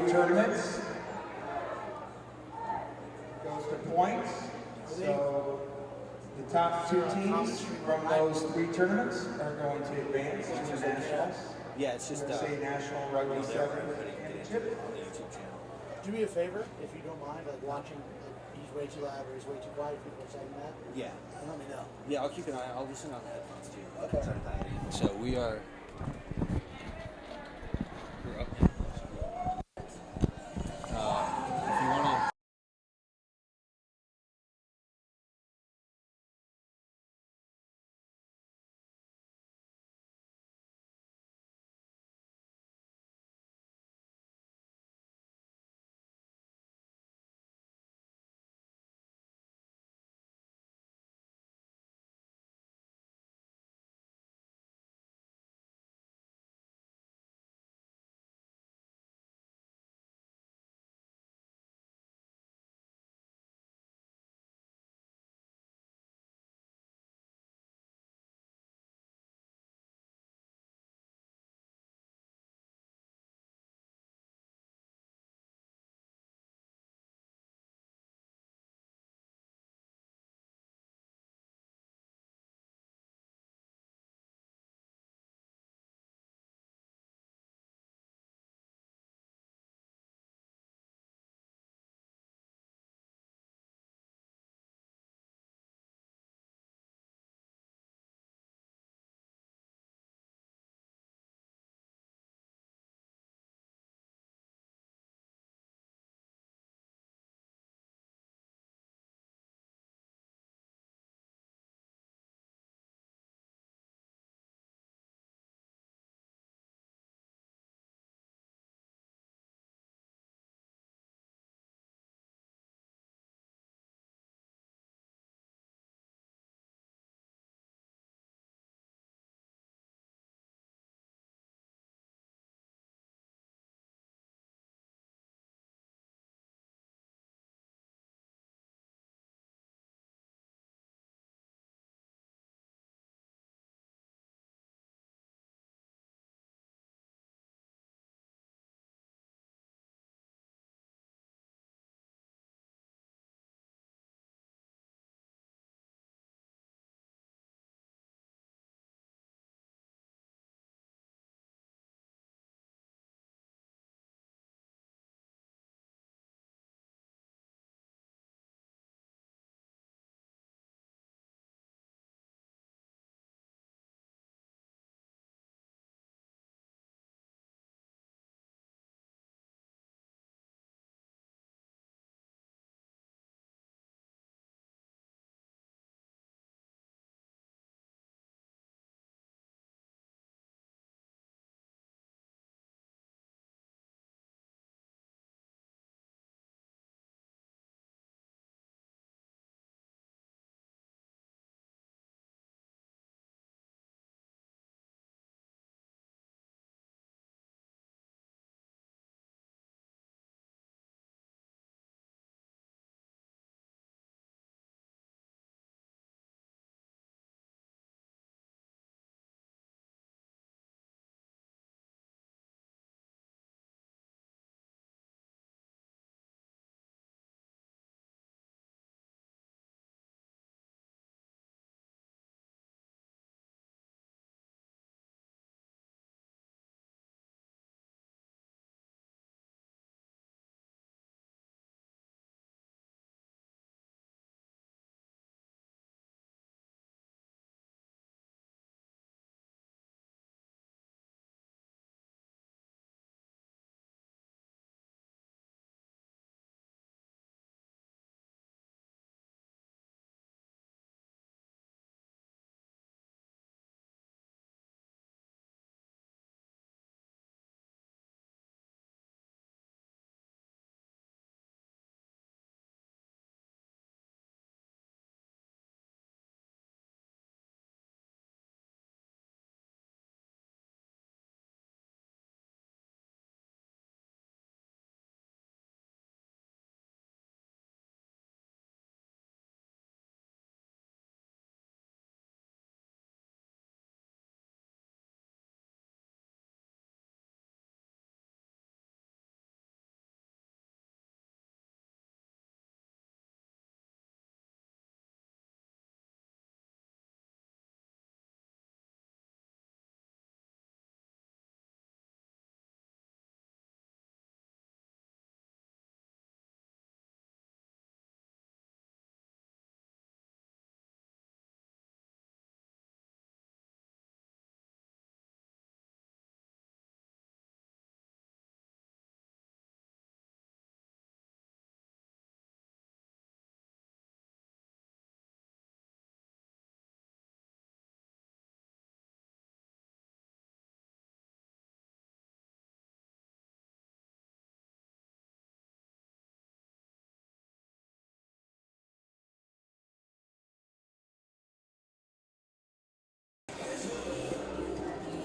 3 tournaments goes to points. So the top 2 teams from those 3 tournaments are going to advance to the nationals. Yeah, it's just say National Rugby 7 Championship. Do me a favor, if you don't mind, like watching, like, he's way too loud or he's way too quiet, people are saying that. Yeah. And let me know. Yeah, I'll keep an eye. I'll listen on headphones too. Okay. So we are. We're up. If you want to.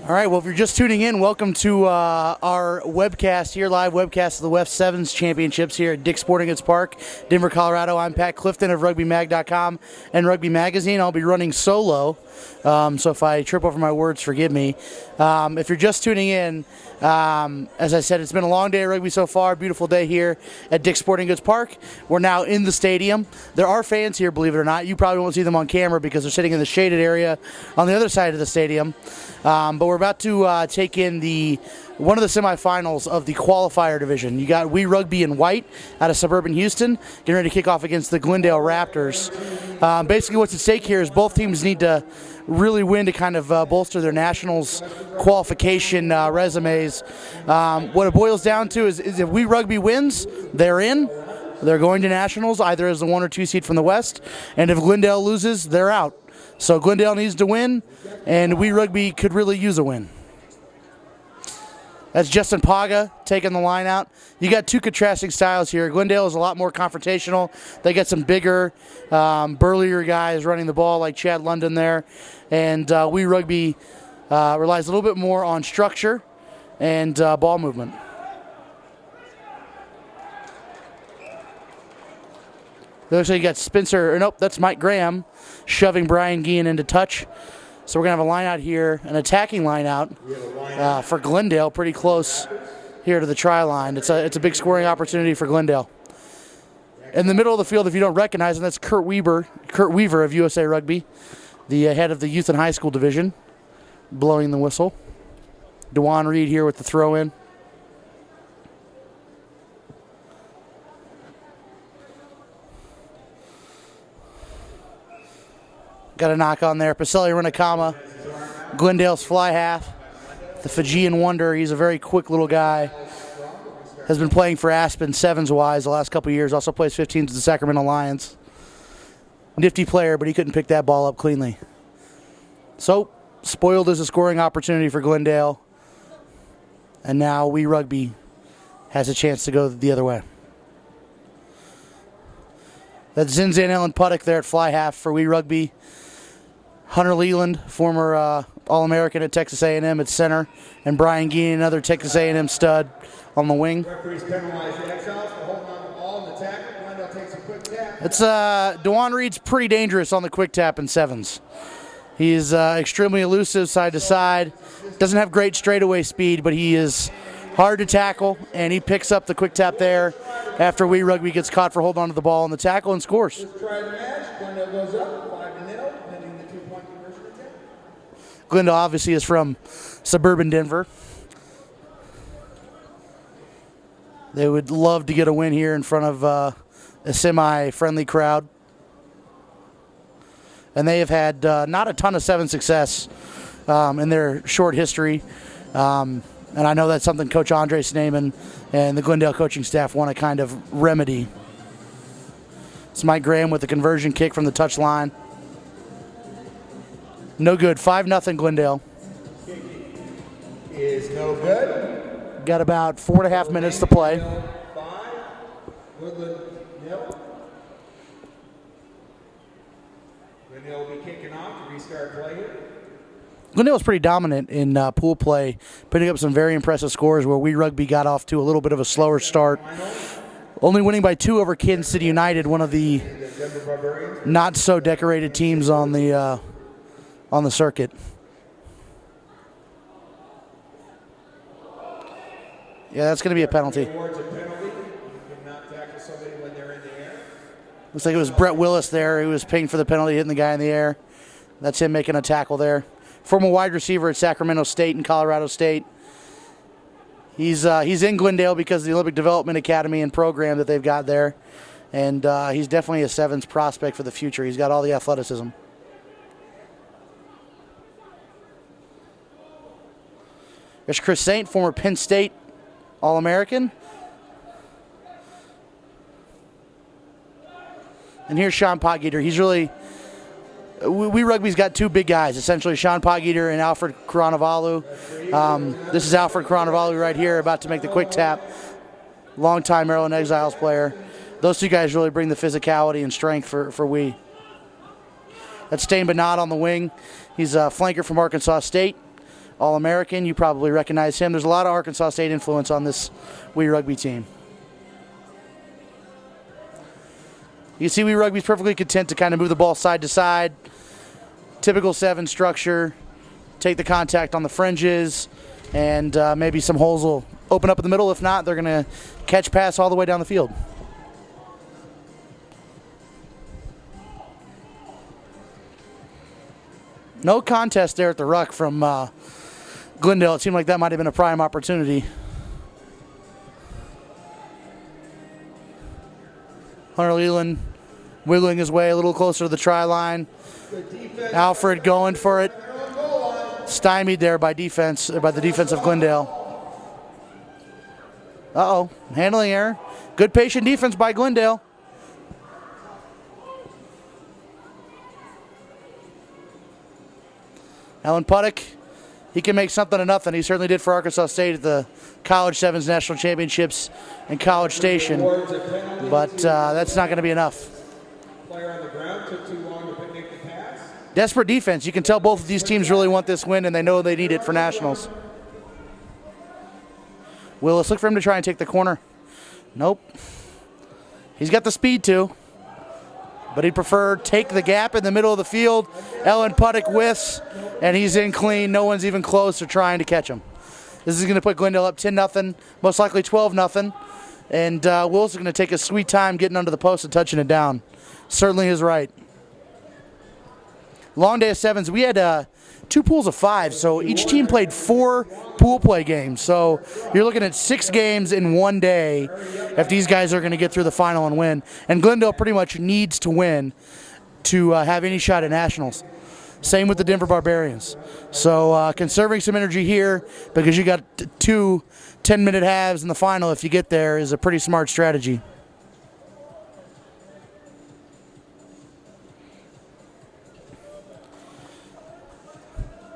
All right, well, if you're just tuning in, welcome to our webcast here, live webcast of the WEF Sevens Championships here at Dick's Sporting Goods Park, Denver, Colorado. I'm Pat Clifton of RugbyMag.com and Rugby Magazine. I'll be running solo, so if I trip over my words, forgive me. If you're just tuning in, as I said, it's been a long day of rugby so far. Beautiful day here at Dick's Sporting Goods Park. We're now in the stadium. There are fans here, believe it or not. You probably won't see them on camera because they're sitting in the shaded area on the other side of the stadium. But we're about to take in one of the semifinals of the Qualifier division. You got We Rugby in white out of suburban Houston, getting ready to kick off against the Glendale Raptors. Basically what's at stake here is both teams need to really win to kind of bolster their nationals qualification resumes. What it boils down to is if We Rugby wins, they're in. They're going to nationals either as the 1 or 2 seed from the West, and if Glendale loses, they're out. So Glendale needs to win, and We Rugby could really use a win. That's Justin Paga taking the line out. You got two contrasting styles here. Glendale is a lot more confrontational. They got some bigger, burlier guys running the ball like Chad London there. And We Rugby relies a little bit more on structure and ball movement. Looks like you got Spencer, or nope, that's Mike Graham shoving Brian Guillen into touch. So we're going to have a line out here, an attacking line out for Glendale, pretty close here to the try line. It's a big scoring opportunity for Glendale. In the middle of the field, if you don't recognize him, that's Kurt Weaver of USA Rugby, the head of the youth and high school division, blowing the whistle. DeJuan Reed here with the throw-in. Got a knock on there. Paseli Runakama, Glendale's fly half. The Fijian wonder. He's a very quick little guy. Has been playing for Aspen sevens-wise the last couple of years. Also plays 15s with the Sacramento Lions. Nifty player, but he couldn't pick that ball up cleanly. So, spoiled as a scoring opportunity for Glendale. And now We Rugby has a chance to go the other way. That's Zinzan Ellen Puttock there at fly half for We Rugby. Hunter Leland, former All-American at Texas A&M at center, and Brian Guillen, another Texas A&M stud, on the wing. Referees penalize the exiles for holding on to the ball in the tackle. Glendale takes a quick tap. It's DeJuan Reed's pretty dangerous on the quick tap in sevens. He's extremely elusive side to side. Doesn't have great straightaway speed, but he is hard to tackle, and he picks up the quick tap there after We Rugby gets caught for holding on to the ball in the tackle and scores. Let's try the match. Glendale goes up 5-0, pending the 2-point conversion attempt. Glendale obviously is from suburban Denver. They would love to get a win here in front of a semi-friendly crowd. And they have had not a ton of seven success in their short history. And I know that's something Coach Andre Sneeman and the Glendale coaching staff want to kind of remedy. It's Mike Graham with the conversion kick from the touch line. No good. 5-0 Glendale. Kick is no good. Got about 4.5 minutes to play. 5. Woodland, nil. Glendale will be kicking off to restart play here. Glendale was pretty dominant in pool play, putting up some very impressive scores where We Rugby got off to a little bit of a slower start. Only winning by 2 over Kansas City United, one of the not-so-decorated teams on the circuit. Yeah, that's going to be a penalty. Looks like it was Brett Willis there who was pinged for the penalty, hitting the guy in the air. That's him making a tackle there. Former wide receiver at Sacramento State and Colorado State. He's in Glendale because of the Olympic Development Academy and program that they've got there. And he's definitely a sevens prospect for the future. He's got all the athleticism. There's Chris Saint, former Penn State All-American. And here's Sean Potgieter. He's really... We Rugby's got 2 big guys, essentially Sean Potgieter and Alfred Karanavalu. This is Alfred Karanavalu right here, about to make the quick tap. Longtime Maryland Exiles player. Those 2 guys really bring the physicality and strength for We. That's Stain Bernard on the wing. He's a flanker from Arkansas State. All-American. You probably recognize him. There's a lot of Arkansas State influence on this Wee Rugby team. You see Wee Rugby's perfectly content to kind of move the ball side to side. Typical 7 structure. Take the contact on the fringes, and maybe some holes will open up in the middle. If not, they're going to catch pass all the way down the field. No contest there at the ruck from Glendale. It seemed like that might have been a prime opportunity. Hunter Leland wiggling his way a little closer to the try line. Alfred going for it. Stymied there by defense, by the defense of Glendale. Uh-oh, handling error. Good patient defense by Glendale. Alan Puttock, he can make something of nothing. He certainly did for Arkansas State at the College Sevens National Championships in College Station. But that's not going to be enough. Player on the ground took too long to make the pass. Desperate defense. You can tell both of these teams really want this win, and they know they need it for nationals. Willis, look for him to try and take the corner. Nope. He's got the speed to, but he'd prefer take the gap in the middle of the field. Ellen Puttock whiffs, and he's in clean. No one's even close to trying to catch him. This is going to put Glendale up 10-0, most likely 12-0. And Willis is going to take a sweet time getting under the post and touching it down. Certainly is right. Long day of sevens. We had 2 pools of 5, so each team played 4 pool play games. So you're looking at 6 games in one day if these guys are going to get through the final and win. And Glendale pretty much needs to win to have any shot at nationals. Same with the Denver Barbarians. So conserving some energy here because you got 2 10-minute halves in the final if you get there is a pretty smart strategy.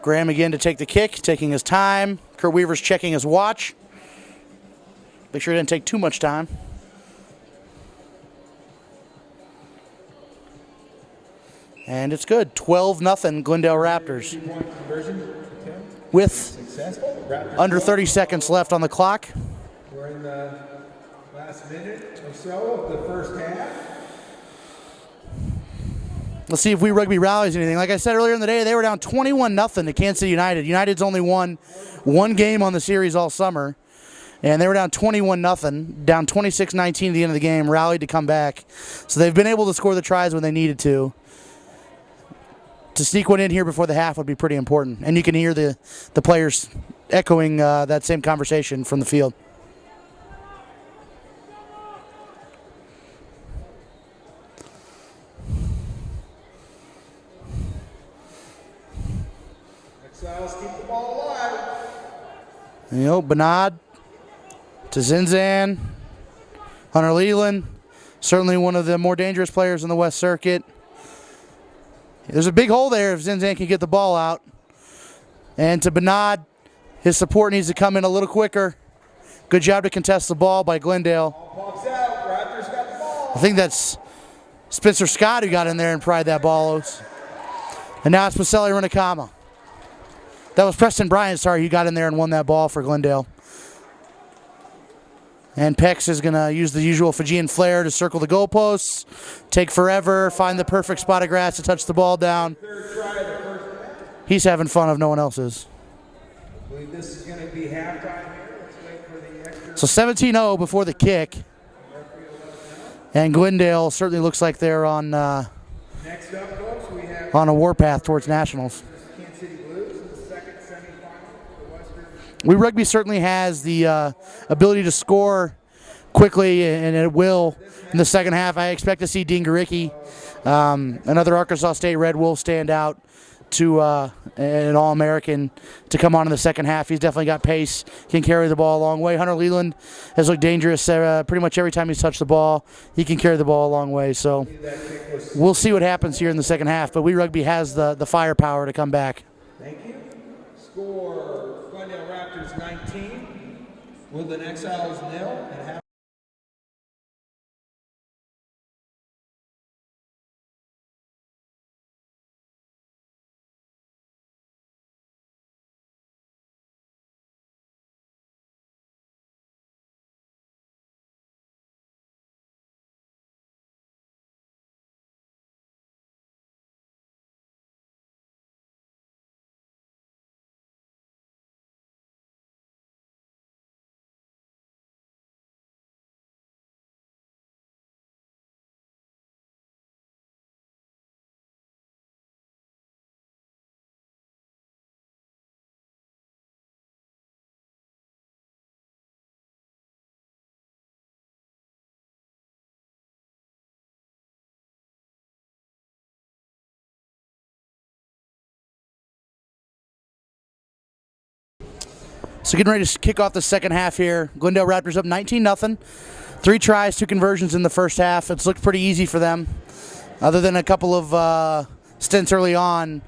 Graham again to take the kick, taking his time. Kurt Weaver's checking his watch. Make sure he didn't take too much time. And it's good. 12-0 Glendale Raptors. With under 30 seconds left on the clock. We're in the last minute or so of the first half. Let's see if Wee Rugby rallies anything. Like I said earlier in the day, they were down 21-0 to Kansas City United. United's only won 1 game on the series all summer. And they were down 21-0, down 26-19 at the end of the game, rallied to come back. So they've been able to score the tries when they needed to. To sneak one in here before the half would be pretty important. And you can hear the players echoing that same conversation from the field. Exiles keep the ball alive. Bernard to Zinzan. Hunter Leland, certainly one of the more dangerous players in the West Circuit. There's a big hole there if Zinzan can get the ball out. And to Bernard, his support needs to come in a little quicker. Good job to contest the ball by Glendale. Pops out. Raptors got the ball. I think that's Spencer Scott who got in there and pried that ball out. And now it's Pacelli Runakama. That was Preston Bryant, sorry, who got in there and won that ball for Glendale. And Pex is going to use the usual Fijian flair to circle the goalposts, take forever, find the perfect spot of grass to touch the ball down. He's having fun if no one else is. I believe this is going to be halftime here. Let's wait for the extra. So 17-0 before the kick. And Glendale certainly looks like they're on Next up, folks, we have a warpath towards nationals. Kansas City Blues in the second semifinal for the Western. Wee Rugby certainly has the ability to score quickly, and it will in the second half. I expect to see Dean Garicki, another Arkansas State Red Wolf, stand out to an All-American to come on in the second half. He's definitely got pace, can carry the ball a long way. Hunter Leland has looked dangerous pretty much every time he's touched the ball. He can carry the ball a long way, so we'll see what happens here in the second half. But Wee Rugby has the firepower to come back. Thank you. Score Glendale Raptors 19, Woodland Exiles 0, and half. So getting ready to kick off the second half here. Glendale Raptors up 19-0. 3 tries, 2 conversions in the first half. It's looked pretty easy for them. Other than a couple of stints early on,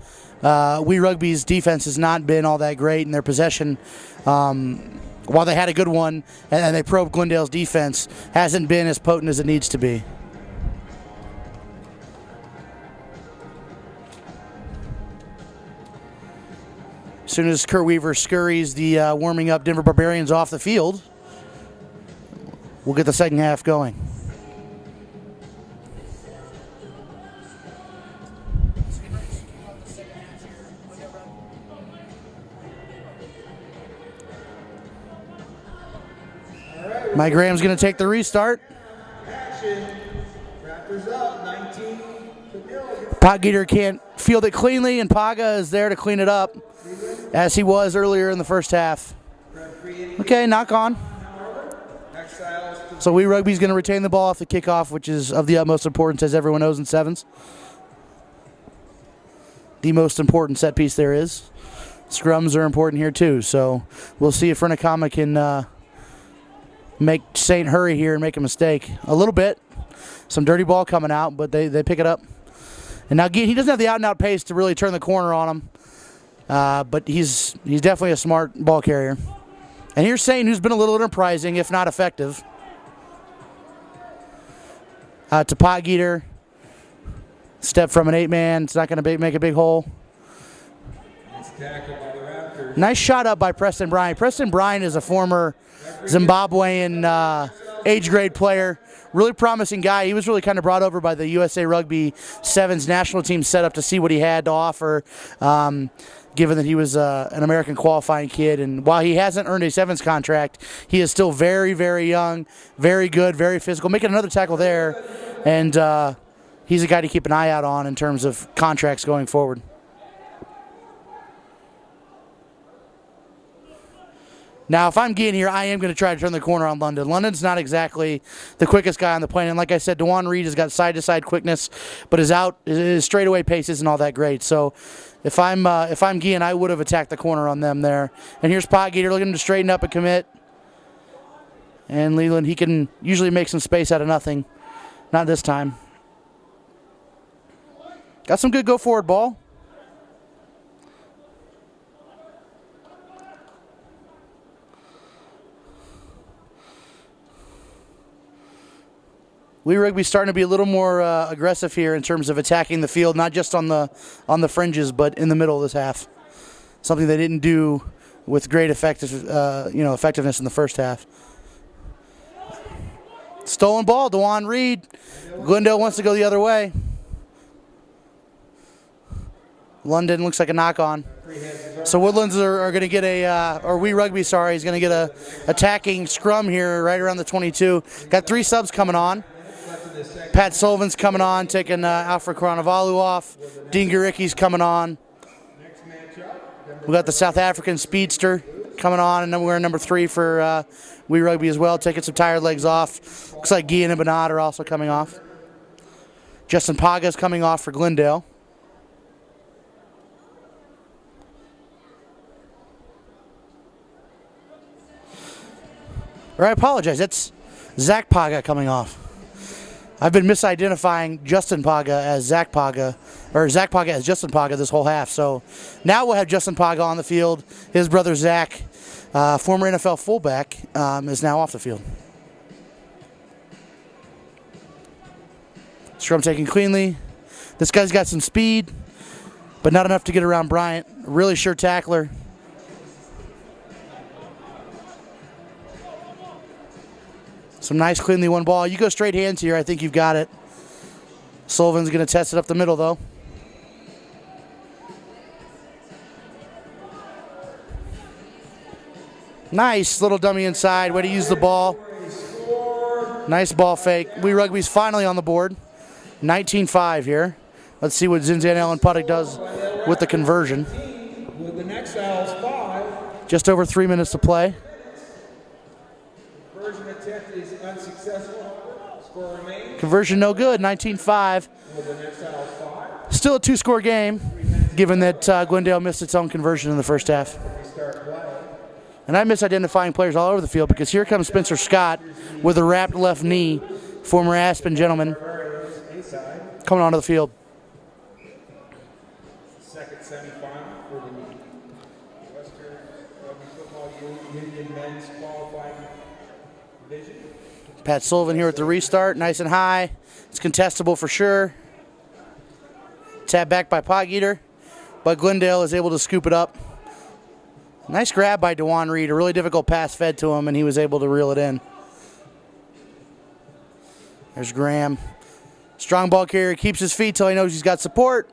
We Rugby's defense has not been all that great in their possession. While they had a good one and they probed Glendale's defense, hasn't been as potent as it needs to be. As soon as Kurt Weaver scurries the warming up Denver Barbarians off the field, we'll get the second half going. Mike Graham's going to take the restart. Action. Raptors up 19. Potgieter can't field it cleanly, and Paga is there to clean it up, as he was earlier in the first half. Okay, knock on. So We Rugby's going to retain the ball off the kickoff, which is of the utmost importance, as everyone knows in sevens. The most important set piece there is. Scrums are important here too, so we'll see if Renacama can make Saint hurry here and make a mistake. A little bit. Some dirty ball coming out, but they pick it up. And now he doesn't have the out-and-out pace to really turn the corner on him, but he's definitely a smart ball carrier. And here's Saint, who's been a little enterprising, if not effective. To Potgieter. Step from an 8-man. It's not going to make a big hole. Nice shot up by Preston Bryan. Preston Bryan is a former Zimbabwean age grade player. Really promising guy. He was really kind of brought over by the USA Rugby Sevens national team setup to see what he had to offer, given that he was an American qualifying kid. And while he hasn't earned a Sevens contract, he is still very, very young, very good, very physical. Making another tackle there, and he's a guy to keep an eye out on in terms of contracts going forward. Now, if I'm getting here, I am going to try to turn the corner on London. London's not exactly the quickest guy on the plane. And like I said, DeJuan Reed has got side-to-side quickness, but his straightaway pace isn't all that great. So if I'm Guillen, I would have attacked the corner on them there. And here's Potgieter looking to straighten up and commit. And Leland, he can usually make some space out of nothing. Not this time. Got some good go-forward ball. We Rugby's starting to be a little more aggressive here in terms of attacking the field, not just on the fringes, but in the middle of this half. Something they didn't do with great effectiveness in the first half. Stolen ball, DeJuan Reed. Glendale wants to go the other way. London looks like a knock-on. So Woodlands are going to get or We Rugby, sorry, is going to get a attacking scrum here right around the 22. Got 3 subs coming on. Pat Sullivan's coming on, taking Alfred Koronavalu off. Dean Garicki's coming on. We got the South African speedster coming on, and then we're number 3 for We Rugby as well, taking some tired legs off. Looks like Guillen and Bernard are also coming off. Justin Paga's coming off for Glendale. Or I apologize, that's Zach Paga coming off. I've been misidentifying Justin Paga as Zach Paga, or Zach Paga as Justin Paga this whole half. So now we'll have Justin Paga on the field. His brother Zach, former NFL fullback, is now off the field. Scrum taken cleanly. This guy's got some speed, but not enough to get around Bryant. Really sure tackler. Some nice, cleanly won ball. You go straight hands here, I think you've got it. Sullivan's going to test it up the middle, though. Nice little dummy inside. Way to use the ball. Nice ball fake. We Rugby's finally on the board. 19-5 here. Let's see what Zinzanel and Puttick does with the conversion. Just over 3 minutes to play. Conversion no good, 19-5. Still a 2-score game, given that Glendale missed its own conversion in the first half. And I'm misidentifying players all over the field because here comes Spencer Scott with a wrapped left knee, former Aspen gentleman, coming onto the field. Second semifinal for the Western Rugby Football Union men's qualifying division. Pat Sullivan here at the restart, nice and high. It's contestable for sure. Tap back by Potgeeter, but Glendale is able to scoop it up. Nice grab by DeJuan Reed. A really difficult pass fed to him, and he was able to reel it in. There's Graham. Strong ball carrier, keeps his feet till he knows he's got support.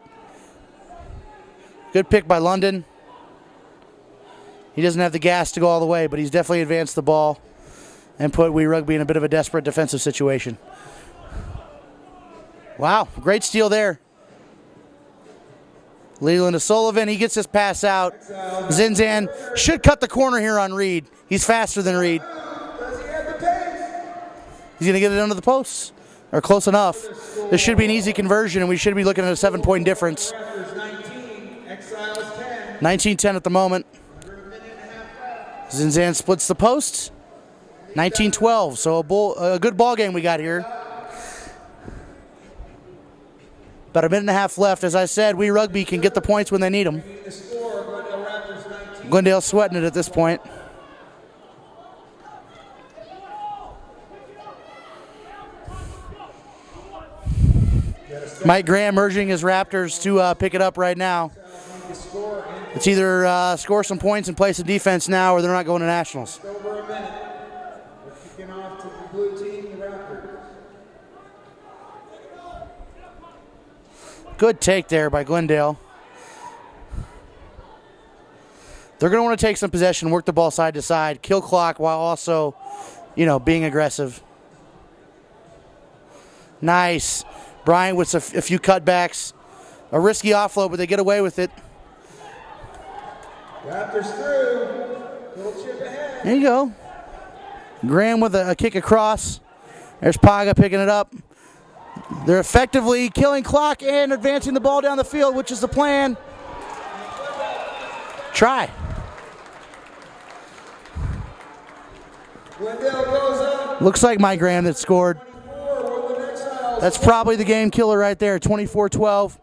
Good pick by London. He doesn't have the gas to go all the way, but he's definitely advanced the ball and put We Rugby in a bit of a desperate defensive situation. Wow, great steal there. Leland to Sullivan, he gets this pass out. Zinzan should cut the corner here on Reed. He's faster than Reed. He's going to get it under the posts, or close enough. This should be an easy conversion, and we should be looking at a 7-point difference. 19-10 at the moment. Zinzan splits the post. 19-12, so a good ball game we got here. About a minute and a half left. As I said, We Rugby can get the points when they need them. Glendale's sweating it at this point. Mike Graham urging his Raptors to pick it up right now. It's either score some points and play some defense now, or they're not going to nationals. Over a minute. We're kicking off to the blue team, the Raptors. Good take there by Glendale. They're going to want to take some possession, work the ball side to side, kill clock while also, being aggressive. Nice. Bryant with a few cutbacks. A risky offload, but they get away with it. Raptors through. Little chip ahead. There you go. Graham with a kick across. There's Paga picking it up. They're effectively killing clock and advancing the ball down the field, which is the plan. Try. Glendale goes up. Looks like Mike Graham that scored. That's probably the game killer right there, 24-12.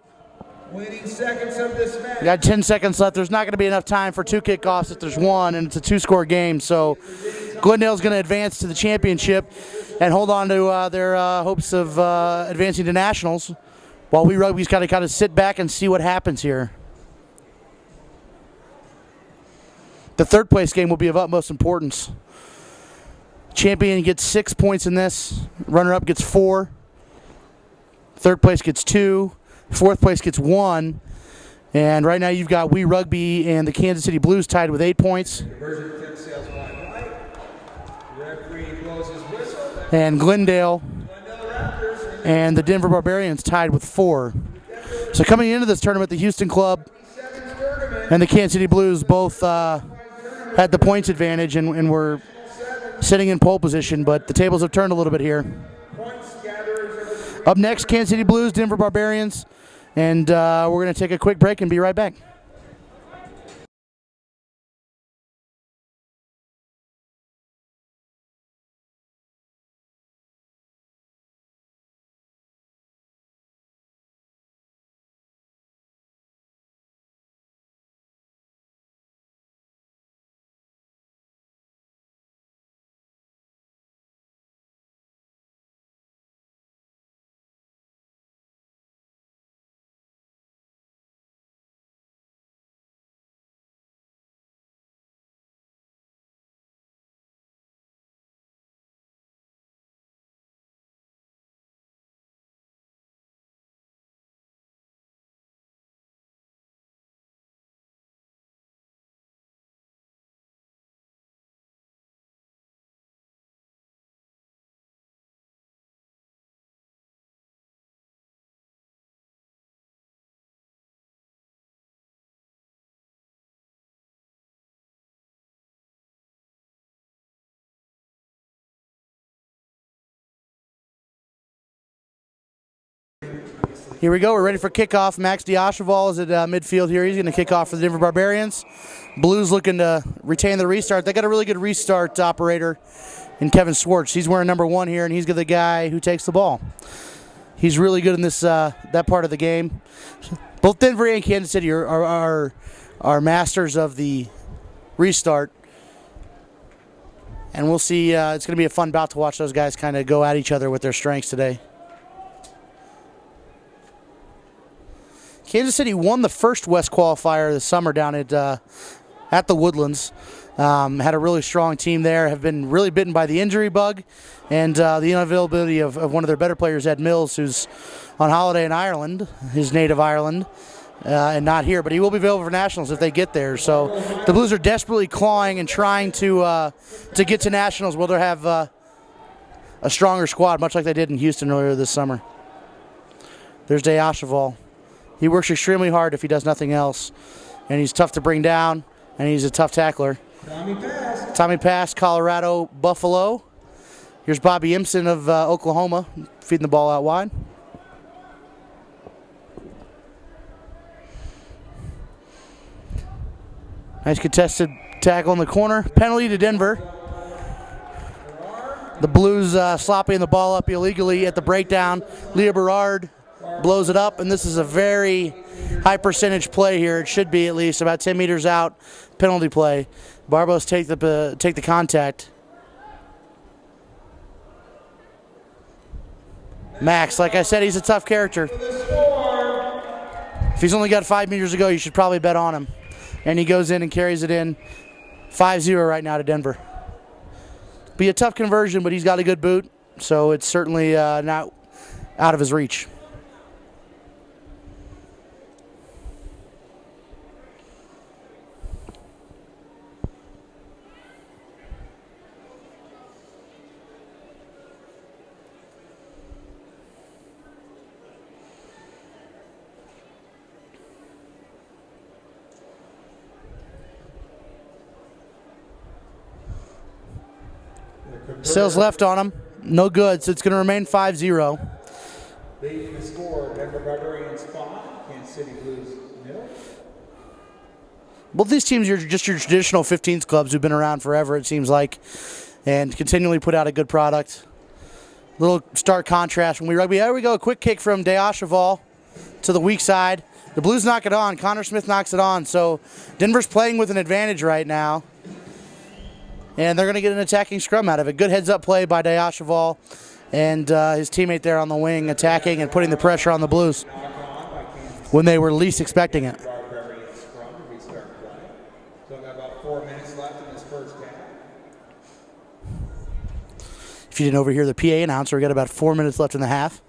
Winning seconds of this match. We got 10 seconds left. There's not going to be enough time for two kickoffs if there's one, and it's a two-score game. So Glendale's going to advance to the championship and hold on to their hopes of advancing to nationals, while We Rugby's got to kind of sit back and see what happens here. The third place game will be of utmost importance. Champion gets 6 points in this. Runner-up gets 4. Third place gets 2. Fourth place gets 1. And right now you've got We Rugby and the Kansas City Blues tied with 8 points. And Glendale and the Denver Barbarians tied with 4. So coming into this tournament, the Houston Club and the Kansas City Blues both had the points advantage and were sitting in pole position, but the tables have turned a little bit here. Up next, Kansas City Blues, Denver Barbarians, and we're going to take a quick break and be right back. Here we go. We're ready for kickoff. Max Diasheval is at midfield here. He's going to kick off for the Denver Barbarians. Blues looking to retain the restart. They got a really good restart operator in Kevin Schwartz. He's wearing number 1 here, and he's the guy who takes the ball. He's really good in this that part of the game. Both Denver and Kansas City are masters of the restart. And we'll see. It's going to be a fun bout to watch those guys kind of go at each other with their strengths today. Kansas City won the first West Qualifier this summer down at the Woodlands. Had a really strong team there. Have been really bitten by the injury bug and the unavailability of one of their better players, Ed Mills, who's on holiday in Ireland, his native Ireland, and not here. But he will be available for Nationals if they get there. So the Blues are desperately clawing and trying to get to Nationals where they'll have a stronger squad, much like they did in Houston earlier this summer. There's Diasheval. He works extremely hard if he does nothing else. And he's tough to bring down, and he's a tough tackler. Tommy Pass, Colorado, Buffalo. Here's Bobby Impson of Oklahoma, feeding the ball out wide. Nice contested tackle in the corner. Penalty to Denver. The Blues slopping the ball up illegally at the breakdown. Leo Berard blows it up, and this is a very high percentage play here. It should be at least about 10 meters out. Penalty play. Barbos take the contact. Max, like I said, he's a tough character. If he's only got 5 meters to go, you should probably bet on him. And he goes in and carries it in. 5-0 right now to Denver. Be a tough conversion, but he's got a good boot, so it's certainly not out of his reach. Sails left on him. No good, so it's going to remain 5-0. Leading the score, Denver Barbarians 5, Kansas City Blues 0. Both these teams are just your traditional 15s clubs who've been around forever, it seems like, and continually put out a good product. Little stark contrast when we rugby. There we go, a quick kick from Diasheval to the weak side. The Blues knock it on. Connor Smith knocks it on, so Denver's playing with an advantage right now. And they're going to get an attacking scrum out of it. Good heads-up play by Diasheval and his teammate there on the wing attacking and putting the pressure on the Blues when they were least expecting it. If you didn't overhear the PA announcer, we got about 4 minutes left in the half.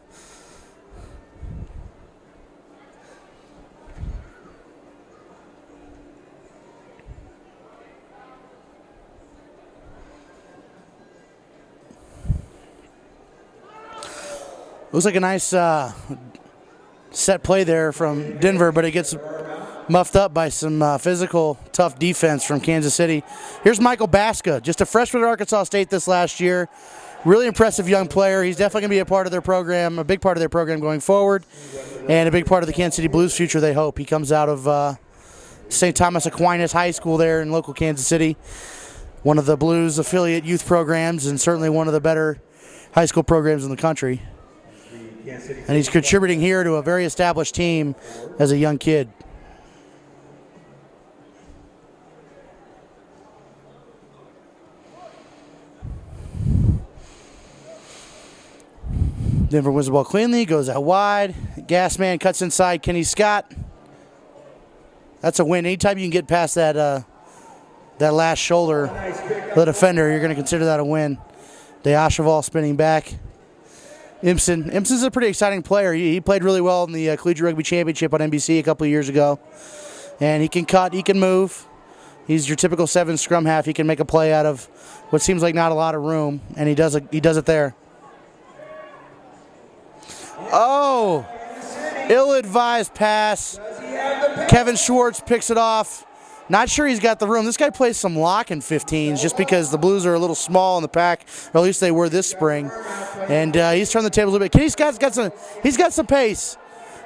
Looks like a nice set play there from Denver, but it gets muffed up by some physical, tough defense from Kansas City. Here's Michael Baska, just a freshman at Arkansas State this last year. Really impressive young player. He's definitely going to be a part of their program, a big part of their program going forward, and a big part of the Kansas City Blues' future, they hope. He comes out of St. Thomas Aquinas High School there in local Kansas City, one of the Blues affiliate youth programs and certainly one of the better high school programs in the country. And he's contributing here to a very established team as a young kid. Denver wins the ball cleanly, goes out wide. Gasman cuts inside Kenny Scott. That's a win. Anytime you can get past that last shoulder, the defender, you're going to consider that a win. Diasheval spinning back. Impson's a pretty exciting player. He played really well in the Collegiate Rugby Championship on NBC a couple of years ago. And he can cut, he can move. He's your typical 7 scrum half. He can make a play out of what seems like not a lot of room, and he does it there. Oh, ill-advised pass. Kevin Schwartz picks it off. Not sure he's got the room. This guy plays some lock in 15s just because the Blues are a little small in the pack, or at least they were this spring. And he's turned the tables a little bit. He's got some pace.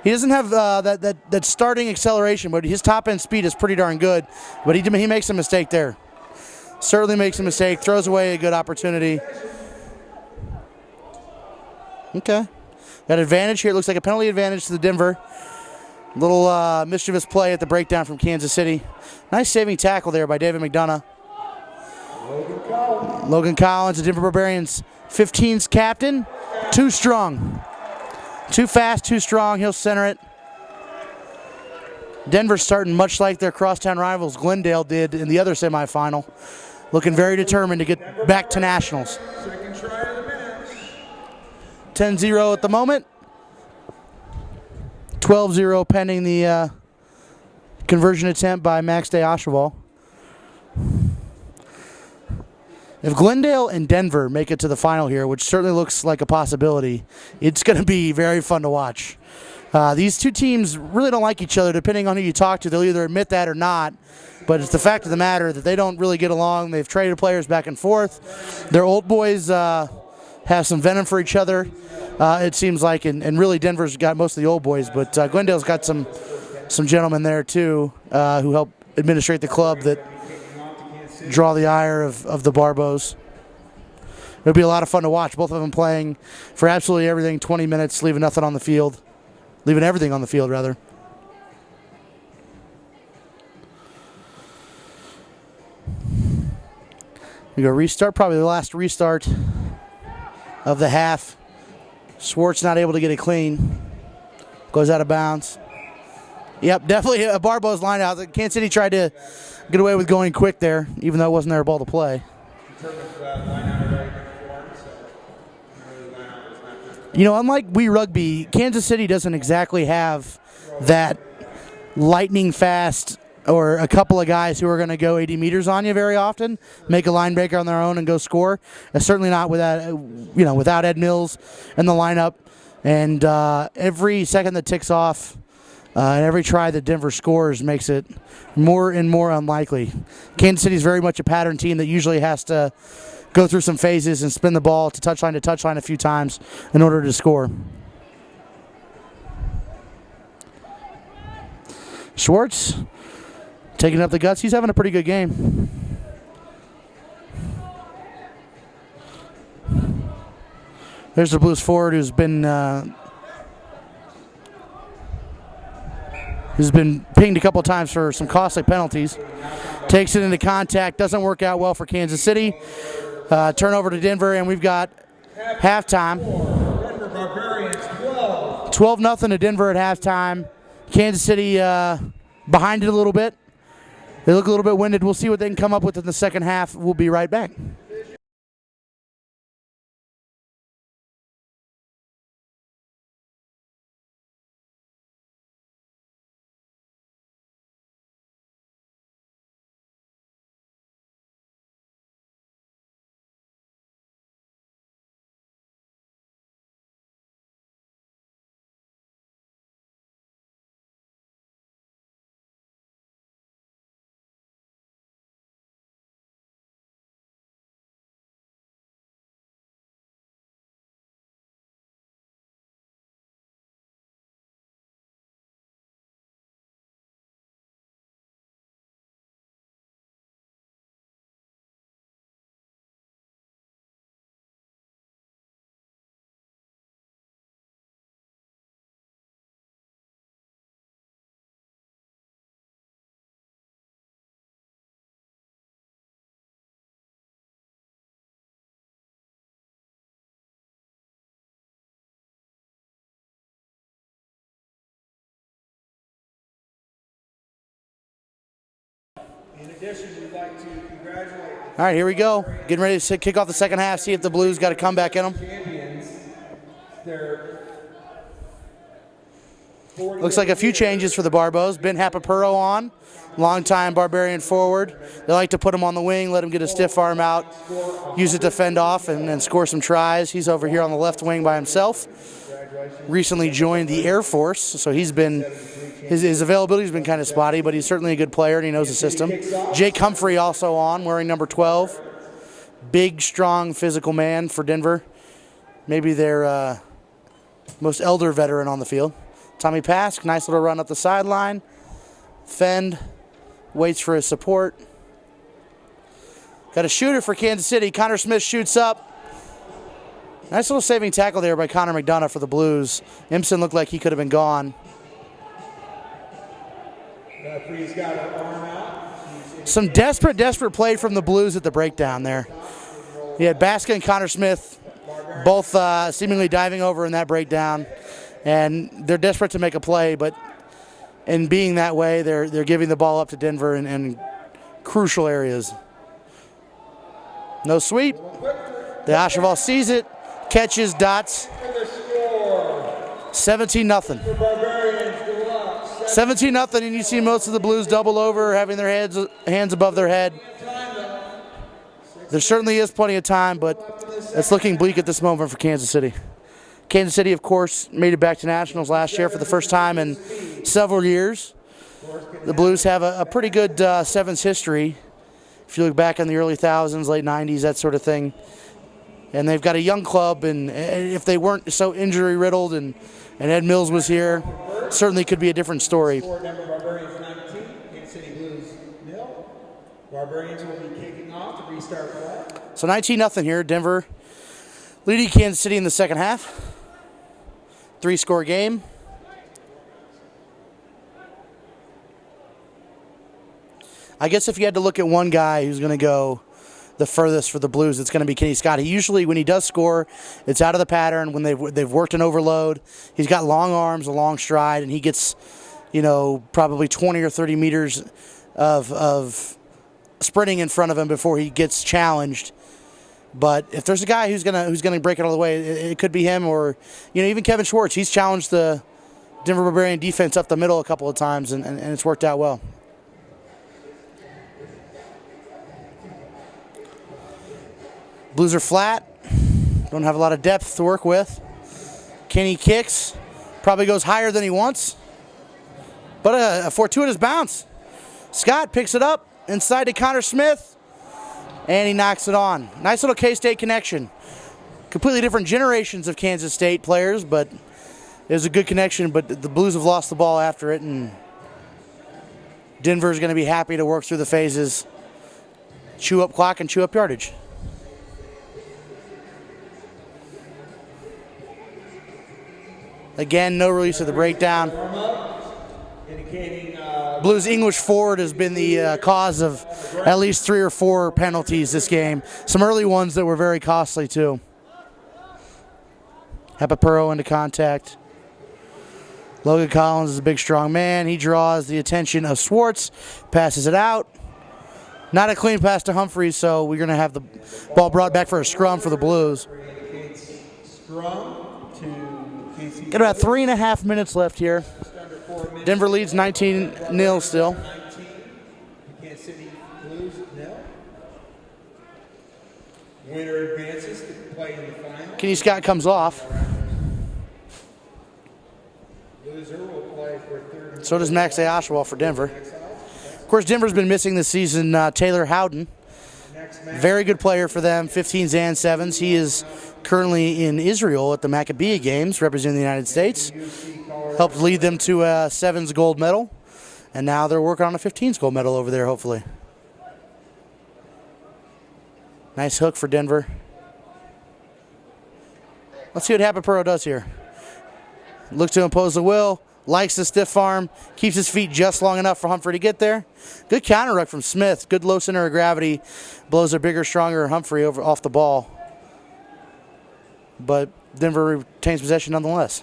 He doesn't have that starting acceleration, but his top end speed is pretty darn good. But he makes a mistake there. Certainly makes a mistake. Throws away a good opportunity. Okay. Got advantage here. It looks like a penalty advantage to the Denver. Little mischievous play at the breakdown from Kansas City. Nice saving tackle there by David McDonough. Logan Collins, the Denver Barbarians 15's captain. Too strong. Too fast, too strong. He'll center it. Denver's starting much like their crosstown rivals Glendale did in the other semifinal. Looking very determined to get back to nationals. 10-0 at the moment. 12-0 pending the conversion attempt by Max de Oshaval. If Glendale and Denver make it to the final here, which certainly looks like a possibility, it's going to be very fun to watch. These two teams really don't like each other, depending on who you talk to. They'll either admit that or not, but it's the fact of the matter that they don't really get along. They've traded players back and forth. Their old boys have some venom for each other, it seems like, and really Denver's got most of the old boys, but Glendale's got some gentlemen there too who help administrate the club that draw the ire of the Barbos. It'll be a lot of fun to watch. Both of them playing for absolutely everything, 20 minutes, leaving nothing on the field. Leaving everything on the field, rather. We go restart, probably the last restart of the half. Schwartz not able to get it clean. Goes out of bounds. Yep, definitely a Barbos line out. Kansas City tried to get away with going quick there, even though it wasn't their ball to play. You know, unlike Rugby, Kansas City doesn't exactly have that lightning fast or a couple of guys who are going to go 80 meters on you very often, make a line breaker on their own and go score. Certainly not without Ed Mills in the lineup. And every second that ticks off and every try that Denver scores makes it more and more unlikely. Kansas City is very much a pattern team that usually has to go through some phases and spin the ball to touchline a few times in order to score. Schwartz taking up the guts. He's having a pretty good game. There's the Blues forward who's been pinged a couple of times for some costly penalties. Takes it into contact. Doesn't work out well for Kansas City. Turnover to Denver, and we've got halftime. 12-0 to Denver at halftime. Kansas City behind it a little bit. They look a little bit winded. We'll see what they can come up with in the second half. We'll be right back. In addition, we'd like to congratulate. All right, here we go. Getting ready to kick off the second half. See if the Blues got a comeback in them. Looks like a few changes for the Barbos. Ben Hapapuro on, longtime Barbarian forward. They like to put him on the wing, let him get a stiff arm out, use it to fend off and score some tries. He's over here on the left wing by himself. recently joined the Air Force, so he's been his availability's been kind of spotty, but he's certainly a good player and he knows the system. Jake Humphrey also on, wearing number 12. Big, strong, physical man for Denver. Maybe their most elder veteran on the field. Tommy Pask, nice little run up the sideline. Fend, waits for his support. Got a shooter for Kansas City. Connor Smith shoots up. Nice little saving tackle there by Connor McDonough for the Blues. Impson looked like he could have been gone. Some desperate play from the Blues at the breakdown there. You had Baskin and Connor Smith both seemingly diving over in that breakdown, and they're desperate to make a play, but in being that way, they're giving the ball up to Denver in crucial areas. No sweep. The Oshaval sees it, catches, dots. 17-0. 17-0, and you see most of the Blues double over, having their hands above their head. There certainly is plenty of time, but it's looking bleak at this moment for Kansas City. Kansas City, of course, made it back to nationals last year for the first time in several years. The Blues have a pretty good sevens history. If you look back in the early 2000s, late 90s, that sort of thing. And they've got a young club, and if they weren't so injury-riddled and Ed Mills was here, certainly could be a different story. Barbarians 19, Kansas City Blues 0. Barbarians will be kicking off to restart play. So 19-0 here. Denver leading Kansas City in the second half. 3-score game. I guess if you had to look at one guy who's going to go the furthest for the Blues, it's going to be Kenny Scott. He usually, when he does score, it's out of the pattern. When they've worked an overload, he's got long arms, a long stride, and he gets, probably 20 or 30 meters of sprinting in front of him before he gets challenged. But if there's a guy who's gonna break it all the way, it could be him, or even Kevin Schwartz. He's challenged the Denver Barbarian defense up the middle a couple of times, and it's worked out well. Blues are flat. Don't have a lot of depth to work with. Kenny kicks. Probably goes higher than he wants. But a fortuitous bounce. Scott picks it up inside to Connor Smith. And he knocks it on. Nice little K-State connection. Completely different generations of Kansas State players, but it was a good connection. But the Blues have lost the ball after it, and Denver's going to be happy to work through the phases, chew up clock and chew up yardage. Again, no release of the breakdown. Blues English forward has been the cause of at least 3 or 4 penalties this game. Some early ones that were very costly too. Hapapuro into contact. Logan Collins is a big, strong man. He draws the attention of Schwartz, passes it out. Not a clean pass to Humphreys, so we're going to have the ball brought back for a scrum for the Blues. Got about 3.5 minutes left here. Denver leads 19-0 still. Kansas City Blues 0. Winner advances to play in the final. Kenny Scott comes off. Loser will play for third. So does Max Oshawa for Denver. Of course, Denver's been missing this season Taylor Howden. Very good player for them, 15s and 7s. He is currently in Israel at the Maccabi Games, representing the United States. Helped lead them to a 7s gold medal. And now they're working on a 15s gold medal over there, hopefully. Nice hook for Denver. Let's see what Hapapuro does here. Looks to impose the will. Likes the stiff arm. Keeps his feet just long enough for Humphrey to get there. Good counter ruck from Smith. Good low center of gravity. Blows a bigger, stronger Humphrey off the ball. But Denver retains possession nonetheless.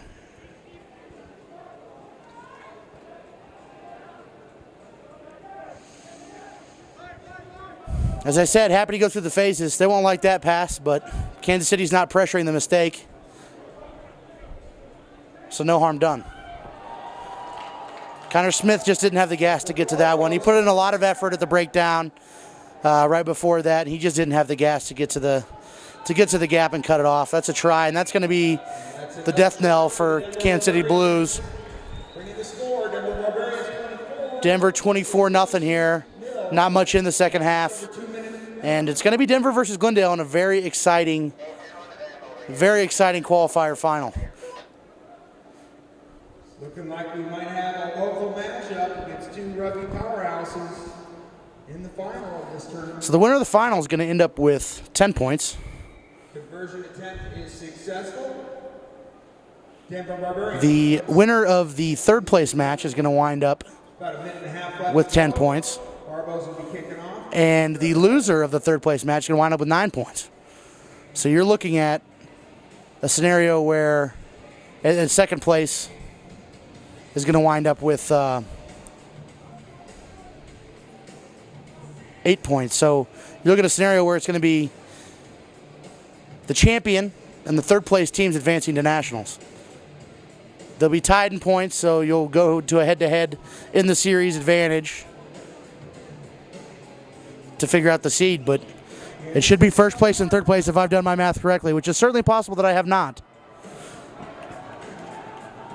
As I said, happy to go through the phases. They won't like that pass, but Kansas City's not pressuring the mistake. So no harm done. Connor Smith just didn't have the gas to get to that one. He put in a lot of effort at the breakdown right before that. He just didn't have the gas to get to to get to the gap and cut it off. That's a try, and that's going to be the death knell for Kansas City Blues. Bringing the score, Denver Barbarians 24. Denver 24-0 here. Not much in the second half. And it's going to be Denver versus Glendale in a very exciting qualifier final. Looking like we might have a local matchup against two rugby powerhouses in the final of this tournament. So the winner of the final is going to end up with 10 points. Conversion attempt is successful. Denver Barbarians. The winner of the third place match is going to wind up About a minute and a half left with 10 points. Barbos will be kicking off. And the loser of the third place match is going to wind up with 9 points. So you're looking at a scenario where in second place is going to wind up with 8 points. So you look at a scenario where it's going to be the champion and the third place teams advancing to nationals. They'll be tied in points, so you'll go to a head-to-head in the series advantage to figure out the seed, but it should be first place and third place if I've done my math correctly, which is certainly possible that I have not,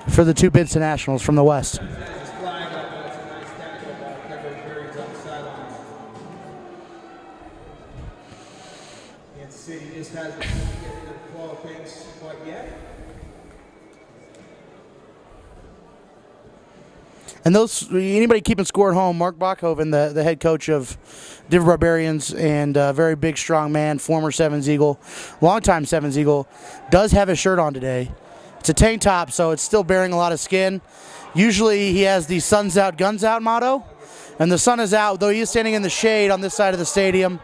for the two bids to nationals from the West. Kansas City just hasn't been able to get into the flow of things quite yet. And anybody keeping score at home, Mark Bachhoven, the head coach of Denver Barbarians and a very big, strong man, former Sevens Eagle, longtime Sevens Eagle, does have his shirt on today. It's a tank top, so it's still bearing a lot of skin. Usually he has the sun's out, guns out motto, and the sun is out, though he is standing in the shade on this side of the stadium.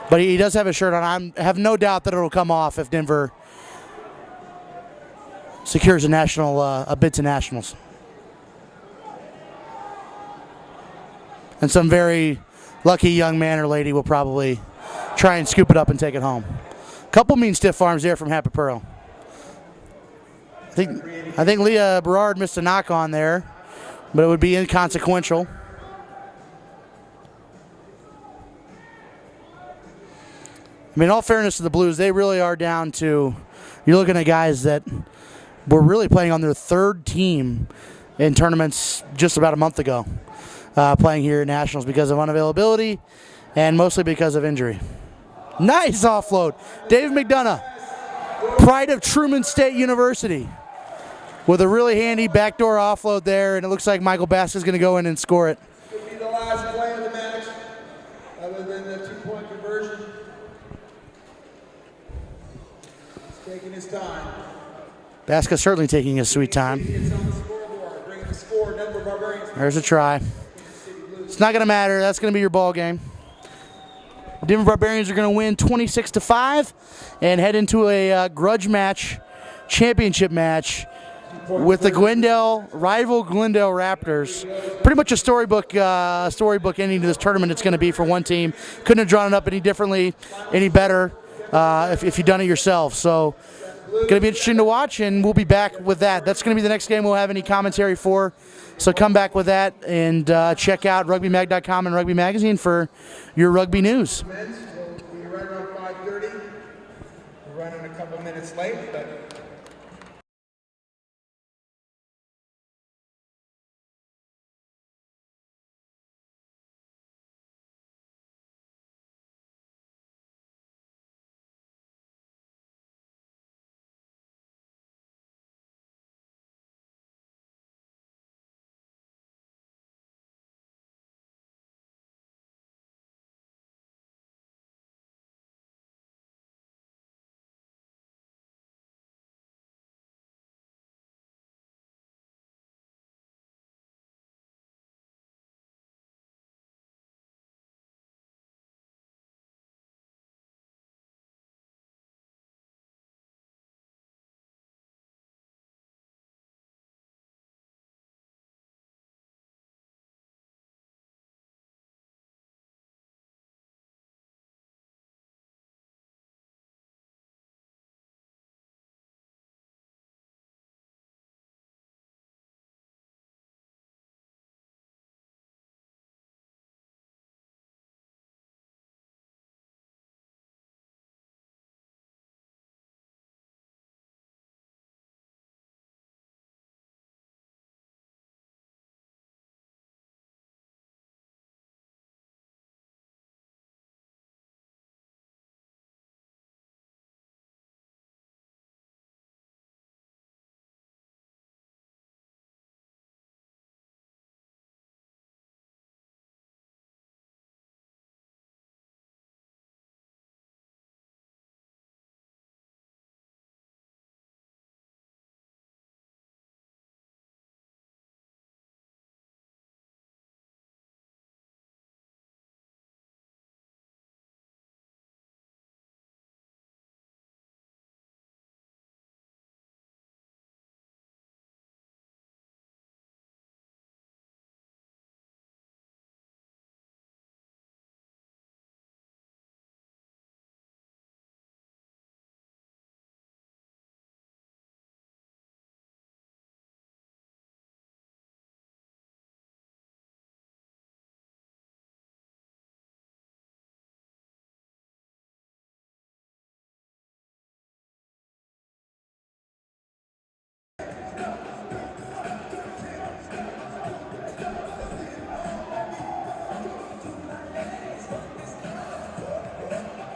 But he does have his shirt on. I have no doubt that it will come off if Denver secures a bid to nationals. And some very lucky young man or lady will probably try and scoop it up and take it home. Couple mean stiff arms there from Happy Pearl. I think Leah Berard missed a knock on there, but it would be inconsequential. I mean, in all fairness to the Blues, they really are down to, you're looking at guys that were really playing on their third team in tournaments just about a month ago. Playing here at Nationals because of unavailability and mostly because of injury. Nice offload. Dave McDonough, pride of Truman State University, with a really handy backdoor offload there, and it looks like Michael Bass is going to go in and score it. Could be the last play of the match, other than the 2-point conversion. He's taking his time. Baska certainly taking his sweet time. It's on the scoreboard, bringing the score, Denver Barbarians. There's a try. It's not going to matter. That's going to be your ball game. Denver Barbarians are going to win 26-5 and head into a grudge match, championship match with the rival Glendale Raptors. Pretty much a storybook ending to this tournament. It's going to be for one team. Couldn't have drawn it up any differently, any better if you've done it yourself. So going to be interesting to watch, and we'll be back with that. That's going to be the next game we'll have any commentary for. So come back with that and check out rugbymag.com and Rugby Magazine for your rugby news. We'll be right around 5:30. We're running a couple minutes late, but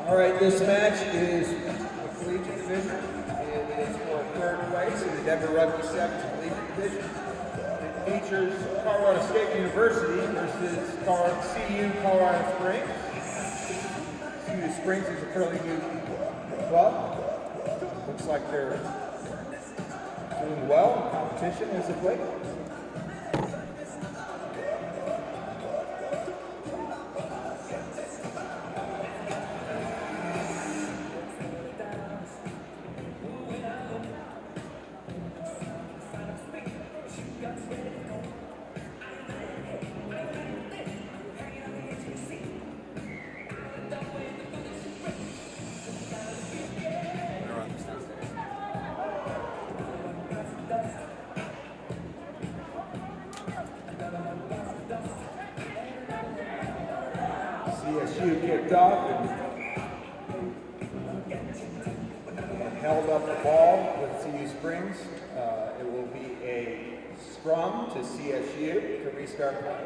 All right, this match is the Collegiate division. It is for third place in the Denver Rugby 7 Collegiate division. It features Colorado State University versus CU Colorado Springs. CU Springs is a fairly new club. Looks like they're doing well in competition as of late. CSU kicked off and held up the ball with CU Springs. It will be a scrum to CSU to restart play.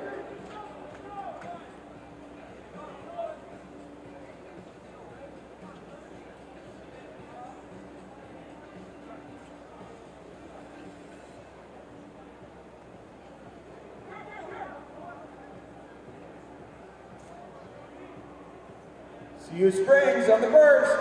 CU Springs on the burst.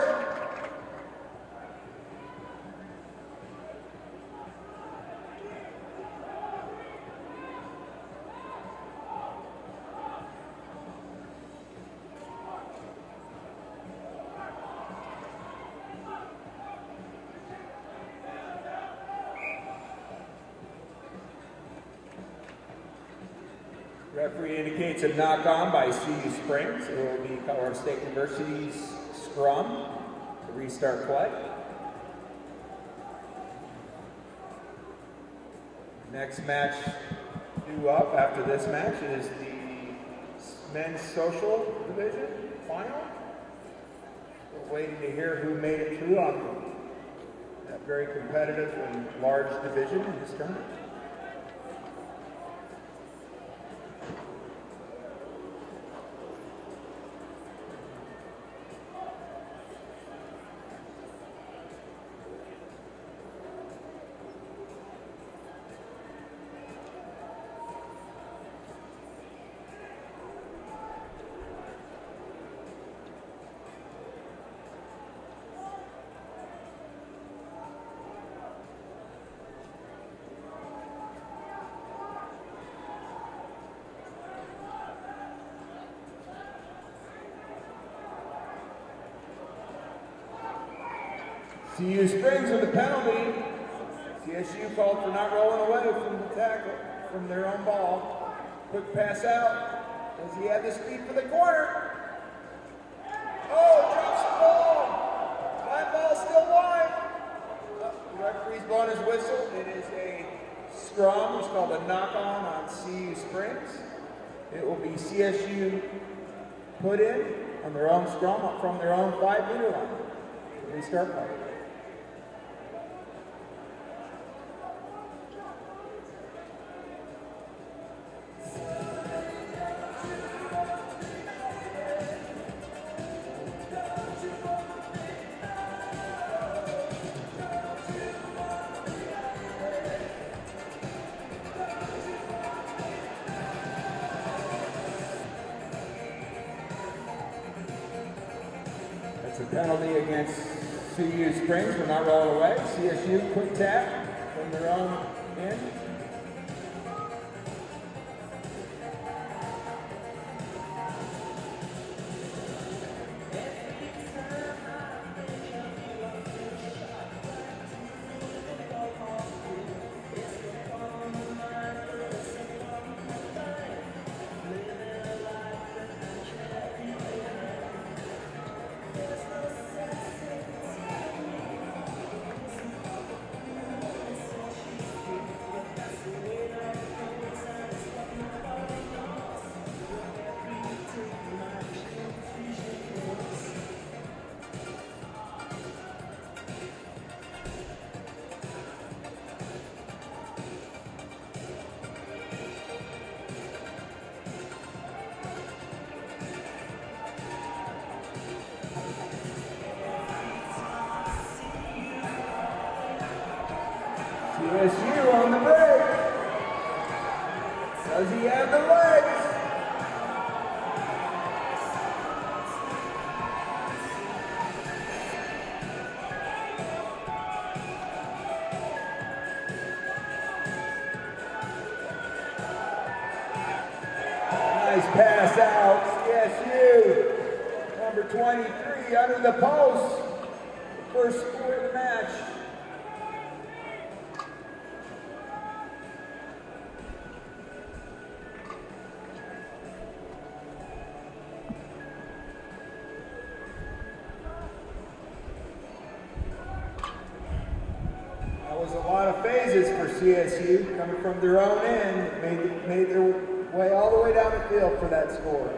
Referee indicates a knock on by CU Springs. It will be Colorado State University's scrum to restart play. Next match due up after this match is the men's social division final. We're waiting to hear who made it through on that very competitive and large division in this tournament. CU Springs with the penalty. CSU called for not rolling away from the tackle, from their own ball. Quick pass out as he had the speed for the corner. Oh, drops the ball. Line ball still wide. The referee's blowing his whistle. It is a scrum. It's called a knock-on on CU Springs. It will be CSU put in on their own scrum from their own 5-meter line. Restart play. Penalty against CU Springs will not roll away. CSU quick tap from their own end. CSU on the break. Does he have the legs? Nice pass out, CSU. Number 23 under the post. First score of the match. That was a lot of phases for CSU coming from their own end. Made their way all the way down the field for that score.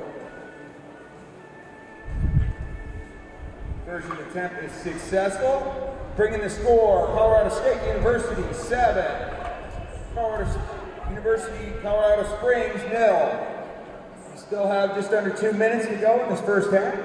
Conversion attempt is successful, bringing the score, Colorado State University 7, Colorado University, Colorado Springs 0. We still have just under 2 minutes to go in this first half.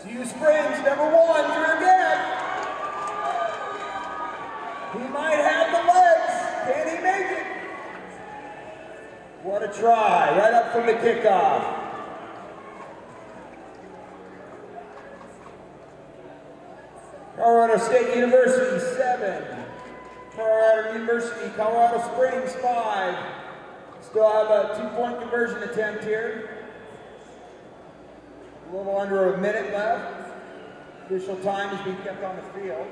CU Springs, number 1, Drew again. He might have the legs. Can he make it? What a try, right up from the kickoff. Colorado State University 7, Colorado University, Colorado Springs 5. Still have a 2-point conversion attempt here. A little under a minute left. Official time is being kept on the field.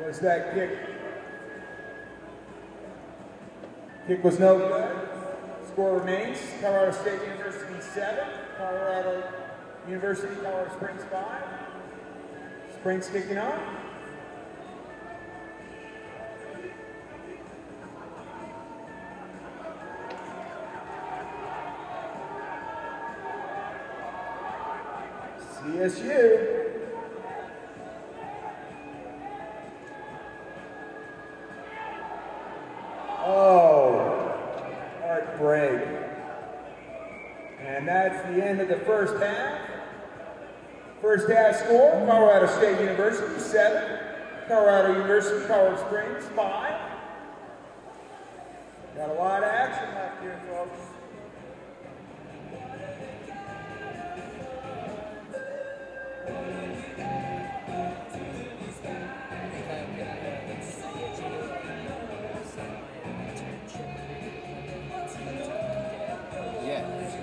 Was that kick? Kick was no good. Score remains Colorado State University 7, Colorado University, Colorado Springs 5. Springs kicking off. CSU. Oh, heartbreak. And that's the end of the first half. First half score, Colorado State University 7, Colorado University, Colorado Springs 5. Got a lot of action left here, folks. Yeah. That's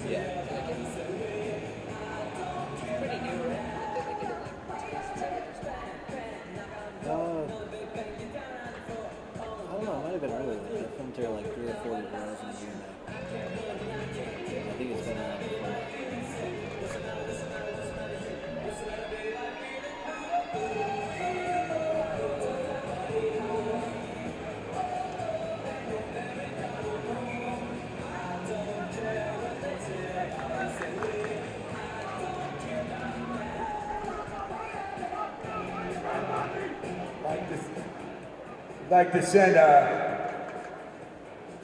yeah. Pretty new, right? I don't know, it might have been earlier. I filmed here like 3 or 4 hours in a year now. I think it's been around before. I'd like to send a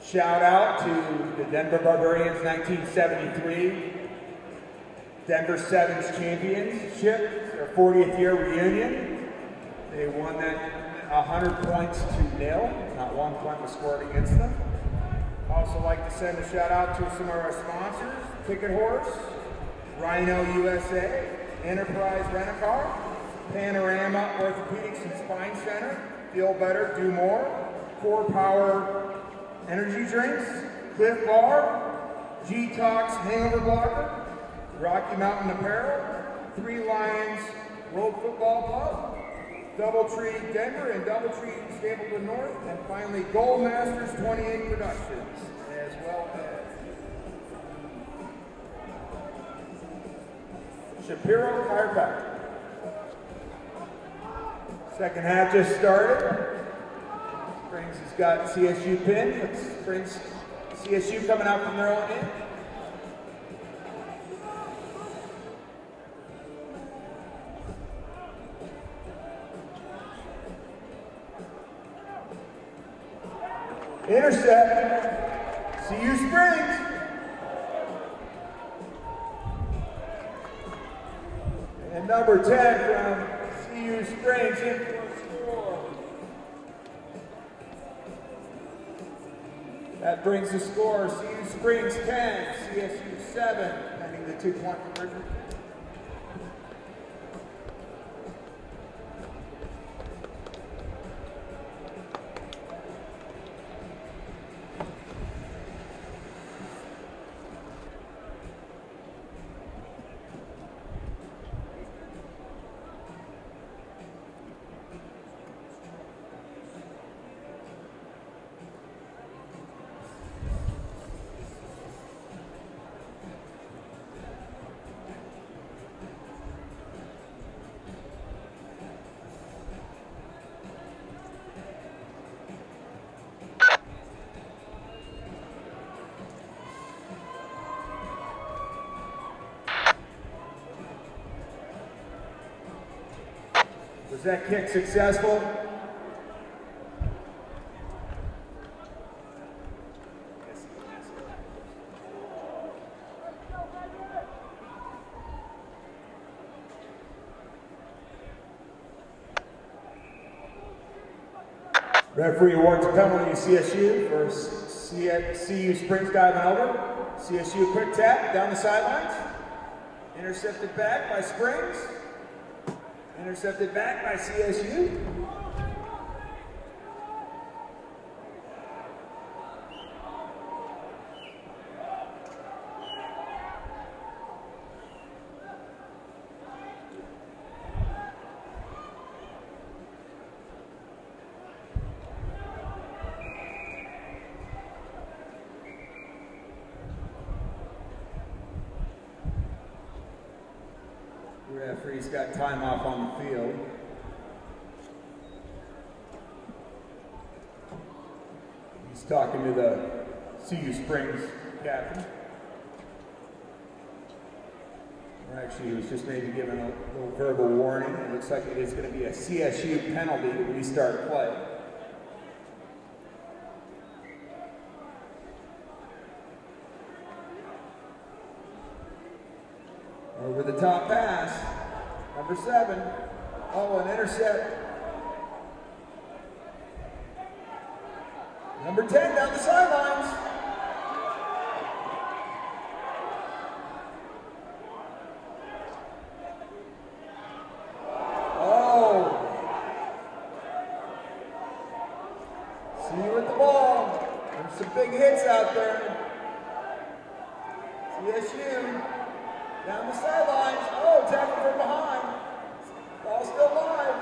shout out to the Denver Barbarians 1973 Denver Sevens Championship, their 40th year reunion. They won that 100 points to nil. Not 1 point was scored against them. Also like to send a shout out to some of our sponsors, Ticket Horse, Rhino USA, Enterprise Rent-A-Car, Panorama Orthopedics and Spine Center, Feel Better, Do More, Core Power Energy Drinks, Cliff Bar, G-Tox Hangover Blocker, Rocky Mountain Apparel, Three Lions World Football Club, Doubletree Denver and Doubletree Stapleton North, and finally Gold Masters 28 Productions, as well as Shapiro Chiropractic. Second half just started. Springs has got CSU pinned. Springs CSU coming out from their own end. Intercept, CU Springs. And number 10 from CU Springs in for a score. That brings the score, CU Springs 10, CSU 7, pending the 2-point conversion. Was that kick successful? Referee awards a penalty to CSU for CU Springs diving over. CSU quick tap down the sidelines. Intercepted back by Springs. Intercepted back by CSU. Referee's got time off on the field. He's talking to the CU Springs captain. Or actually, he was just maybe given a little verbal warning. It looks like it is going to be a CSU penalty to restart play. Over the top pass, number 7. Oh, an intercept. Number 10 down the sidelines. Oh. See you with the ball. There's some big hits out there. CSU. Down the sidelines. Oh, tackle from behind. Ball still live.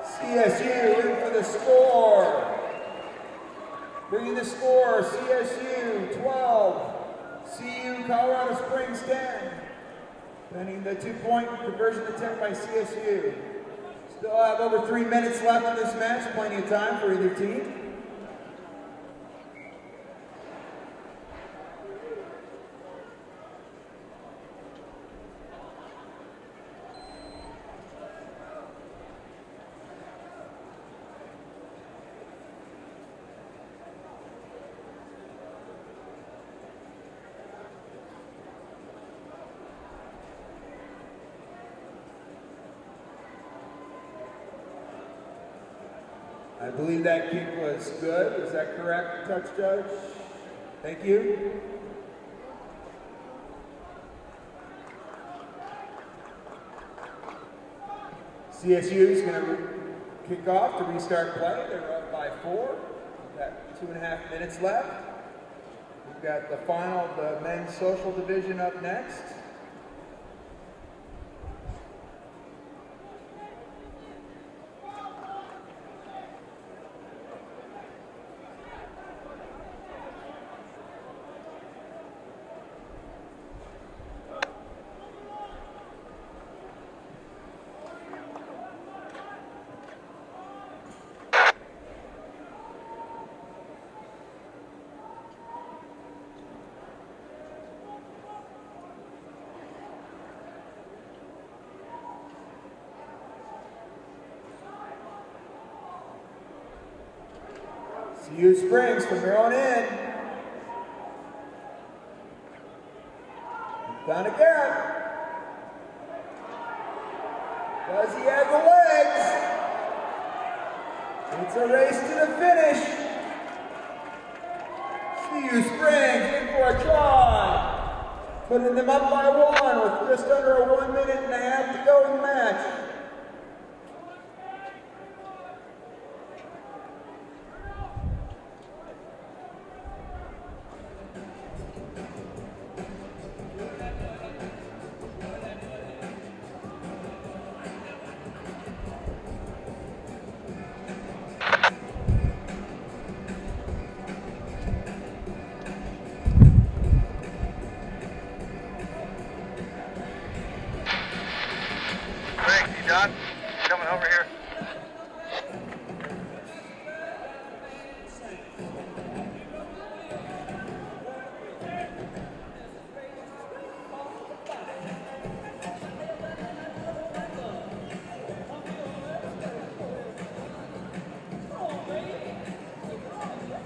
CSU in for the score. Bringing the score, CSU 12. CU Colorado Springs 10. Pending the 2-point conversion attempt by CSU. Still have over 3 minutes left in this match. Plenty of time for either team. I believe that kick was good. Is that correct, touch judge? Thank you. CSU is going to kick off to restart play. They're up by 4. We've got 2.5 minutes left. We've got the final of the men's social division up next. CU Springs from their own end. Down again. Does he have the legs? It's a race to the finish. CU Springs in for a try. Putting them up by 1 with just under a 1.5 minutes to go in the match. John, coming over here.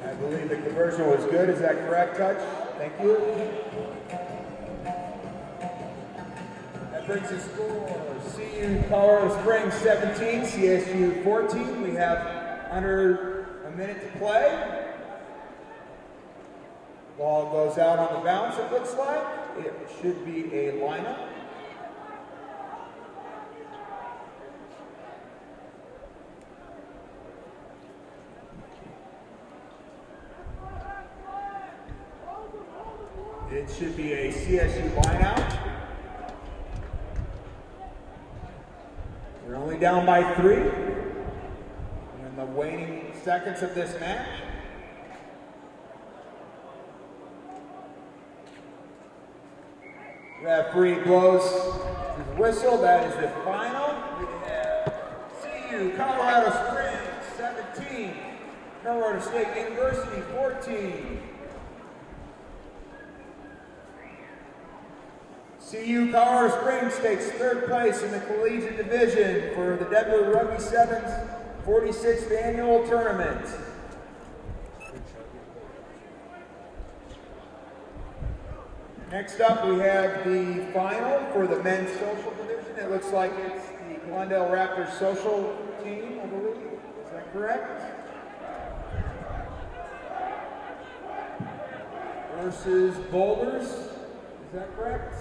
I believe the conversion was good. Is that correct, Touch? Thank you. That brings the score. CU Colorado Springs 17, CSU 14. We have under a minute to play. Ball goes out on the bounce, it looks like. It should be a lineup. It should be a CSU lineout. They're only down by 3 in the waning seconds of this match. Referee blows his whistle. That is the final. We have CU Colorado Springs 17, Colorado State University 14. CU Colorado Springs takes 3rd place in the Collegiate Division for the Denver Rugby Sevens 46th Annual Tournament. Next up, we have the final for the men's social division. It looks like it's the Glendale Raptors social team, I believe. Is that correct? Versus Boulders. Is that correct?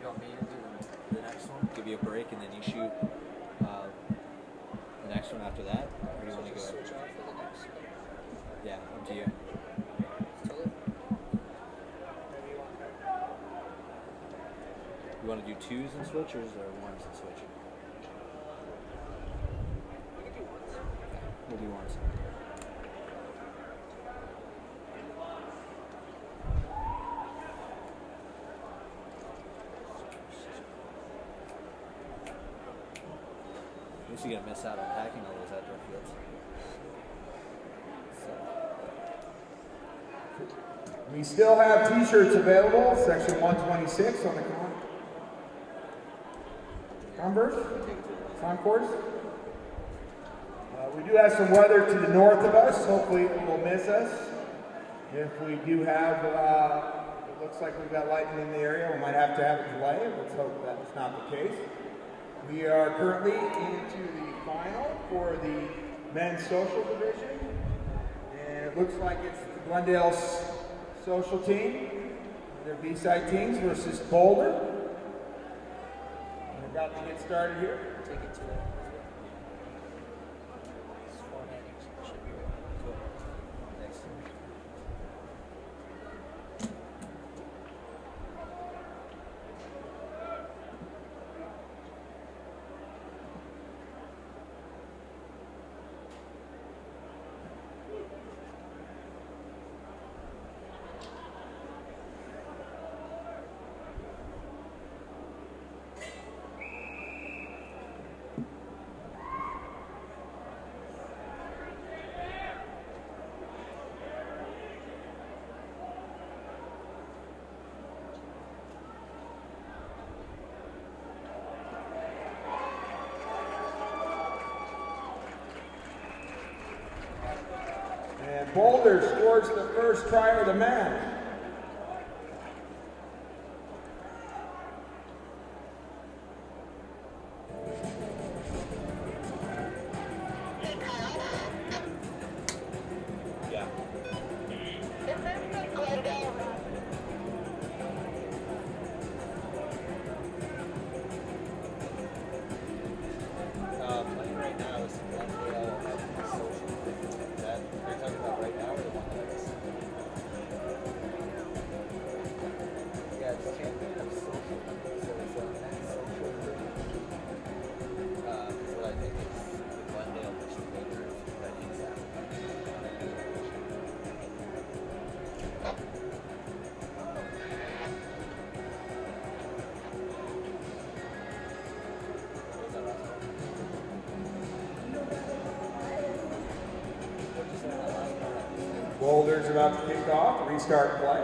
You want me to do the next one? Give you a break and then you shoot the next one after that? Or do you want to go? Switch off for the next one? Yeah, up to you. You want to do 2s and switchers or 1s and switch? We can do 1s. We'll do 1s. actually going to miss out on packing all those outdoor fields. So. We still have t-shirts available, section 126 on the concourse. We do have some weather to the north of us. Hopefully it will miss us. If we do have, it looks like we've got lightning in the area, we might have to have a delay. Let's hope that's not the case. We are currently into the final for the men's social division. And it looks like it's Glendale's social team, their B-side teams versus Boulder. We're about to get started here. Take it to the should be ready. Cool. Thanks. Boulder scores the first try of the match. Yeah. Playing right now is Glendale and social. That you're talking about right now, or the one that I just... Yeah, it's champion of social. So it's a men's social division. So I think it's the Glendale distributors that he's at. What was that last one? What'd you say on that last one? Boulder's about to kick off, restart play.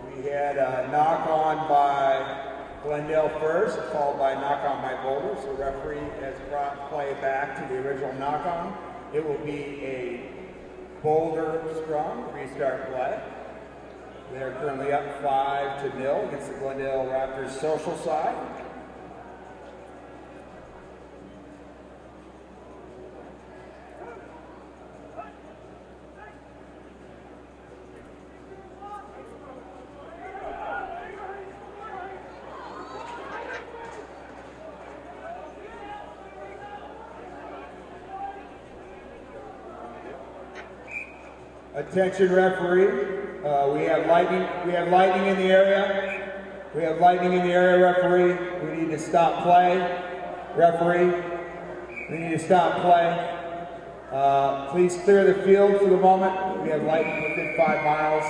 We had a knock on by Glendale first, followed by a knock on by Boulder. So the referee has brought play back to the original knock on. It will be a Boulder scrum, restart play. They're currently up 5-0 against the Glendale Raptors social side. Attention referee, we have lightning in the area. We have lightning in the area, referee. We need to stop play. Referee, we need to stop play. Please clear the field for the moment. We have lightning within 5 miles.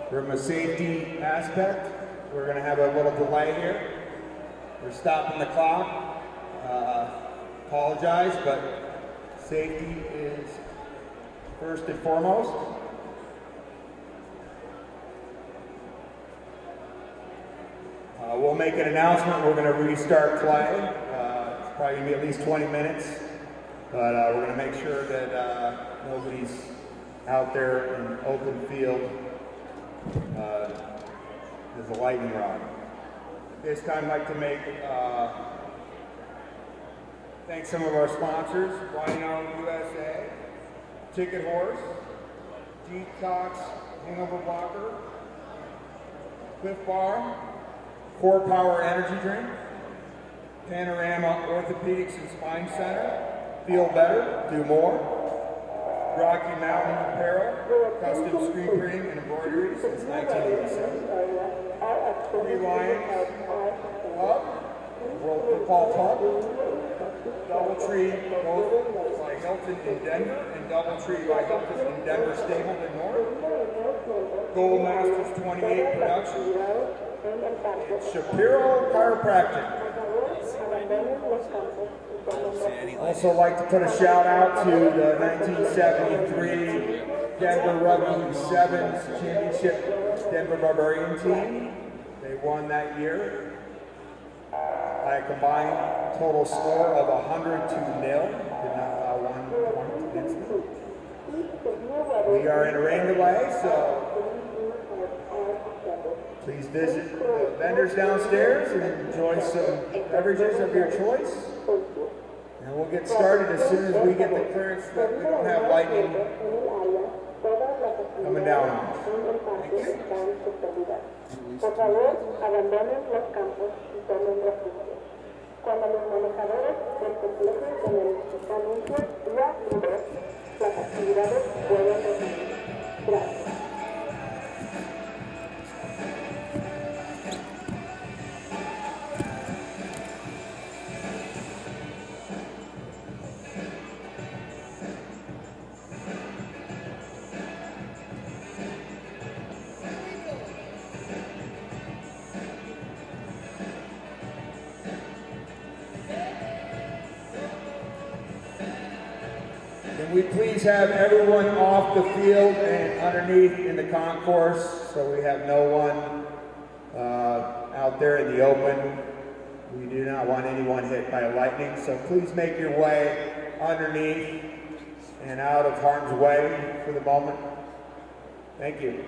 From a safety aspect, we're going to have a little delay here. We're stopping the clock. Apologize, but safety is first and foremost. We'll make an announcement. We're going to restart play. It's probably going to be at least 20 minutes, but we're going to make sure that nobody's out there in open field. There's a lightning rod. At this time, I'd like to thank some of our sponsors: Rhino USA, Ticket Horse, Detox Hangover Blocker, Cliff Bar, Core Power Energy Drink, Panorama Orthopedics and Spine Center, Feel Better, Do More, Rocky Mountain Apparel, custom screen printing and embroidery since 1987, Three Lions Club, World Football Club. Doubletree both by Hilton in Denver and Doubletree by Hilton in Denver Stapleton North. Gold Masters 28 production. And Shapiro Chiropractic. Also like to put a shout out to the 1973 Denver Rugby Sevens Championship Denver Barbarian team. They won that year by a combined total score of 100 to 0. Did not allow one point against them. We are in a rain delay, so please visit the vendors downstairs and enjoy some beverages of your choice. And we'll get started as soon as we get the clearance that we don't have lightning coming down on us. Thank you. Por favor, abandonen los campos y tomen refugio. Cuando los manejadores del complejo de el anuncio ya libres, las actividades pueden resumirse. Gracias. Can we please have everyone off the field and underneath in the concourse so we have no one out there in the open? We do not want anyone hit by lightning, so please make your way underneath and out of harm's way for the moment. Thank you.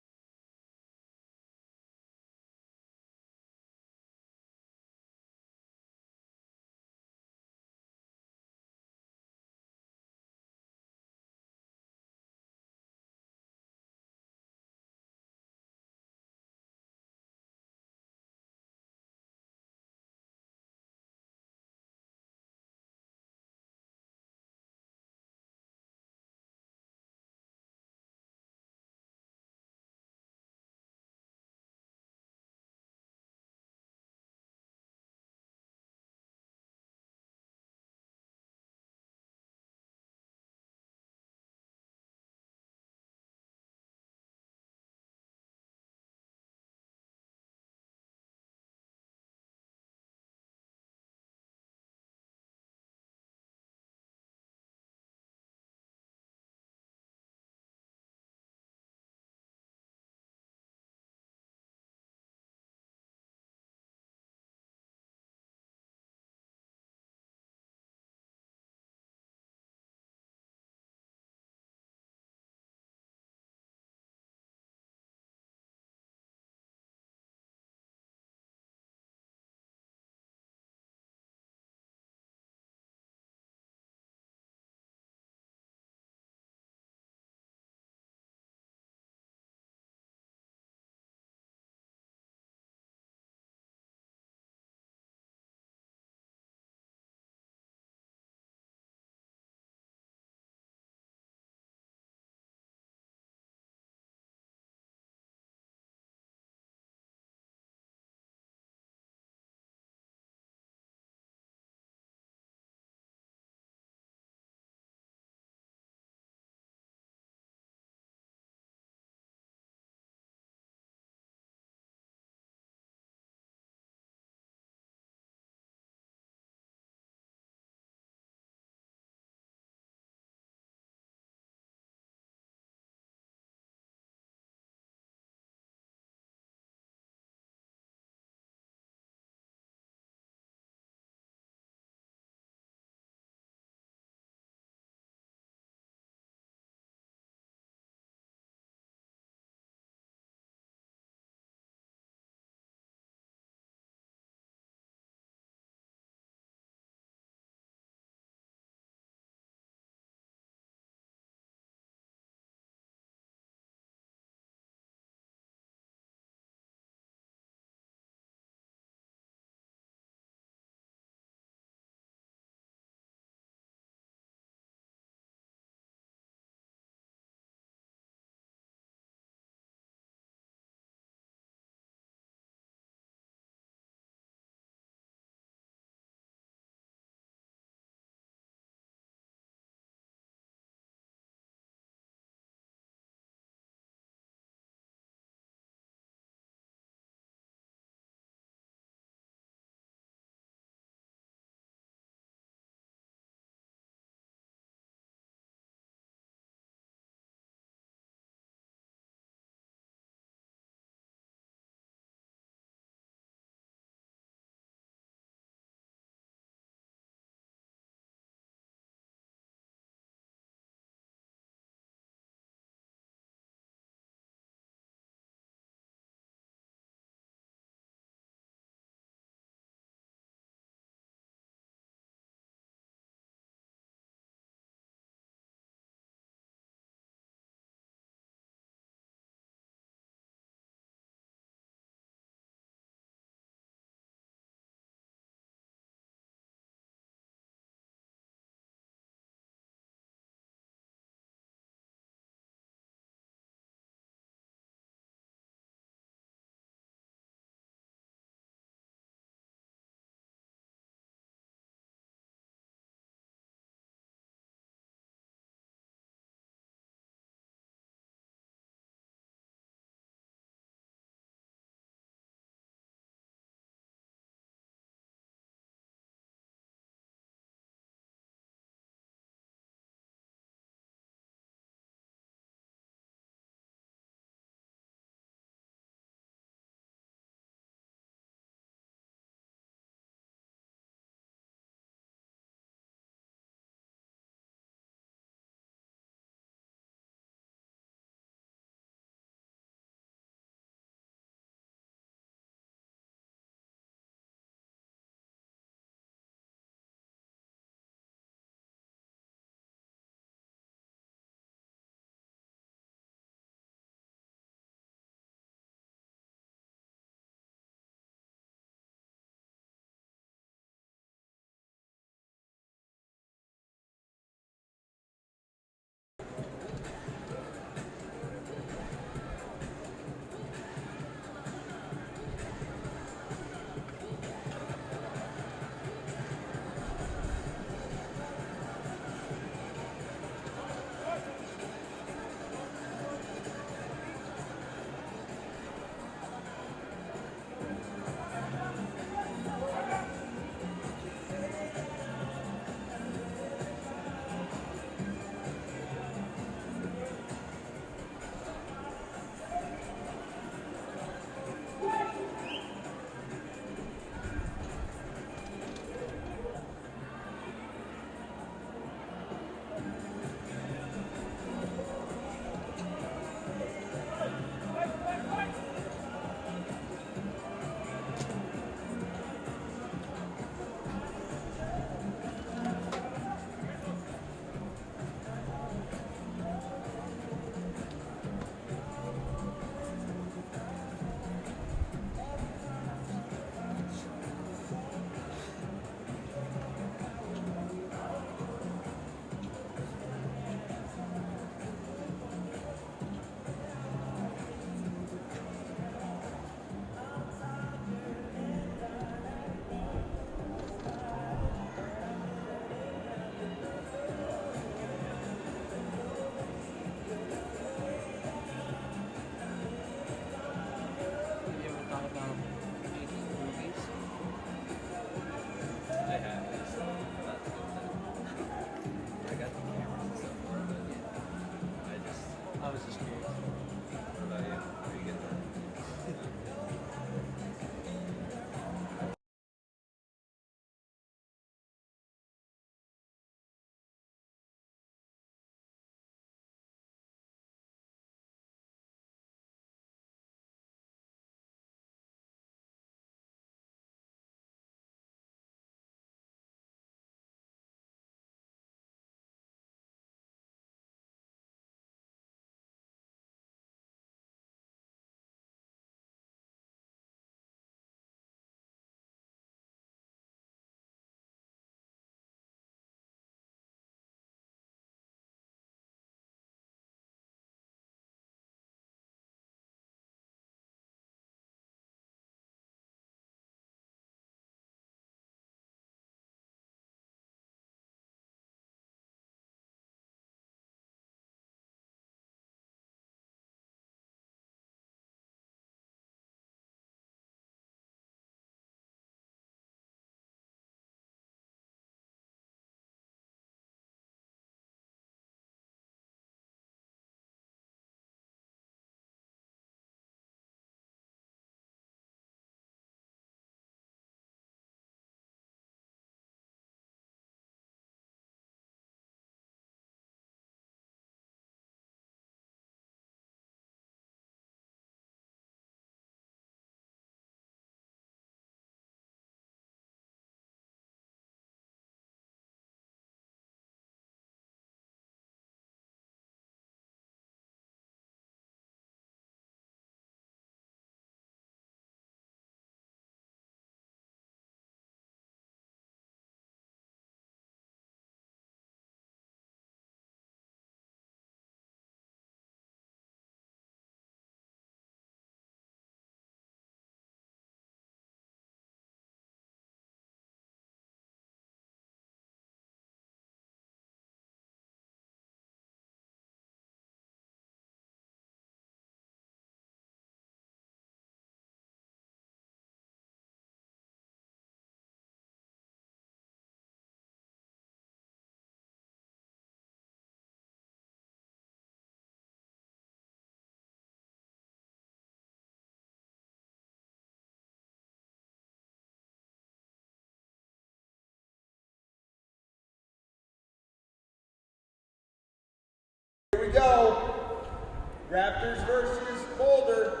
Raptors versus Boulder.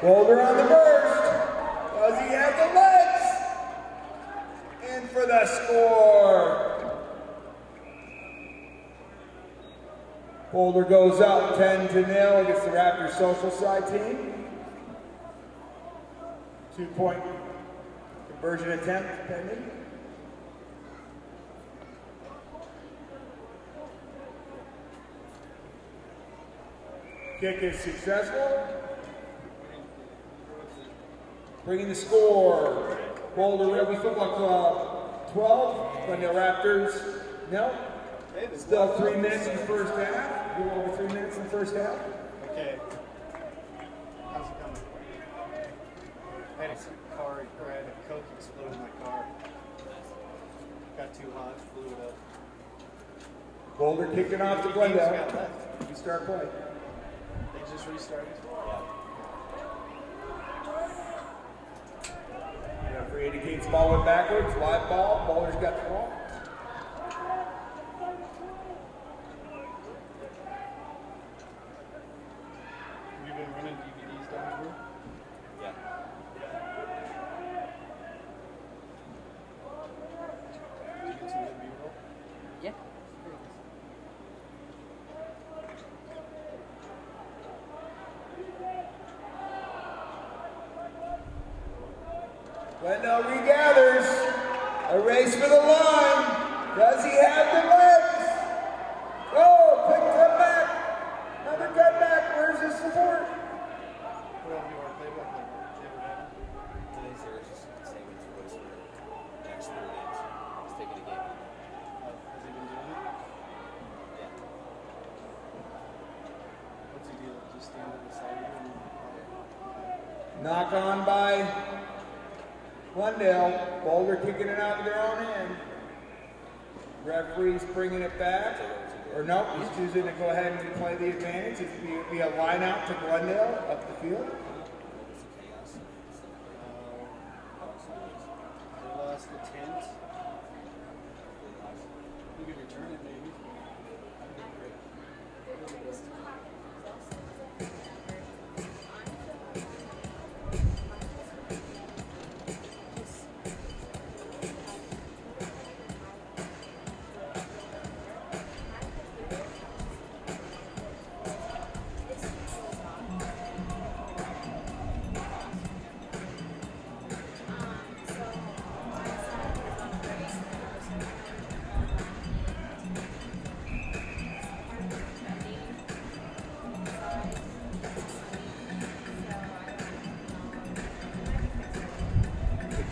Boulder on the burst. Does he have the legs? In for the score. Boulder goes up 10-0 against the Raptors social side team. 2-point conversion attempt pending. Kick is successful. Bringing the score, Boulder Rugby Football Club 12, Glendale Raptors no. Still 3 minutes in the first half. A little over 3 minutes in the first half. Okay. How's it coming? I had a car, or I had a Coke explode in my car. Got too hot, blew it up. Boulder kicking off to Glendale. We start play. They just restarted. Referee indicates ball went backwards, live ball, Boulder's got the ball. Have you been running DVDs down here? Yeah. Did you get some good B-roll? Yeah. Glendale regathers. A race for the line. Does he have the legs? Oh, quick cut back. Another cut back. Where's his support? What else do you want to play with? Today's there is just saving his voice for the next 3 days. He's taking a game. Has he been doing it? Yeah. What's he do? Just stand on the side of him and Knock on by Glendale. Boulder kicking it out of their own end. Referee's bringing it back. Or no, he's choosing to go ahead and play the advantage. It'd be a line out to Glendale up the field. they lost the tent. You could return it maybe.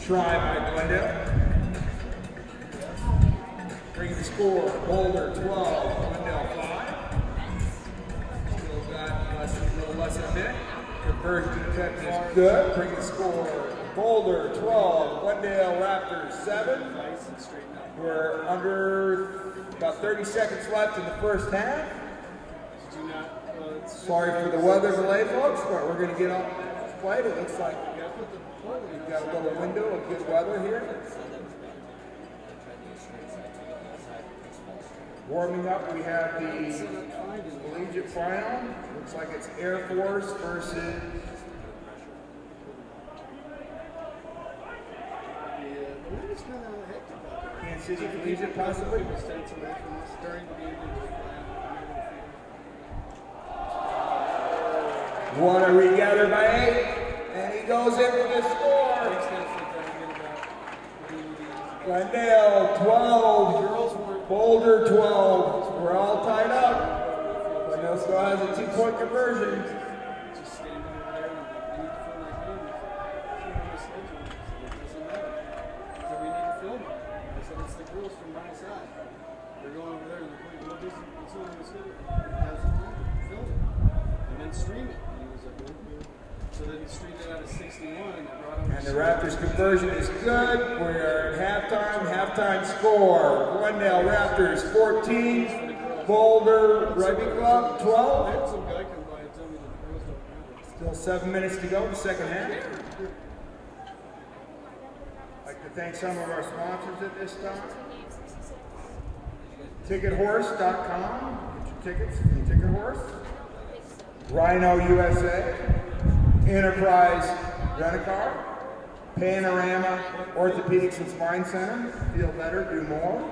Try by Glendale. Bring the score, Boulder 12, Glendale 5. Still got a little less than a minute. Conversion attempt is good. Bring the score, Boulder 12, Glendale Raptors 7. We're under about 30 seconds left in the first half. Sorry for the weather delay, folks, but we're going to get on play. It looks like we've got a little window of good weather here. Warming up, we have the Collegiate final. Looks like it's Air Force versus Kansas City Collegiate, possibly. Want to regather by 8, and he goes in for the score. Glendale 12, Boulder 12. We're all tied up. Glendale still has a 2-point conversion. Just standing over there and we need to film like him. So we need to film it. I said it's the girls from my side. They're going over there and they're playing, what is it? What's on this video? How's it going? Film it. And then stream it. And he was like, okay. So then he streamed it out of 61 and brought him. And the Raptors conversion is good. We're at halftime. Halftime score. Glendale Raptors 14, Boulder Rugby Club, I 12. had some guy come by and tell me that the girls don't have it. Still 7 minutes to go in the second half. I'd like to thank some of our sponsors at this time. TicketHorse.com. Get your tickets from Ticket Horse. Rhino USA. Enterprise Rent-A-Car. Panorama Orthopedics and Spine Center. Feel better, do more.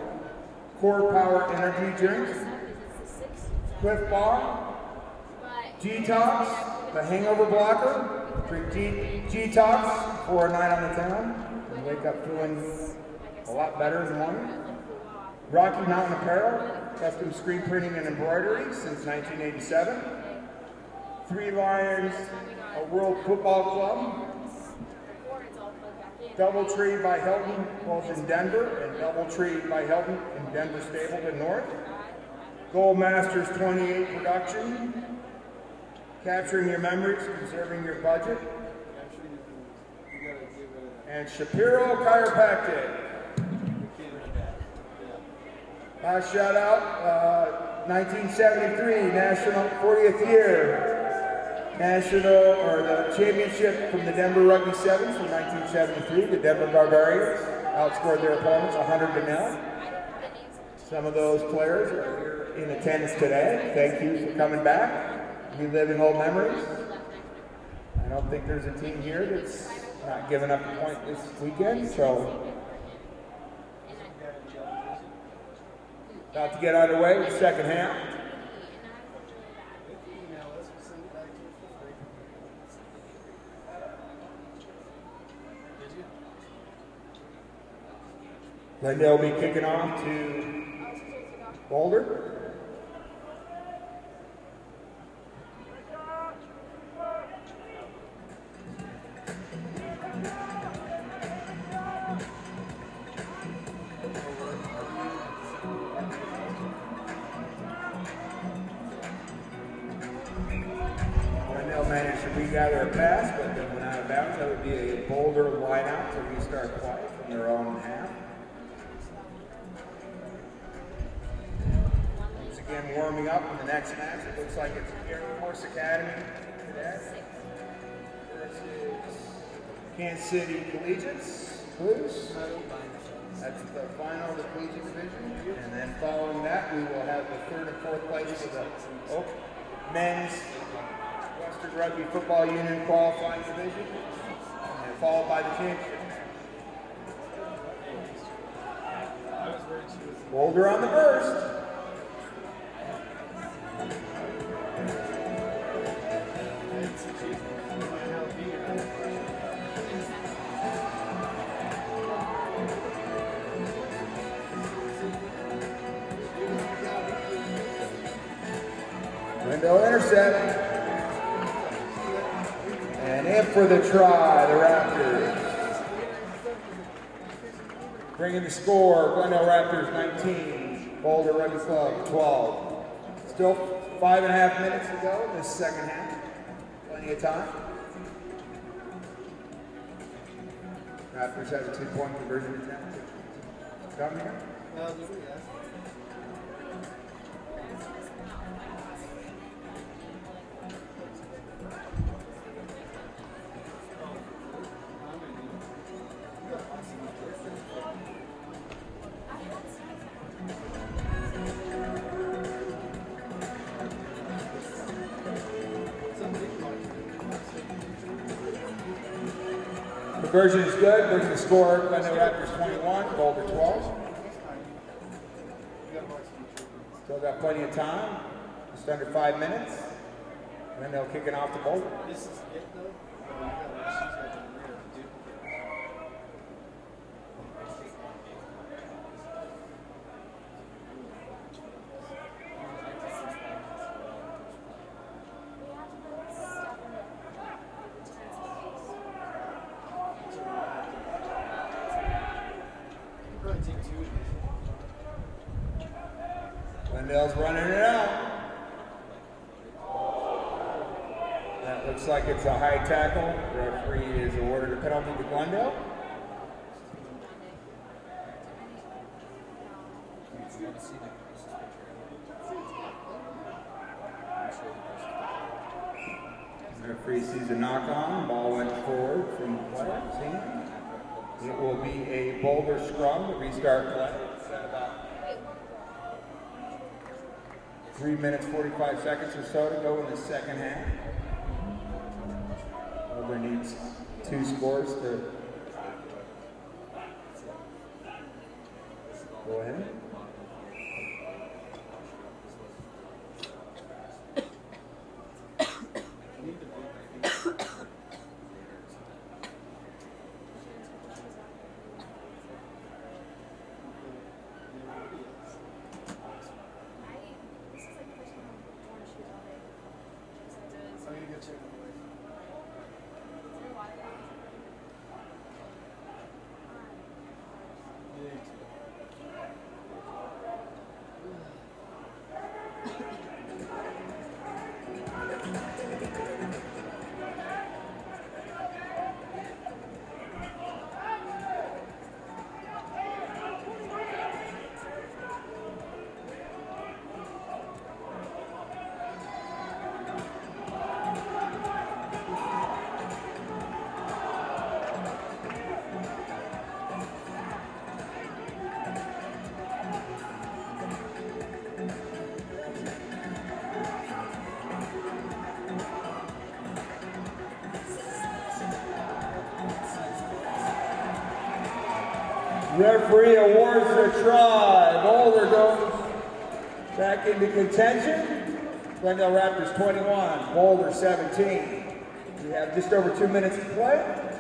Core Power Energy Drinks. Cliff Bar. G-Tox, the hangover blocker. Drink G-Tox for a night on the town. And wake up feeling a lot better in the morning. Rocky Mountain Apparel, custom screen printing and embroidery since 1987. Three Lions, a World Football Club. Doubletree by Hilton, both in Denver, and Doubletree by Hilton in Denver, Stapleton North. Gold Masters 28 production. Capturing your memories, conserving your budget. And Shapiro Chiropractic. Last shout out, 1973, National 40th year. National, or the championship from the Denver Rugby Sevens from 1973. The Denver Barbarians outscored their opponents 100-0. Some of those players are here in attendance today. Thank you for coming back, reliving old memories. I don't think there's a team here that's not giving up a point this weekend, so about to get underway with the second half. Glendale will be kicking off to Boulder. Glendale managed to regather a pass, but then went out of bounds. That would be a Boulder lineout to restart play from their own half. Again, warming up in the next match. It looks like it's Air Force Academy today versus Kansas City Collegiates Blues. That's the final of the collegiate division. And then following that, we will have the third and fourth place for the men's Western Rugby Football Union qualifying division, and followed by the championship. Boulder on the burst. Glendale intercept. And in for the try, the Raptors. Bringing the score, Glendale Raptors 19, Boulder Rugby Club 12. Still 5.5 minutes to go in this second half. Plenty of time. Raptors have a 2-point conversion attempt. Come here. Conversion is good, bringing the score, Glendale Raptors 21, Boulder 12. Still got plenty of time, just under 5 minutes. Glendale kicking off to Boulder. This is it though? Glendale's running it out. That looks like it's a high tackle. The referee is awarded a penalty to Glendale. Referee sees a knock on, ball went forward from the player's hand. It will be a Boulder scrum to restart play. It's at about 3 minutes, 45 seconds or so to go in the second half. Boulder needs 2 scores to go ahead. Referee awards the try. Boulder goes back into contention. Glendale Raptors 21, Boulder 17. We have just over 2 minutes to play.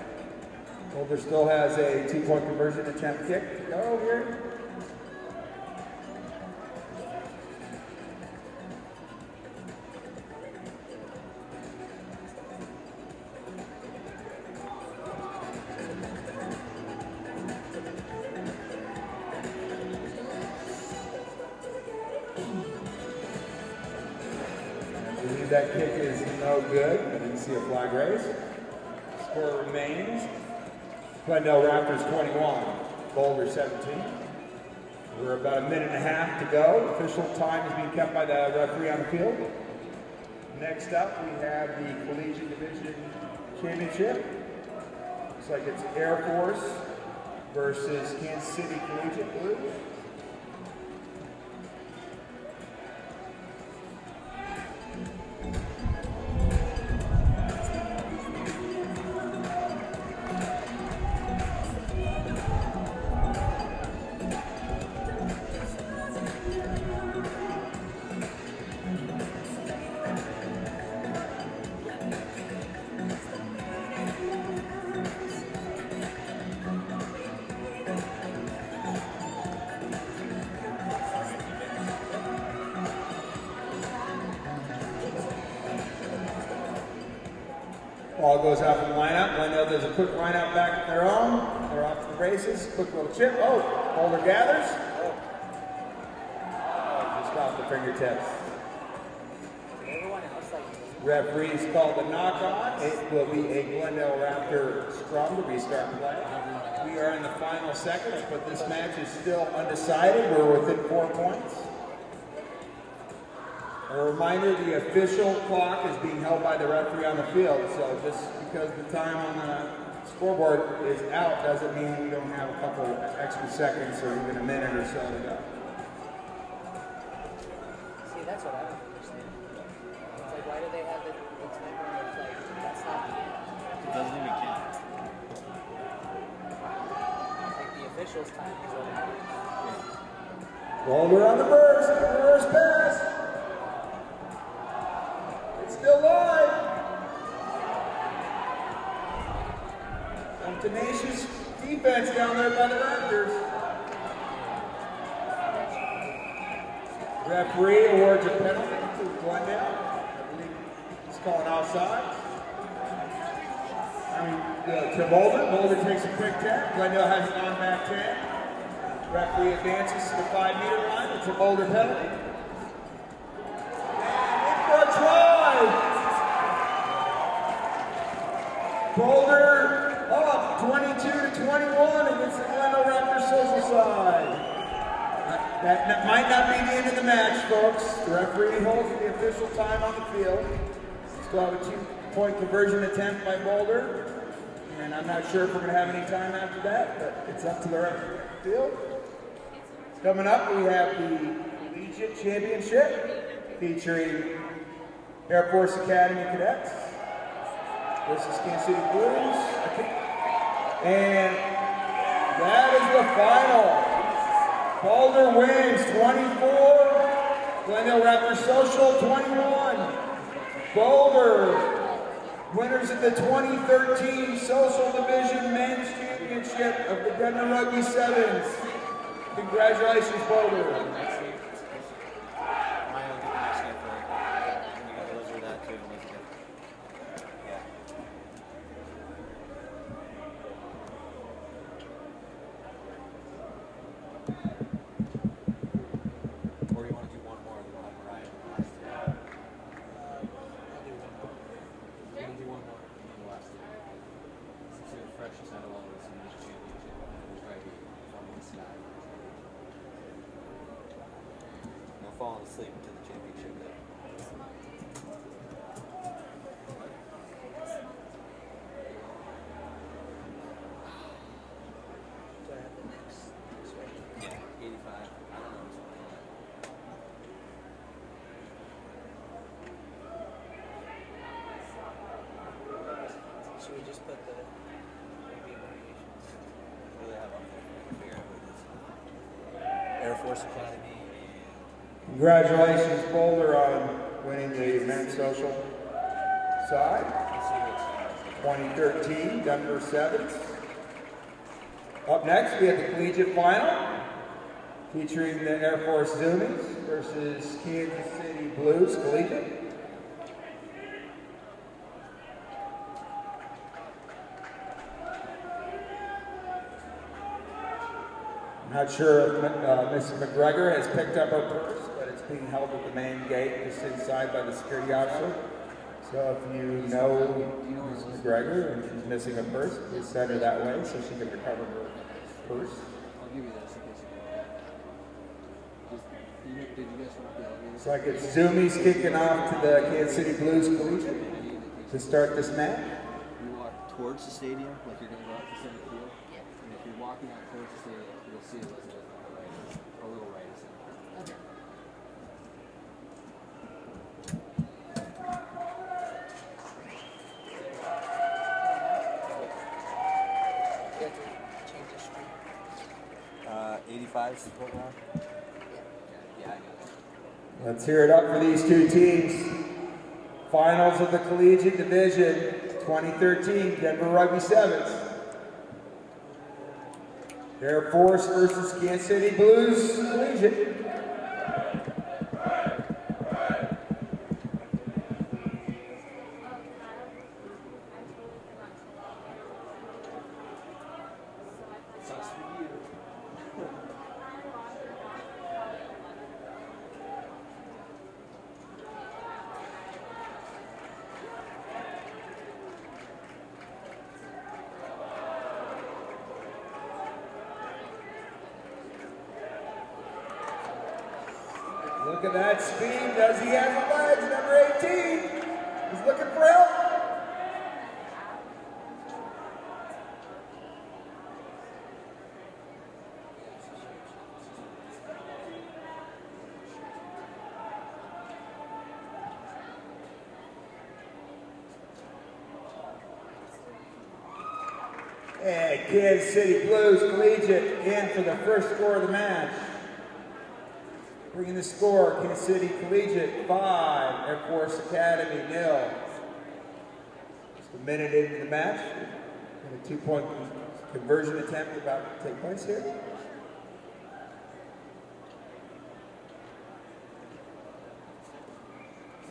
Boulder still has a 2-point conversion attempt kick to go here. That kick is no good. I didn't see a flag raise. Score remains Glendale Raptors 21, Boulder 17. We're about a minute and a half to go. Official time is being kept by the referee on the field. Next up, we have the Collegiate Division Championship. Looks like it's Air Force versus Kansas City Collegiate Blue. Ball goes out from the lineup. Glendale does a quick lineup back at their own. They're off to the races. Quick little chip. Oh, Boulder gathers. Oh, just off the fingertips. Referees called the knock on. It will be a Glendale Raptor scrum to restart play. We are in the final seconds, but this match is still undecided. We're within 4 points. A reminder, the official clock is being held by the referee on the field, so just because the time on the scoreboard is out doesn't mean we don't have a couple extra seconds or even a minute or so to go. See, that's what I don't understand. It's like, why do they have the timer when it's like, that's not the end? It doesn't even count. Like, the official's time is over. Boulder on the burst, reverse pass. Still live. Some tenacious defense down there by the Raptors. Referee awards a penalty to Glendale. I believe he's calling offside. To Boulder. Boulder takes a quick tap. Glendale has an on-back 10. Referee advances to the 5-meter line. It's a Boulder penalty. Boulder up 22-21 against the Glendale Raptors social side. That might not be the end of the match, folks. The referee holds the official time on the field. It's Still have a 2-point conversion attempt by Boulder. And I'm not sure if we're going to have any time after that, but it's up to the rest of the field. Coming up, we have the Collegiate Championship featuring Air Force Academy Cadets versus Kansas City Blues. And that is the final. Boulder wins 24, Glendale Raptors Social 21. Boulder, winners of the 2013 Social Division Men's Championship of the Denver Rugby Sevens. Congratulations, Boulder. Or you want to do one more than one Ryan last year? You want to do one more than last year? Since you're the freshest out of all of us in this championship, we'll try to be from the sky. No falling asleep to the championship day. Yeah, 85. I don't know. Should we just put the maybe abbreviations? What do they have on there? Figure out what it is. Air Force Academy. Congratulations, Boulder, on winning the men's social side. 2013 Denver Sevens. Up next, we have the collegiate final featuring the Air Force Zoomies versus Kansas City Blues Collegiate. I'm not sure if Mrs. McGregor has picked up her purse, but it's being held at the main gate just inside by the security officer. So if you know Mrs. McGregor and she's missing a purse, please send her that way so she can recover her purse. I'll give you this in case you want. Did you guys want the elevator? It's like it's Zoomies kicking off to the Kansas City Blues Collegiate to start this match. You walk towards the stadium, like you're going to go out to center field. And if you're walking out towards the stadium, you'll see Elizabeth on the right, a little right of center. Okay. Change the street. 85 support round? Yeah, I got it. Let's hear it up for these two teams. Finals of the Collegiate Division 2013 Denver Rugby Sevens. Air Force versus Kansas City Blues Collegiate. Look at that speed. Does he have the legs? Number 18. He's looking for help. And Kansas City Blues Collegiate in for the first score of the match. Bringing the score, Kansas City Collegiate 5, Air Force Academy 0. Just a minute into the match, and a 2-point conversion attempt about to take place here.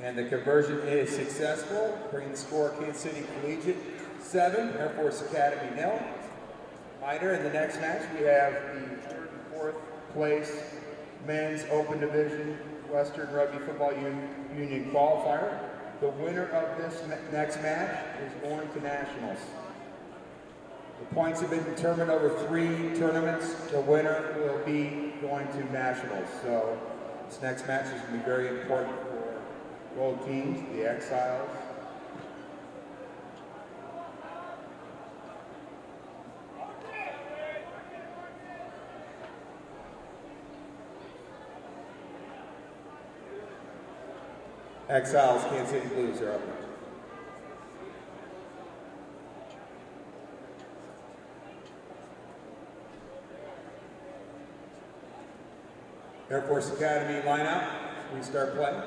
And the conversion is successful, bringing the score, Kansas City Collegiate 7, Air Force Academy 0. Minor, in the next match, we have the 3rd and 4th place Men's Open Division Western Rugby Football Union Qualifier. The winner of this next match is going to Nationals. The points have been determined over 3 tournaments. The winner will be going to Nationals. So this next match is going to be very important for both teams, the Exiles Exiles, Kansas City Blues are up next. Air Force Academy lineup. We start playing.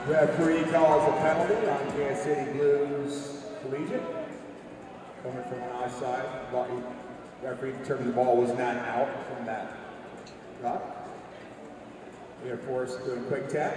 Referee calls a penalty on Kansas City Blues Collegiate. Coming from an offside. Referee determined the ball was not out from that drop. Air Force doing a quick tap.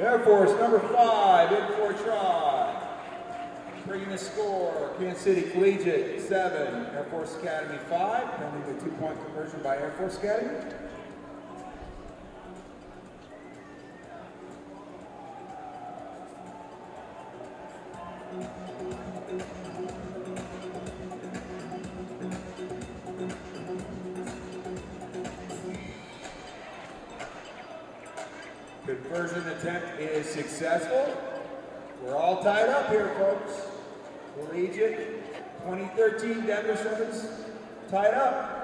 Air Force number 5 in for a try. Bringing the score, Kansas City Collegiate 7, Air Force Academy 5. Pending the 2-point conversion by Air Force Academy. Conversion attempt is successful. We're all tied up here, folks. Collegiate, 2013 Denver Sevens, tied up.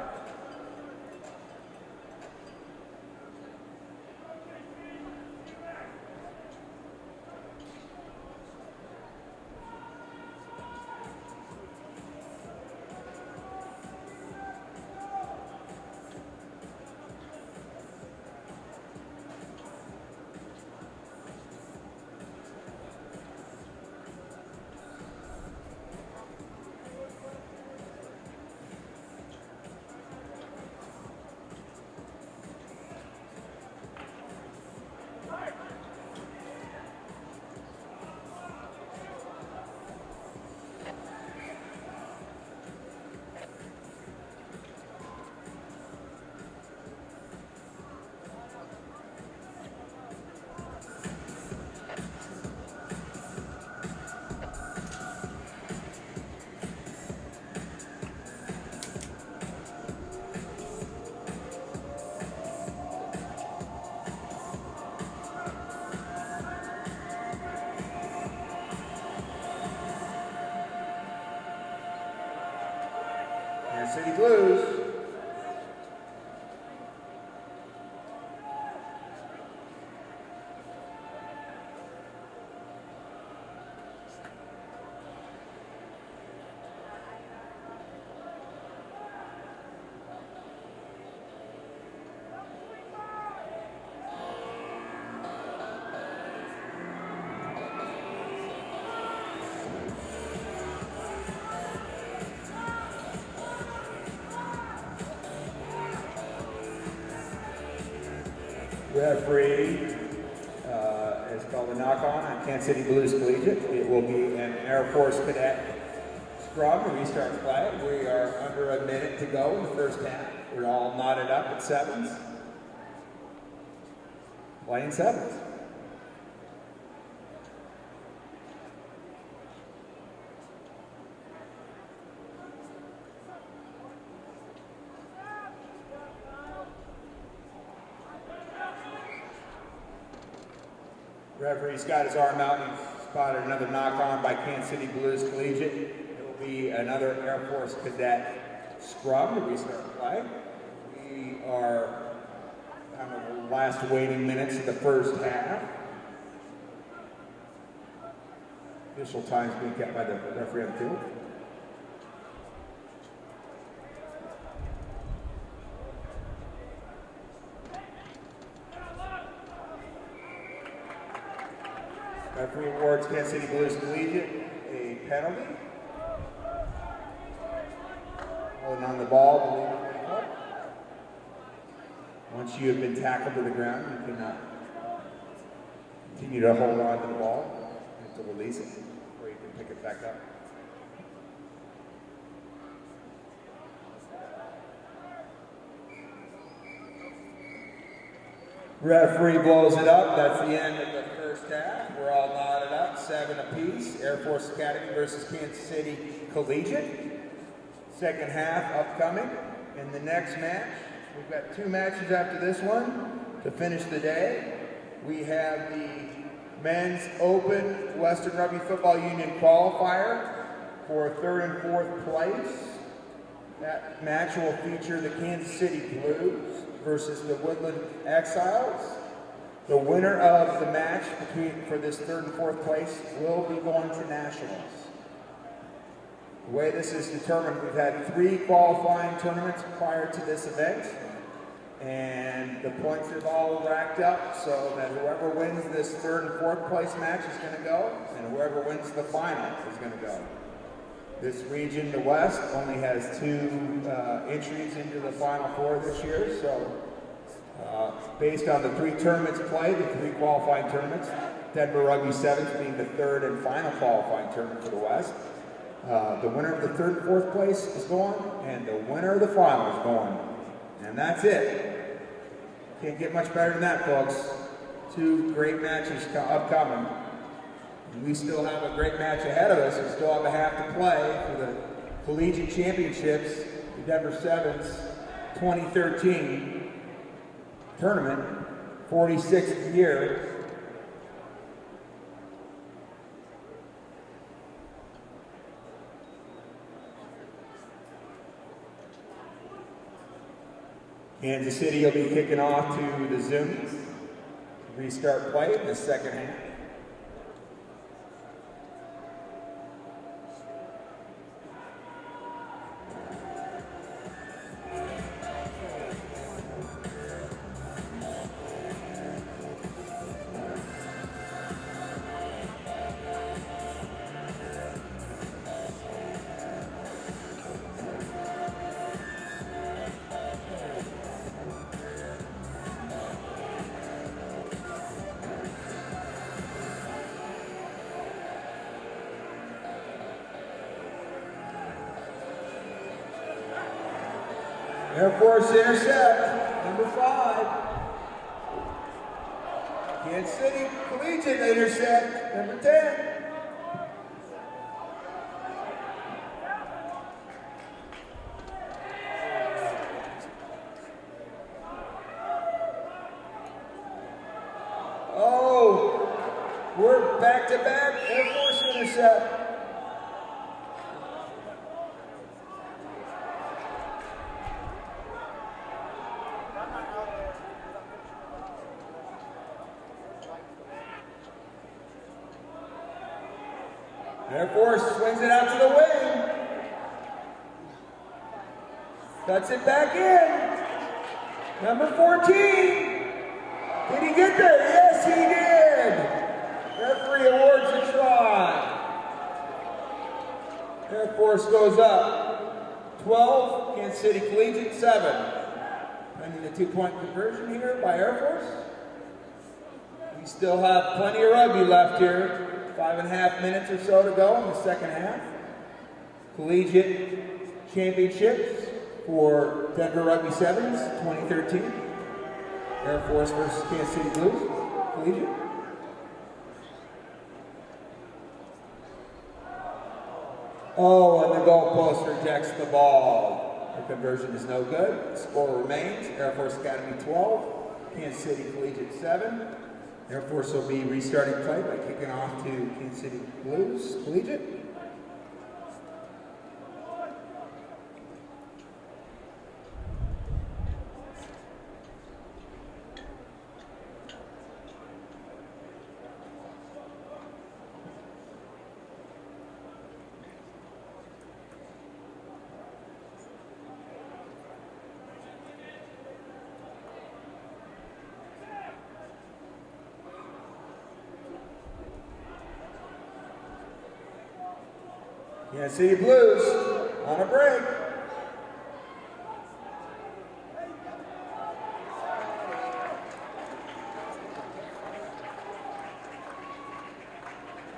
City Blues. Referee has called a knock-on Kansas City Blues Collegiate. It will be an Air Force Cadet scrum to restart play. We are under a minute to go in the first half. We're all knotted up at sevens. Playing sevens. Referee's got his arm out and spotted another knock-on by Kansas City Blues Collegiate. It will be another Air Force Cadet scrum to restart play. We are on the last waiting minutes of the first half. Official times being kept by the referee on the field. Referee awards Kansas City Blues Collegiate a penalty. Holding on the ball, once you have been tackled to the ground, you cannot continue to hold on to the ball. You have to release it, or you can pick it back up. Referee blows it up. That's the end of the first half. We're all knotted up, 7 apiece. Air Force Academy versus Kansas City Collegiate. Second half upcoming. In the next match, we've got 2 matches after this one to finish the day. We have the Men's Open Western Rugby Football Union Qualifier for 3rd and 4th place. That match will feature the Kansas City Blues versus the Woodland Exiles. The winner of the match for this 3rd and 4th place will be going to nationals. The way this is determined, we've had 3 qualifying tournaments prior to this event, and the points have all racked up so that whoever wins this 3rd and 4th place match is going to go, and whoever wins the final is going to go. This region, the West, only has 2 entries into the Final Four this year, so based on the 3 tournaments played, the 3 qualifying tournaments, Denver Rugby Sevens being the 3rd and final qualifying tournament for the West, the winner of the 3rd and 4th place is going, and the winner of the final is going. And that's it. Can't get much better than that, folks. 2 great matches upcoming. We still have a great match ahead of us. We still have a half to play for the Collegiate Championships, the Denver Sevens 2013 tournament, 46th year. Kansas City will be kicking off to the Zoomies to restart play in the second half. Air Force intercept, number 5. Kansas City Collegiate intercept, number 10. Oh, we're back-to-back Air Force intercept. Air Force swings it out to the wing. Cuts it back in. Number 14. Did he get there? Yes, he did. Referee awards a try. Air Force goes up. 12, Kansas City Collegiate 7. Finding a 2-point conversion here by Air Force. We still have plenty of rugby left here. 5.5 minutes or so to go in the second half. Collegiate Championships for Denver Rugby Sevens 2013. Air Force versus Kansas City Blues. Collegiate. Oh, and the goalpost rejects the ball. The conversion is no good. Score remains. Air Force Academy 12, Kansas City Collegiate 7. Air Force will be restarting play by kicking off to Kansas City Blues Collegiate. Kansas City Blues on a break.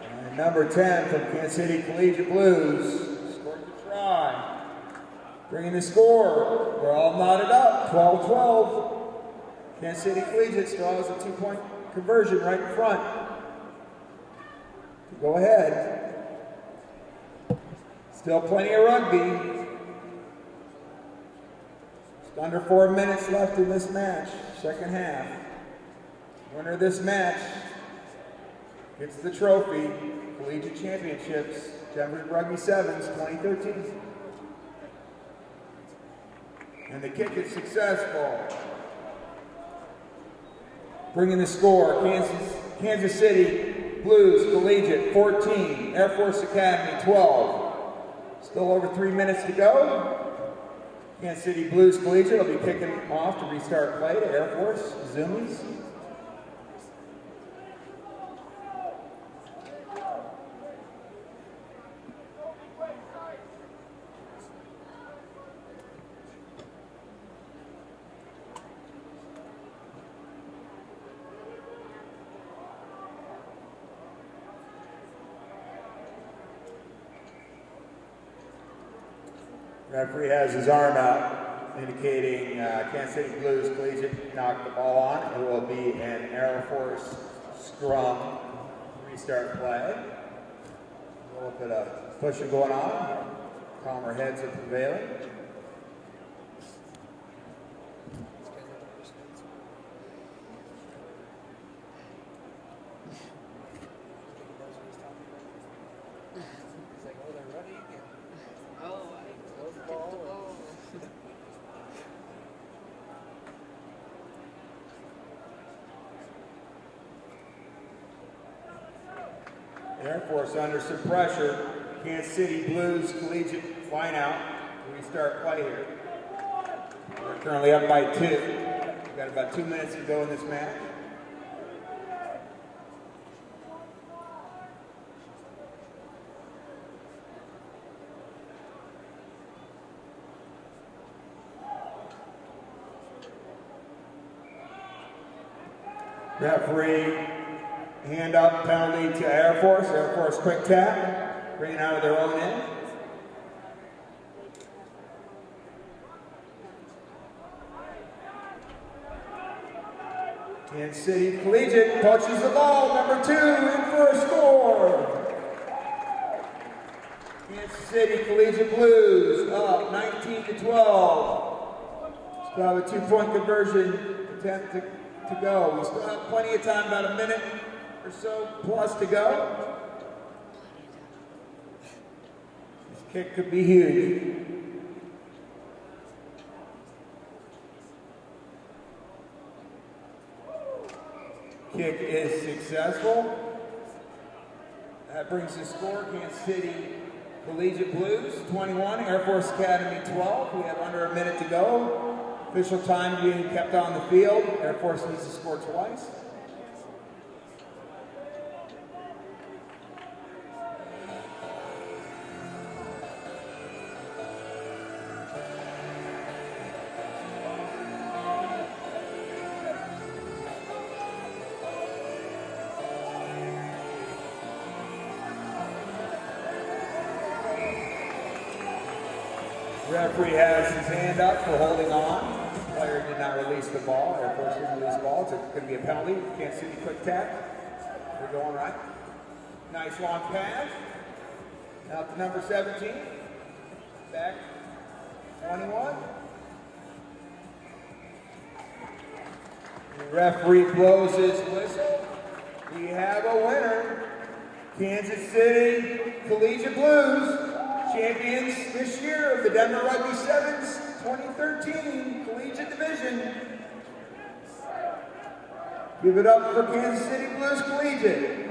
And number 10 from Kansas City Collegiate Blues scored the try. Bringing the score. We're all knotted up. 12-12. Kansas City Collegiate still has a 2-point conversion right in front. Go ahead. Still plenty of rugby. Just under 4 minutes left in this match, second half. Winner of this match gets the trophy, Collegiate Championships, Denver Rugby Sevens 2013. And the kick is successful. Bringing the score, Kansas City Blues Collegiate 14, Air Force Academy 12. Still over 3 minutes to go. Kansas City Blues Collegiate will be kicking off to restart play to Air Force Zoomies. Referee has his arm out, indicating Kansas City Blues Collegiate knocked the ball on. It will be an Air Force scrum restart play. A little bit of pushing going on. Calmer heads are prevailing. Air Force under some pressure. Kansas City Blues Collegiate line out to restart play here. We're currently up by 2. We've got about 2 minutes to go in this match. Referee, hand up penalty to Air Force quick tap, bring it out of their own end. Kansas City Collegiate touches the ball, number 2 in for a score. Kansas City Collegiate Blues up 19-12. Still have a 2-point conversion attempt to go. We still have plenty of time, about a minute or so plus to go. This kick could be huge. Kick is successful. That brings the score, Kansas City Collegiate Blues 21, Air Force Academy 12. We have under a minute to go. Official time being kept on the field. Air Force needs to score twice. Referee has his hand up for holding on. Player did not release the ball. Air Force didn't release the ball. It's going to be a penalty. Kansas City quick tap. We're going right. Nice long pass. Now to number 17. Back 21. The referee blows his whistle. We have a winner. Kansas City Collegiate Blues. Champions this year of the Denver Rugby Sevens 2013 Collegiate Division. Give it up for Kansas City Blues Collegiate.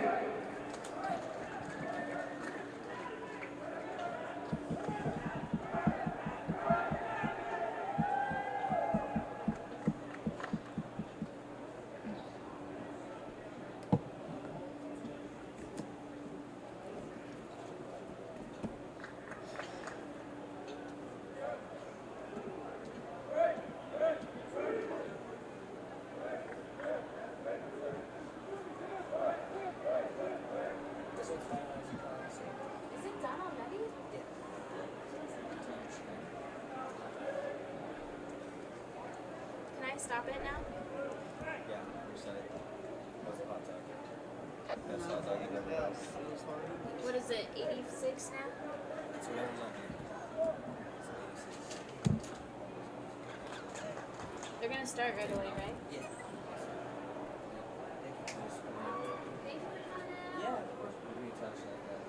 I stop it now? Yeah, reset it. What's the hot dog? That's hot dog you've ever had. What is it, 86 now? It's whatever's on here. They're gonna start right away, right? Yeah. You touch like that.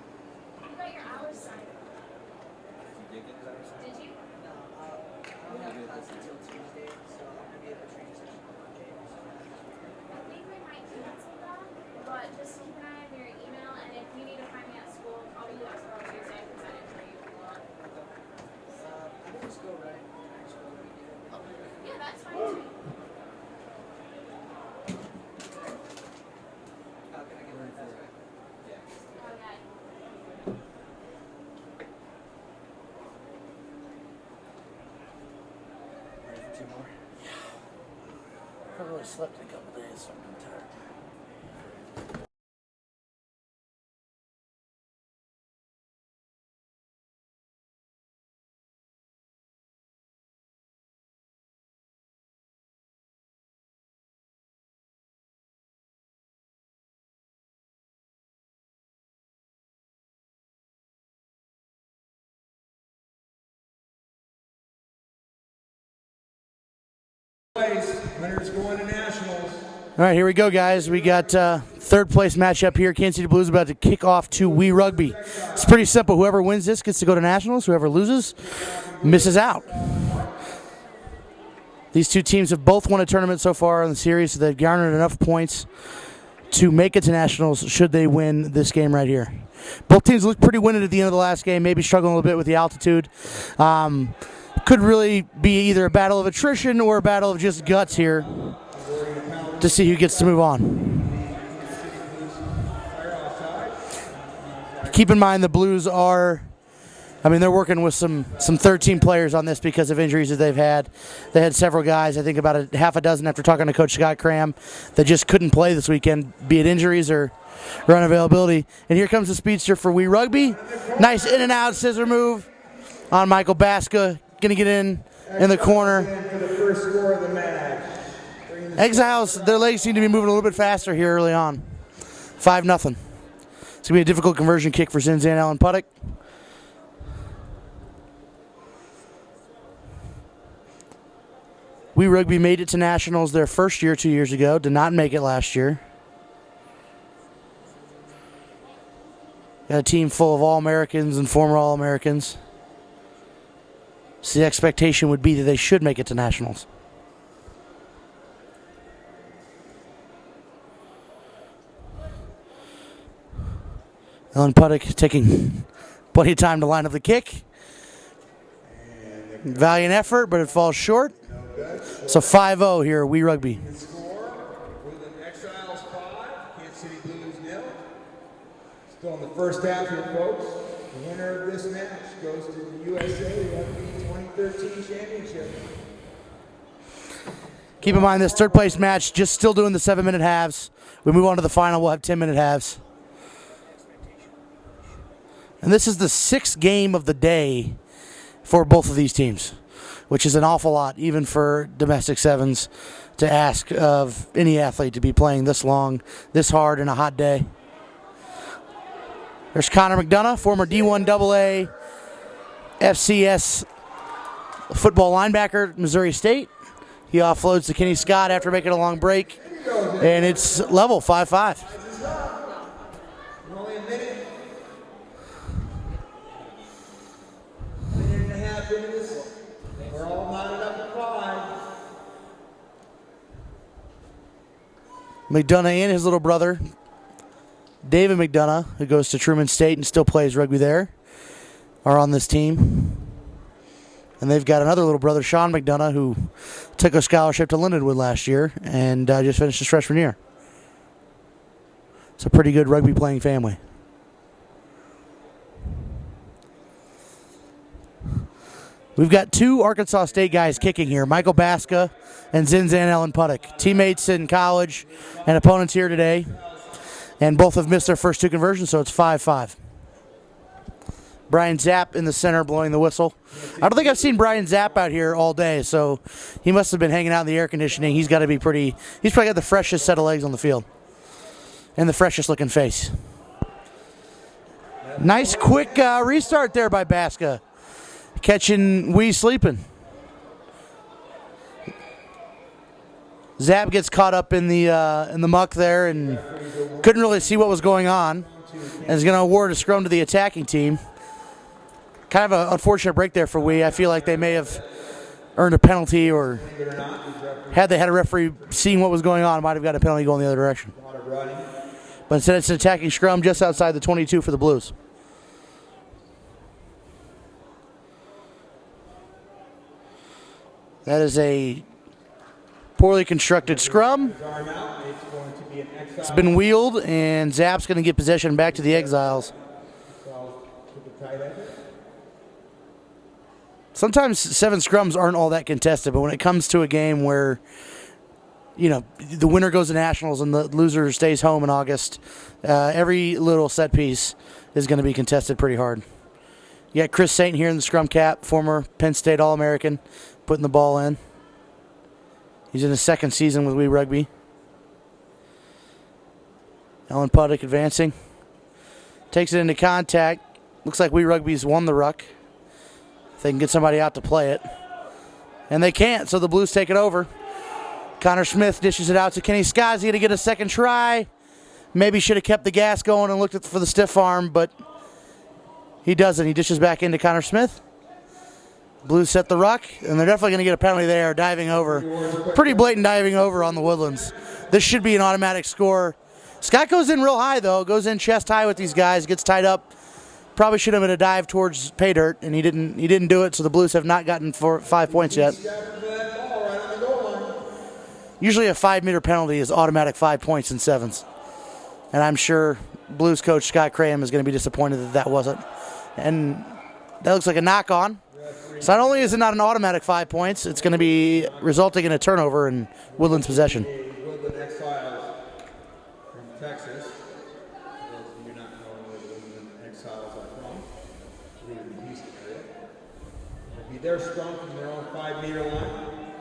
You got your hours signed. You dig it, is that what you're saying? Did you? No, I'll have class until Tuesday, so I'm gonna be at the training session on Monday. I think we might cancel that, but just keep an eye on your email, and if you need to find me at school, I'll be there on Tuesday because I didn't know you a lot. I can just go right after school. Yeah, that's fine too. How can I get my class back? Yeah. Oh, yeah. Ready for 2 more? I haven't really slept in a couple days, so I'm tired. Winners going to nationals. All right, here we go, guys. We got third place matchup here. Kansas City Blues about to kick off to Wii Rugby. It's pretty simple. Whoever wins this gets to go to nationals. Whoever loses misses out. These two teams have both won a tournament so far in the series, so they've garnered enough points to make it to nationals should they win this game right here. Both teams looked pretty winded at the end of the last game, maybe struggling a little bit with the altitude. Could really be either a battle of attrition or a battle of just guts here to see who gets to move on. Keep in mind the Blues are, they're working with some 13 players on this because of injuries that they've had. They had several guys, I think about a half a dozen after talking to Coach Scott Cram, that just couldn't play this weekend, be it injuries or unavailability. And here comes the speedster for Wii Rugby. Nice in and out scissor move on Michael Baska. Going to get in the corner. For the first score of the match. Exiles, their legs seem to be moving a little bit faster here early on. 5-0. It's going to be a difficult conversion kick for Zinzan Allen Puttock. Wii Rugby made it to nationals their first year 2 years ago. Did not make it last year. Got a team full of All-Americans and former All-Americans. So the expectation would be that they should make it to nationals. Allen Puttock taking plenty of time to line up the kick. Valiant effort, but it falls short. So 5-0 here at Wii Rugby. Score with an Exiles 5, Kansas City Blues 0. Still in the first half here, folks. The winner of this match goes to the USA Rugby 2013 Championship. Keep in mind this third place match just still doing the 7-minute halves. We move on to the final, we'll have 10-minute halves. And this is the 6th game of the day for both of these teams, which is an awful lot, even for domestic sevens, to ask of any athlete to be playing this long, this hard, in a hot day. There's Connor McDonough, former D1 AA FCS football linebacker at Missouri State. He offloads to Kenny Scott after making a long break, and it's level, 5-5. Only a minute. Minute and a half into this. We're all knotted up at 5. McDonough and his little brother, David McDonough, who goes to Truman State and still plays rugby there, are on this team. And they've got another little brother, Sean McDonough, who took a scholarship to Lindenwood last year and just finished his freshman year. It's a pretty good rugby playing family. We've got two Arkansas State guys kicking here, Michael Baska and Zinzan Allen Puttock. Teammates in college and opponents here today. And both have missed their first two conversions, so it's 5-5. Brian Zapp in the center blowing the whistle. I don't think I've seen Brian Zapp out here all day, so he must have been hanging out in the air conditioning. He's got to be pretty. He's probably got the freshest set of legs on the field and the freshest looking face. Nice quick restart there by Baska, catching Wee sleeping. Zapp gets caught up in the muck there and couldn't really see what was going on, and is going to award a scrum to the attacking team. Kind of an unfortunate break there for Wee. I feel like they may have earned a penalty, or had they had a referee seeing what was going on, might have got a penalty going the other direction. But instead it's an attacking scrum just outside the 22 for the Blues. That is a poorly constructed scrum. It's been wheeled, and Zapp's going to get possession back to the Exiles. Sometimes 7 scrums aren't all that contested, but when it comes to a game where, you know, the winner goes to nationals and the loser stays home in August, every little set piece is going to be contested pretty hard. You got Chris Saint here in the scrum cap, former Penn State All-American, putting the ball in. He's in his second season with Wee Rugby. Alan Puddick advancing. Takes it into contact. Looks like Wee Rugby's won the ruck. If they can get somebody out to play it. And they can't, so the Blues take it over. Connor Smith dishes it out to Kenny Scazzi to get a second try. Maybe should have kept the gas going and looked for the stiff arm, but he doesn't. He dishes back into Connor Smith. Blues set the ruck, and they're definitely going to get a penalty there, diving over. Pretty blatant diving over on the Woodlands. This should be an automatic score. Scott goes in real high, though. Goes in chest high with these guys, gets tied up. Probably should have been a dive towards pay dirt, and he didn't do it, so the Blues have not gotten 5 points yet. Usually a 5-meter penalty is automatic 5 points in sevens. And I'm sure Blues coach Scott Graham is going to be disappointed that wasn't. And that looks like a knock-on. So not only is it not an automatic 5 points, it's going to be resulting in a turnover and Woodlands possession. Woodland Exiles from Texas. For those of you not knowing where the Woodland Exiles are from, I believe in the Houston area. It'll be their scrum from their own 5-meter line.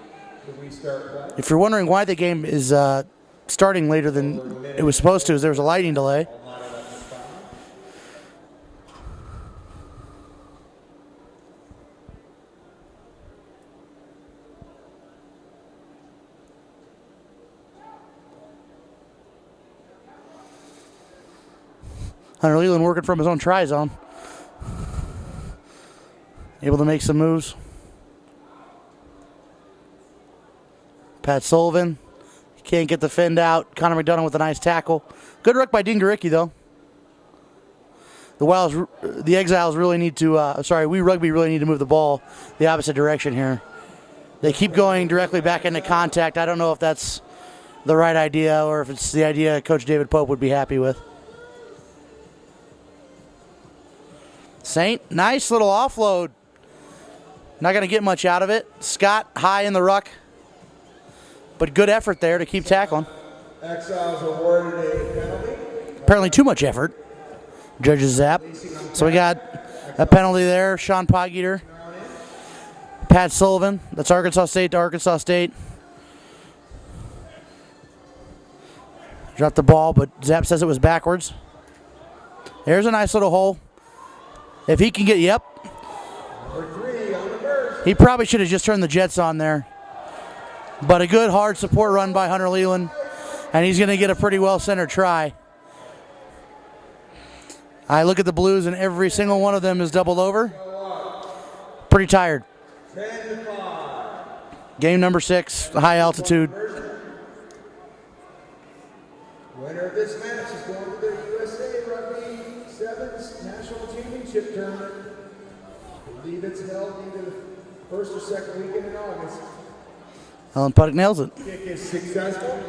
So we start play. If you're wondering why the game is starting later than it was supposed to, is there was a lighting delay. Hunter Leland working from his own try zone. Able to make some moves. Pat Sullivan. Can't get the fend out. Connor McDonough with a nice tackle. Good ruck by Dean Garicki, though. The Exiles really need to, Wee Rugby really need to move the ball the opposite direction here. They keep going directly back into contact. I don't know if that's the right idea or if it's the idea Coach David Pope would be happy with. Saint, nice little offload. Not going to get much out of it. Scott high in the ruck. But good effort there to keep tackling. Exiles awarded a penalty. Apparently too much effort. Judges Zapp. So we got a penalty there. Sean Potgieter. Pat Sullivan. That's Arkansas State to Arkansas State. Dropped the ball, but Zapp says it was backwards. There's a nice little hole. If he can get, yep. He probably should have just turned the jets on there. But a good hard support run by Hunter Leland. And he's going to get a pretty well-centered try. I look at the Blues and every single one of them is doubled over. Pretty tired. Game number 6, high altitude. Winner of this match is going to the USA Rugby Sevens National Championship Tournament. I believe it's held either the first or second weekend in August. Alan Puddick nails it. Kick is successful.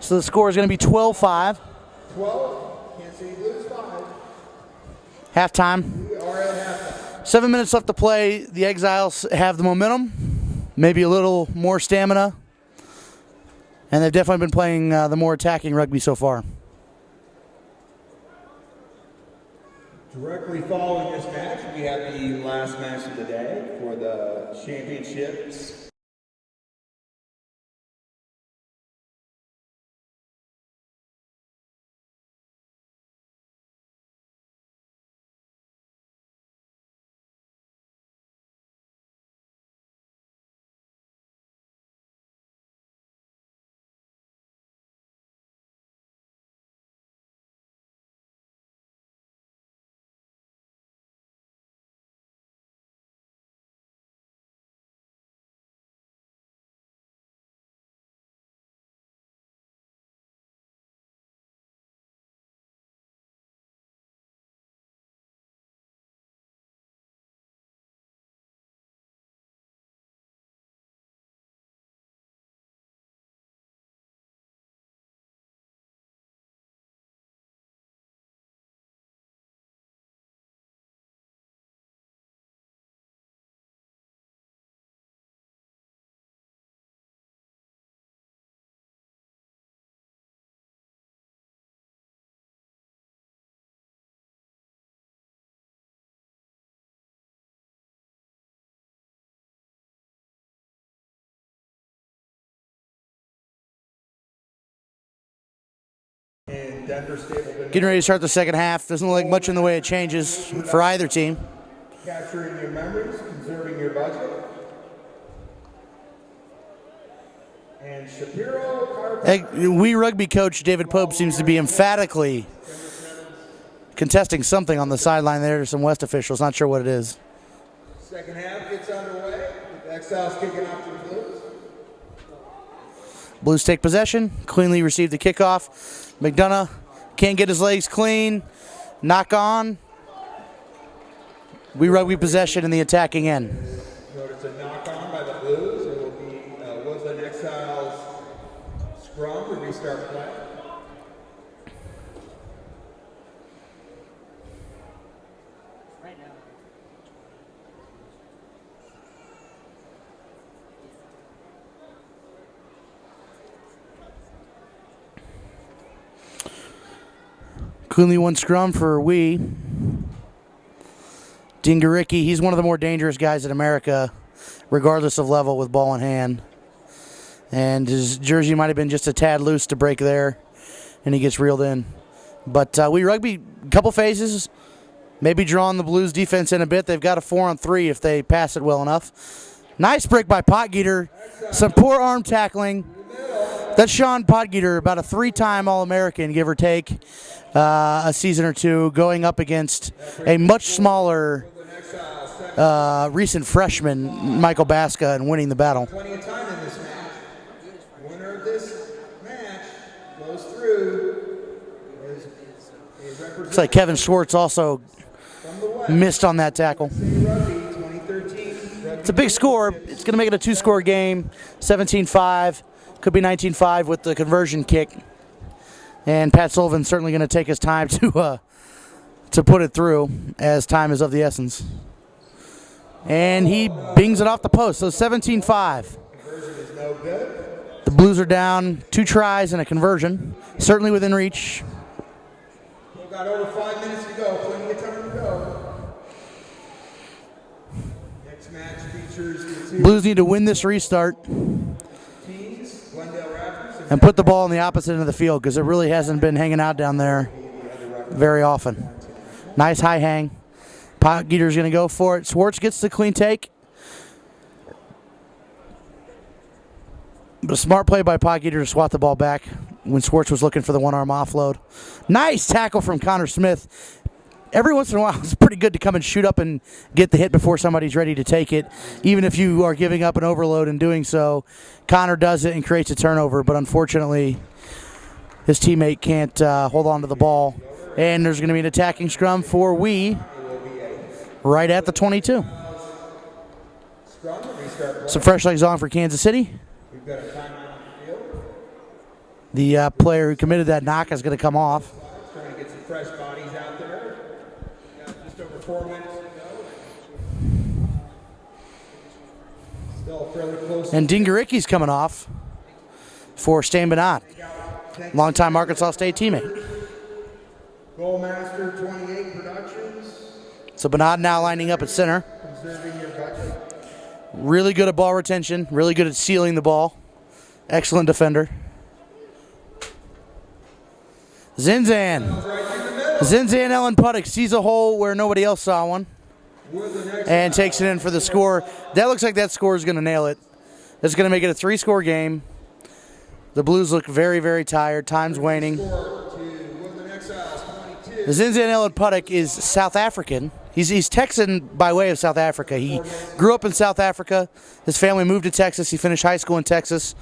So the score is going to be 12-5. 12. Can't say Blues 5. Halftime. We are at halftime. 7 minutes left to play. The Exiles have the momentum. Maybe a little more stamina. And they've definitely been playing the more attacking rugby so far. Directly following this match, we have the last match of the day for the championships. Getting ready to start the second half. Doesn't look like much in the way of changes for either team. Capturing your memories, conserving your budget. And Shapiro. We Rugby coach David Pope seems to be emphatically contesting something on the sideline there to some West officials. Not sure what it is. Second half gets underway. The Exiles kicking off to the Blues. Blues take possession. Cleanly received the kickoff. McDonough can't get his legs clean. Knock on. We Rugby possession in the attacking end. Notice a knock on by the Blues. It will be Woodland Exiles scrum to restart play. Coonley one scrum for Wee. Dingaricki, he's one of the more dangerous guys in America, regardless of level with ball in hand. And his jersey might have been just a tad loose to break there, and he gets reeled in. But we Rugby, a couple phases, maybe drawing the Blues defense in a bit. They've got a 4-on-3 if they pass it well enough. Nice break by Potgieter. Some poor arm tackling. That's Sean Potgieter, about a 3-time All-American, give or take, a season or two, going up against a much smaller recent freshman, Michael Baska, and winning the battle. Plenty of time in this match. Winner of this match goes through. Looks like Kevin Schwartz also missed on that tackle. It's a big score. It's going to make it a 2-score game, 17-5. Could be 19-5 with the conversion kick. And Pat Sullivan's certainly going to take his time to put it through, as time is of the essence. And he bings it off the post, so 17-5. The Blues are down 2 tries and a conversion, certainly within reach. We've got over 5 minutes to go, plenty of time to go. Next match features the Blues need to win this restart teams, Glendale Raptors and put the ball on the opposite end of the field, because it really hasn't been hanging out down there very often. Nice high hang. Potgieter's going to go for it. Schwartz gets the clean take. But a smart play by Potgieter to swat the ball back when Schwartz was looking for the one-arm offload. Nice tackle from Connor Smith. Every once in a while, it's pretty good to come and shoot up and get the hit before somebody's ready to take it, even if you are giving up an overload in doing so. Connor does it and creates a turnover, but unfortunately, his teammate can't hold on to the ball. And there's going to be an attacking scrum for Wee right at the 22. Some fresh legs on for Kansas City. The player who committed that knock is going to come off. Trying to get some fresh bodies out there. Got just over 4 minutes to go. Still fairly close. And Dingaricki's coming off for Stan Bernard, longtime Arkansas State teammate. Goalmaster 28 Productions. So Bernard now lining up at center. Really good at ball retention. Really good at sealing the ball. Excellent defender. Zinzan. Zinzan Ellen Puttock sees a hole where nobody else saw one and takes it in for the score. That looks like that score is going to nail it. It's going to make it a 3-score game. The Blues look very, very tired. Time's waning. Zinzan Ellen Puttock is South African. He's Texan by way of South Africa. He grew up in South Africa. His family moved to Texas. He finished high school in Texas.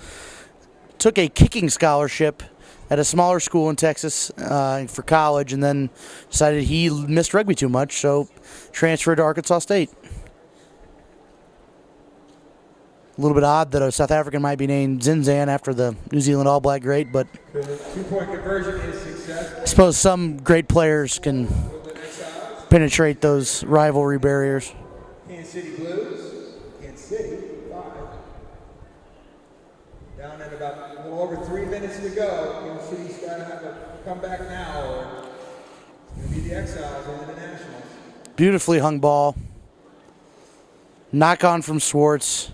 Took a kicking scholarship at a smaller school in Texas for college, and then decided he missed rugby too much, so transferred to Arkansas State. A little bit odd that a South African might be named Zinzan after the New Zealand All Black great, but The 2-point conversion is successful. I suppose some great players can penetrate those rivalry barriers. Kansas City Blues. Kansas City, 5. Down at about a little over 3 minutes to go. Kansas City's got to have a comeback now, or it's going to be the Exiles over the Nationals. Beautifully hung ball. Knock on from Swartz.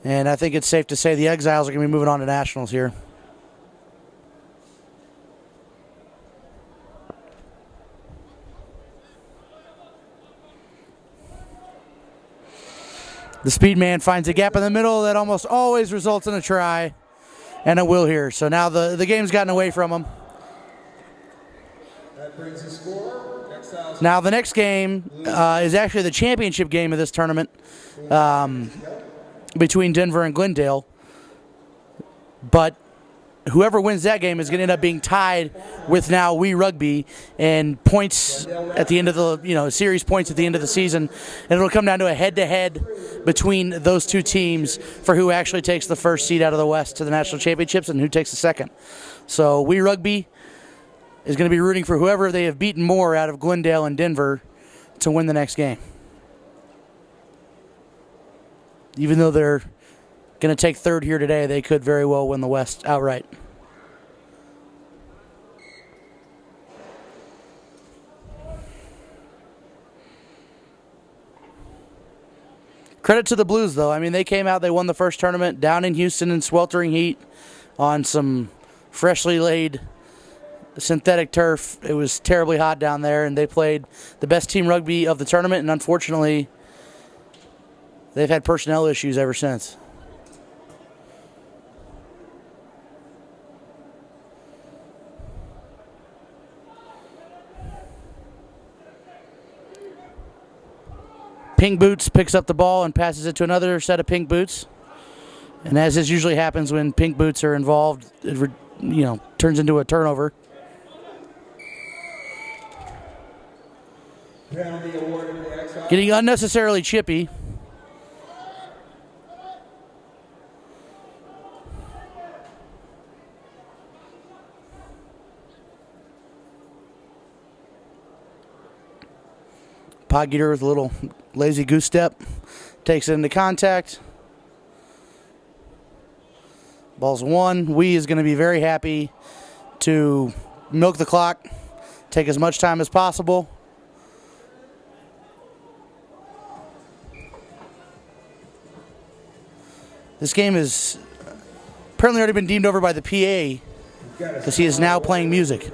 And I think it's safe to say the Exiles are going to be moving on to Nationals here. The speed man finds a gap in the middle that almost always results in a try, and it will here. So now the game's gotten away from him. That brings the score. Exiles. Now the next game is actually the championship game of this tournament between Denver and Glendale. But whoever wins that game is going to end up being tied with now We Rugby and points at the end of the series points at the end of the season, and it'll come down to a head-to-head between those two teams for who actually takes the first seed out of the West to the national championships and who takes the second. So We Rugby is going to be rooting for whoever they have beaten more out of Glendale and Denver to win the next game. Even though they're going to take third here today, they could very well win the West outright. Credit to the Blues, though. I mean, they came out, they won the first tournament down in Houston in sweltering heat on some freshly laid synthetic turf. It was terribly hot down there, and they played the best team rugby of the tournament, and unfortunately, they've had personnel issues ever since. Pink Boots picks up the ball and passes it to another set of Pink Boots. And as this usually happens when Pink Boots are involved, it turns into a turnover. Penalty awarded to the Exiles. Getting unnecessarily chippy. Podgeter with a little lazy goose step. Takes it into contact. Ball's one. We is going to be very happy to milk the clock. Take as much time as possible. This game has apparently already been deemed over by the PA because he is now playing music.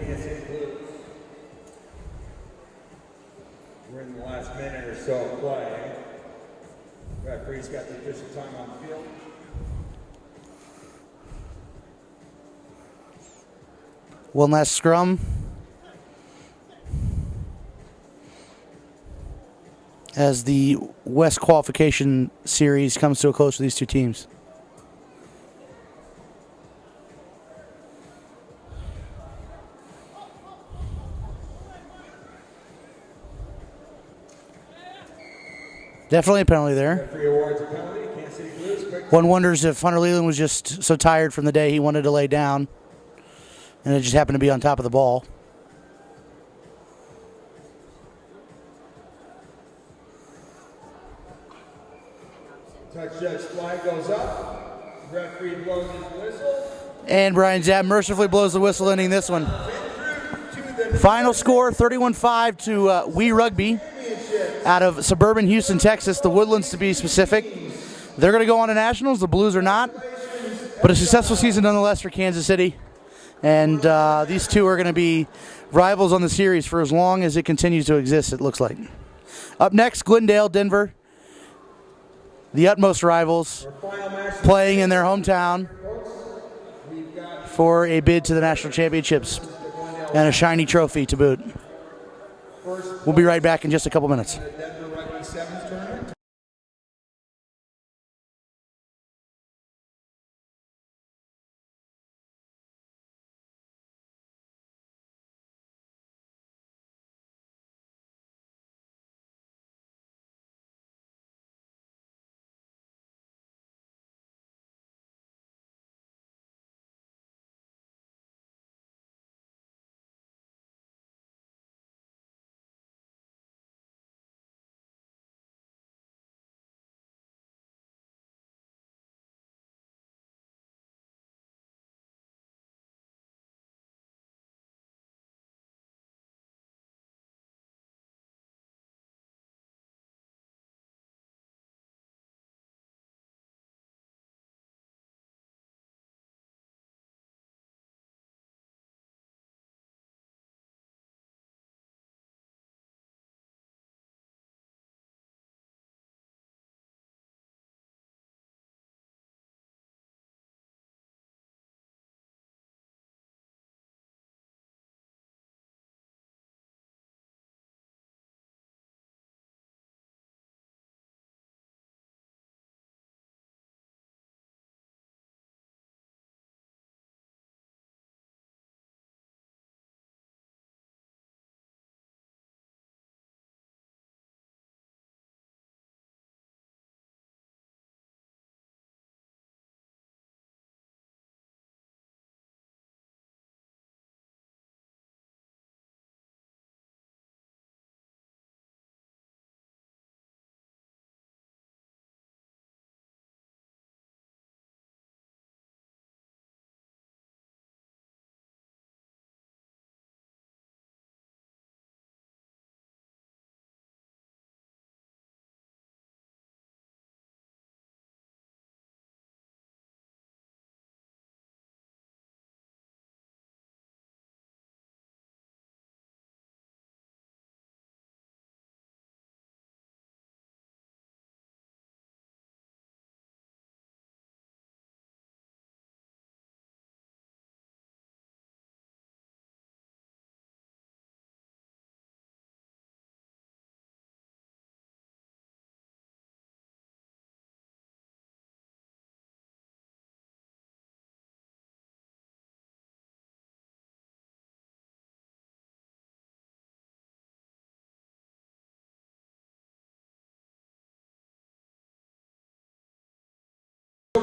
We're in the last minute or so of play. Referee's got the official time on the field. One last scrum. As the West qualification series comes to a close for these two teams. Definitely a penalty there. Referee awards a penalty. Kansas City Blues. Quick. One wonders if Hunter Leland was just so tired from the day he wanted to lay down, and it just happened to be on top of the ball. Touch judge flag goes up. Referee blows his whistle. And Brian Zapp mercifully blows the whistle, ending this one. Final score, 31-5 to We Rugby. out of suburban Houston, Texas, the Woodlands to be specific. They're going to go on to nationals. The Blues are not. But a successful season nonetheless for Kansas City. And these two are going to be rivals on the series for as long as it continues to exist, it looks like. Up next, Glendale, Denver. The utmost rivals playing in their hometown for a bid to the national championships and a shiny trophy to boot. We'll be right back in just a couple minutes.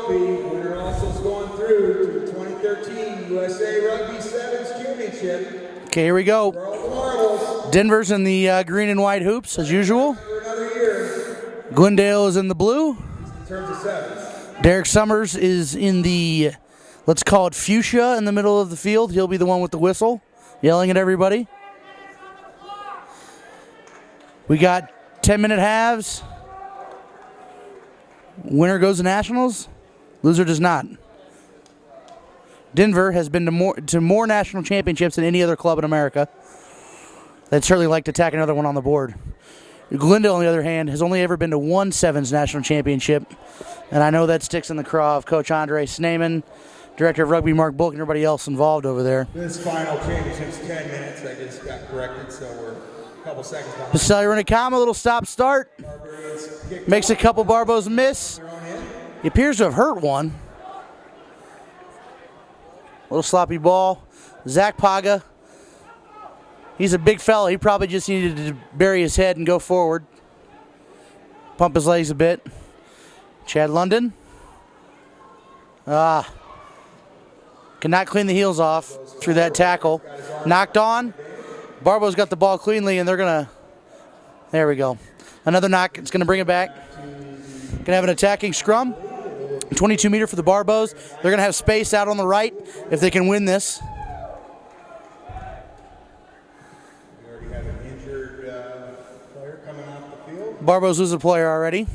Winner also is going through to the 2013 USA Rugby Sevens Championship. Okay, here we go. Denver's in the green and white hoops, as usual. Glendale is in the blue. Derek Summers is in the, let's call it fuchsia, in the middle of the field. He'll be the one with the whistle, yelling at everybody. We got 10-minute halves. Winner goes to nationals. Loser does not. Denver has been to more national championships than any other club in America. They'd certainly like to tack another one on the board. Glendale, on the other hand, has only ever been to one Sevens national championship. And I know that sticks in the craw of Coach Andre Sneeman, Director of Rugby Mark Bulk, and everybody else involved over there. This final championship's 10 minutes. I just got corrected, so we're a couple seconds behind. Pacelli Renacama, a little stop-start. Makes a couple Barbos miss. He appears to have hurt one. Little sloppy ball. Zach Paga. He's a big fella. He probably just needed to bury his head and go forward. Pump his legs a bit. Chad London. Cannot clean the heels off through that tackle. Knocked on. Barbo's got the ball cleanly, and they're going to... There we go. Another knock. It's going to bring it back. Going to have an attacking scrum. 22-meter for the Barbos. They're going to have space out on the right if they can win this. We already have an injured player coming off the field. Barbos lose a player already.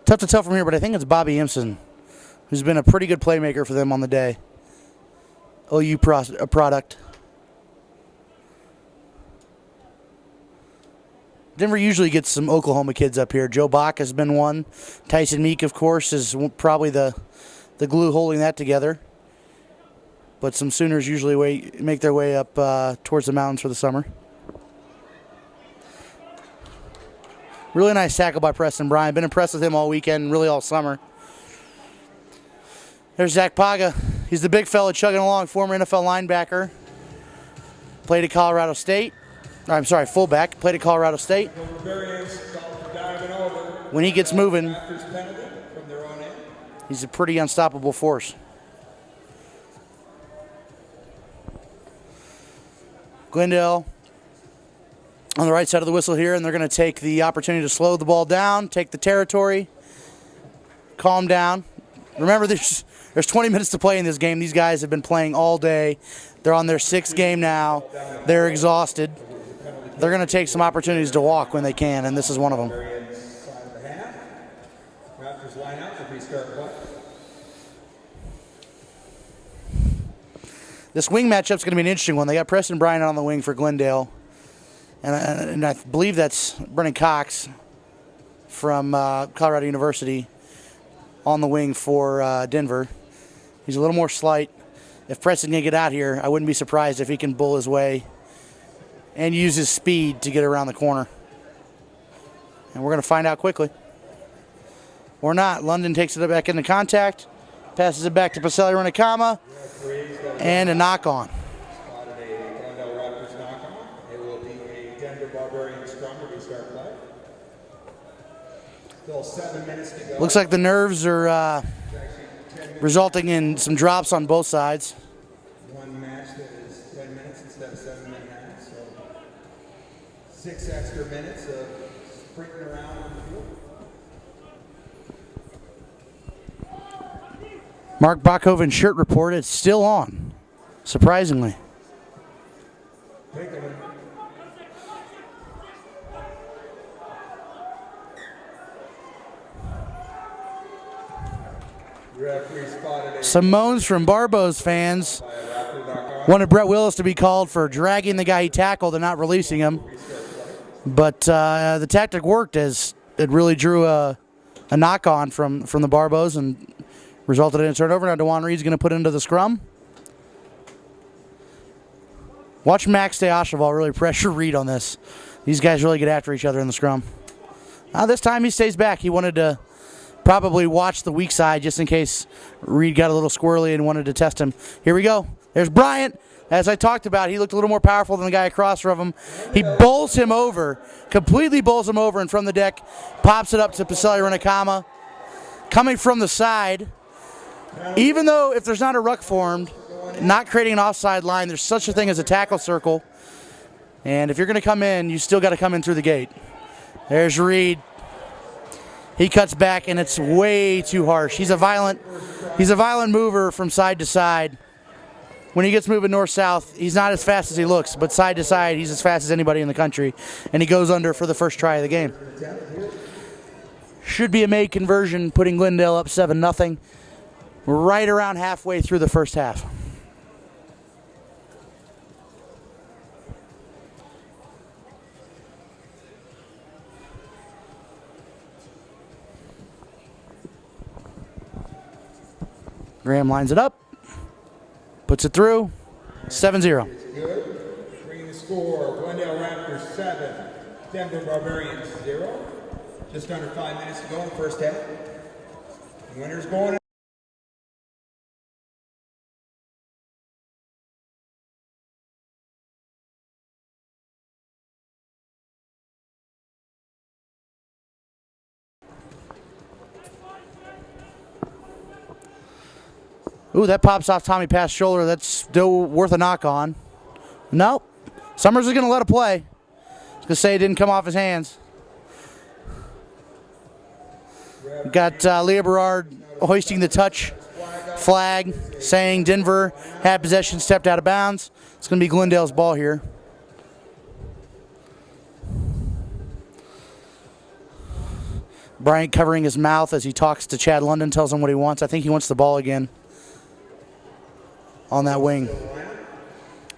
Tough to tell from here, but I think it's Bobby Impson, who's been a pretty good playmaker for them on the day. OU product. Denver usually gets some Oklahoma kids up here. Joe Bach has been one. Tyson Meek, of course, is probably the glue holding that together. But some Sooners usually make their way up towards the mountains for the summer. Really nice tackle by Preston Bryant. Been impressed with him all weekend, really all summer. There's Zach Paga. He's the big fella chugging along, former NFL linebacker. Played at Colorado State. I'm sorry, fullback. Played at Colorado State. When he gets moving, he's a pretty unstoppable force. Glendale on the right side of the whistle here, and they're going to take the opportunity to slow the ball down, take the territory, calm down. Remember, there's 20 minutes to play in this game. These guys have been playing all day. They're on their 6th game now. They're exhausted. They're going to take some opportunities to walk when they can, and this is one of them. This wing matchup's going to be an interesting one. They got Preston Bryant on the wing for Glendale, and I believe that's Brennan Cox from Colorado University on the wing for Denver. He's a little more slight. If Preston can get out here, I wouldn't be surprised if he can bull his way and use his speed to get around the corner. And we're going to find out quickly. Or not. London takes it back into contact, passes it back to Pacelli Runakama, and a knock-on. Spotted a Glendale Raptors knock-on. It will be a Denver Barbarians scrum to restart play. Still 7 minutes to go. Looks like the nerves are resulting in some drops on both sides. One match that is 10 minutes instead of 7 minutes. So 6 extra minutes of sprinting around on the field. Mark Bachhoven's shirt report is still on, surprisingly. Some moans from Barbos fans. Wanted Brett Willis to be called for dragging the guy he tackled and not releasing him. But the tactic worked as it really drew a knock-on from the Barbos and resulted in a turnover. Now DeJuan Reed's going to put into the scrum. Watch Max Deasheval really pressure Reed on this. These guys really get after each other in the scrum. This time he stays back. He wanted to probably watch the weak side just in case Reed got a little squirrely and wanted to test him. Here we go. There's Bryant. As I talked about, he looked a little more powerful than the guy across from him. He bowls him over, completely bowls him over, and from the deck, pops it up to Pacelli Runakama. Coming from the side, even though if there's not a ruck formed, not creating an offside line, there's such a thing as a tackle circle. And if you're going to come in, you still got to come in through the gate. There's Reed. He cuts back, and it's way too harsh. He's a violent mover from side to side. When he gets moving north-south, he's not as fast as he looks, but side to side, he's as fast as anybody in the country. And he goes under for the first try of the game. Should be a made conversion, putting Glendale up 7-0. Right around halfway through the first half. Graham lines it up, puts it through, 7-0. Good. Bringing the score, Glendale Raptors 7, Denver Barbarians 0. Just under 5 minutes to go in the first half. The winner's going. Ooh, that pops off Tommy Pass' shoulder. That's still worth a knock-on. Nope. Summers is going to let it play. I was going to say it didn't come off his hands. Got Leah Berard hoisting the touch flag saying Denver had possession, stepped out of bounds. It's going to be Glendale's ball here. Bryant covering his mouth as he talks to Chad London, tells him what he wants. I think he wants the ball again on that wing.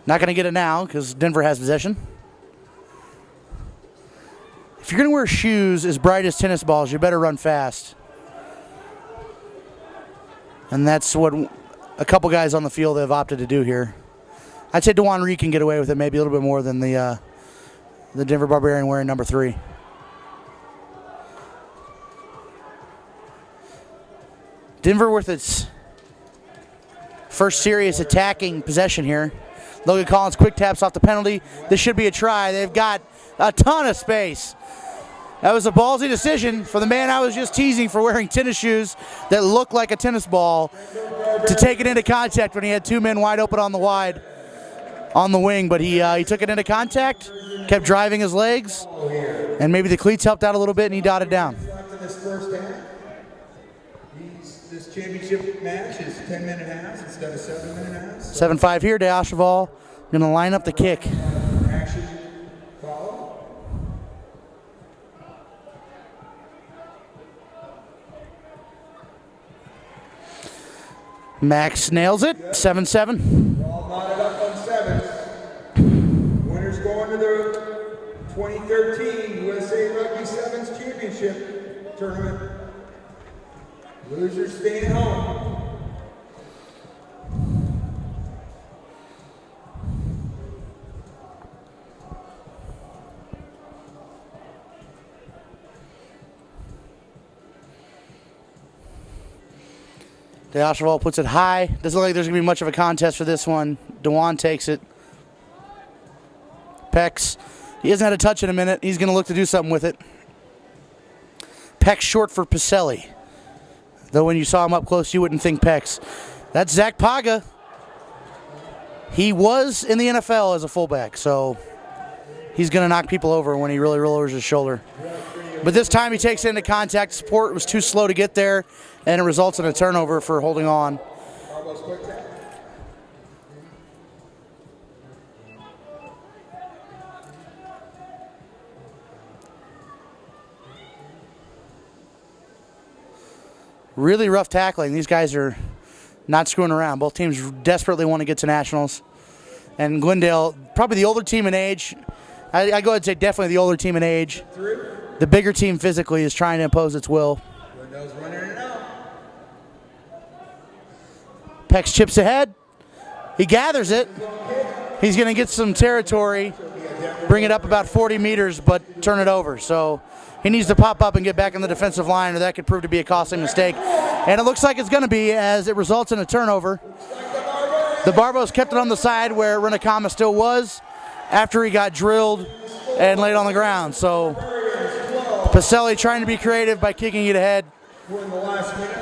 Not going to get it now because Denver has possession. If you're going to wear shoes as bright as tennis balls, you better run fast. And that's what a couple guys on the field have opted to do here. I'd say DeJuan Reed can get away with it maybe a little bit more than the Denver Barbarian wearing number 3. Denver with its first serious attacking possession here. Logan Collins quick taps off the penalty. This should be a try. They've got a ton of space. That was a ballsy decision for the man I was just teasing for wearing tennis shoes that look like a tennis ball to take it into contact when he had 2 men wide open on the wing. But he took it into contact, kept driving his legs, and maybe the cleats helped out a little bit and he dotted down. This championship match is 10-minute halves instead of 7-minute halves. 7-5 here. Deasheval going to line up the kick. Action follow. Max nails it. 7-7. All knotted up on 7s. Winners going to the 2013 USA Rugby Sevens Championship Tournament. Losers staying home. Deasheval puts it high. Doesn't look like there's going to be much of a contest for this one. DeJuan takes it. Pex. He hasn't had a touch in a minute. He's going to look to do something with it. Pex short for Pacelli. Though when you saw him up close, you wouldn't think Pex. That's Zach Paga. He was in the NFL as a fullback, so he's going to knock people over when he really lowers his shoulder. But this time he takes it into contact. Support was too slow to get there, and it results in a turnover for holding on. Really rough tackling. These guys are not screwing around. Both teams desperately want to get to nationals. And Glendale, probably the older team in age. I go ahead and say definitely the older team in age. The bigger team physically is trying to impose its will. Glendale's running it out. Pex chips ahead. He gathers it. He's going to get some territory, bring it up about 40 meters, but turn it over. So he needs to pop up and get back in the defensive line, or that could prove to be a costly mistake. And it looks like it's going to be, as it results in a turnover. The Barbos kept it on the side where Renakama still was after he got drilled and laid on the ground. So Pacelli trying to be creative by kicking it ahead.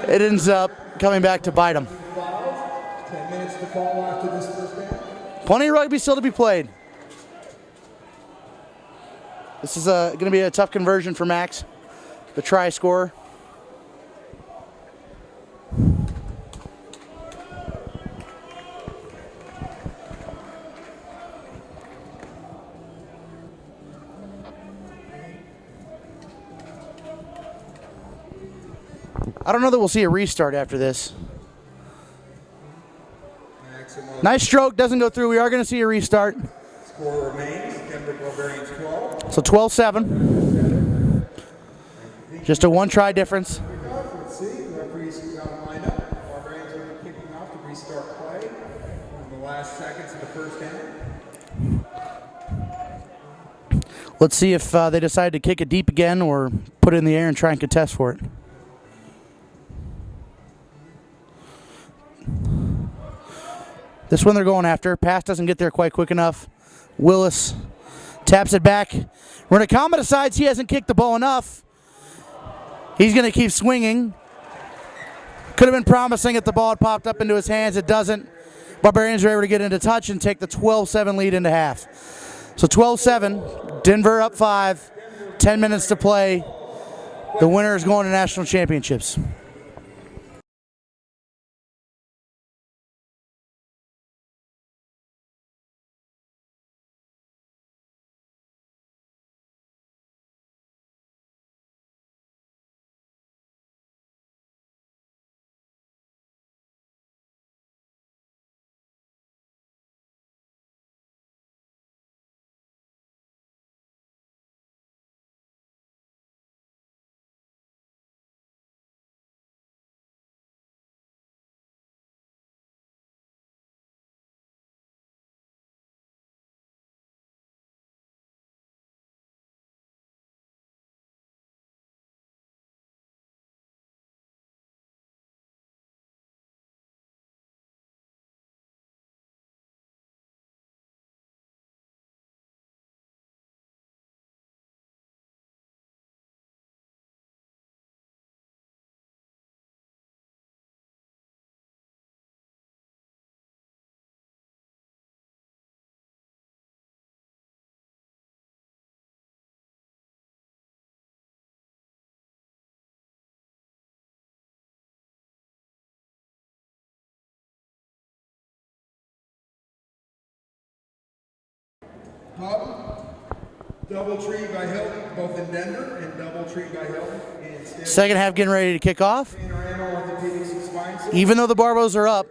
It ends up coming back to bite him. 10 minutes to fall after this first half. Plenty of rugby still to be played. This is going to be a tough conversion for Max, the try scorer. I don't know that we'll see a restart after this. Nice stroke, doesn't go through. We are going to see a restart. Score remains Denver Barbarians 12. So 12-7. Just a one-try difference. Let's see, the referees got to line up. Barbarians are kicking off to restart play in the last seconds of the first half. Let's see if they decide to kick it deep again or put it in the air and try and contest for it. This one they're going after. Pass doesn't get there quite quick enough. Willis taps it back. Renakama decides he hasn't kicked the ball enough. He's going to keep swinging. Could have been promising if the ball had popped up into his hands. It doesn't. Barbarians are able to get into touch and take the 12-7 lead into half. So 12-7. Denver up 5. 10 minutes to play. The winner is going to national championships. Hub, Doubletree by Hilton, both in Denver, and Doubletree by Hilton in Stanford. Second half getting ready to kick off. Even though the Barbos are up,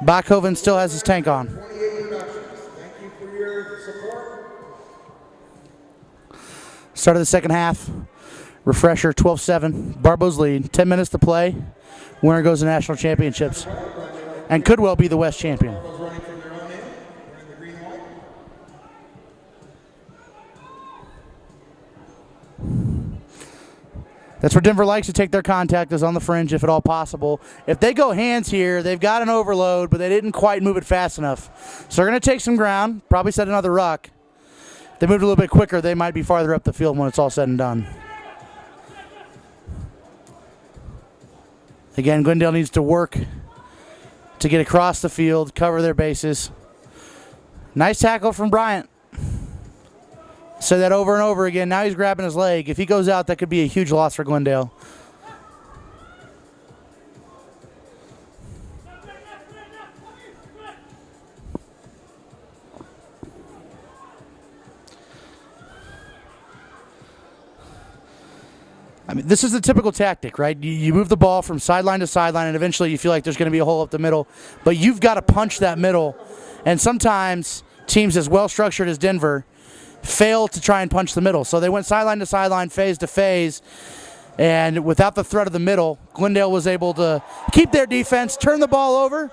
Bachhoven still has his tank on. 28 productions. Thank you for your support. Start of the second half. Refresher, 12-7. Barbos lead. 10 minutes to play. Winner goes to national championships. And could well be the West champion. Barbos running from their own end. We're in the green white. That's where Denver likes to take their contact, is on the fringe if at all possible. If they go hands here, they've got an overload, but they didn't quite move it fast enough. So they're going to take some ground, probably set another ruck. If they moved a little bit quicker, they might be farther up the field when it's all said and done. Again, Glendale needs to work to get across the field, cover their bases. Nice tackle from Bryant. Say that over and over again. Now he's grabbing his leg. If he goes out, that could be a huge loss for Glendale. I mean, this is the typical tactic, right? You move the ball from sideline to sideline, and eventually you feel like there's going to be a hole up the middle. But you've got to punch that middle. And sometimes teams as well-structured as Denver fail to try and punch the middle. So they went sideline to sideline, phase to phase. And without the threat of the middle, Glendale was able to keep their defense, turn the ball over.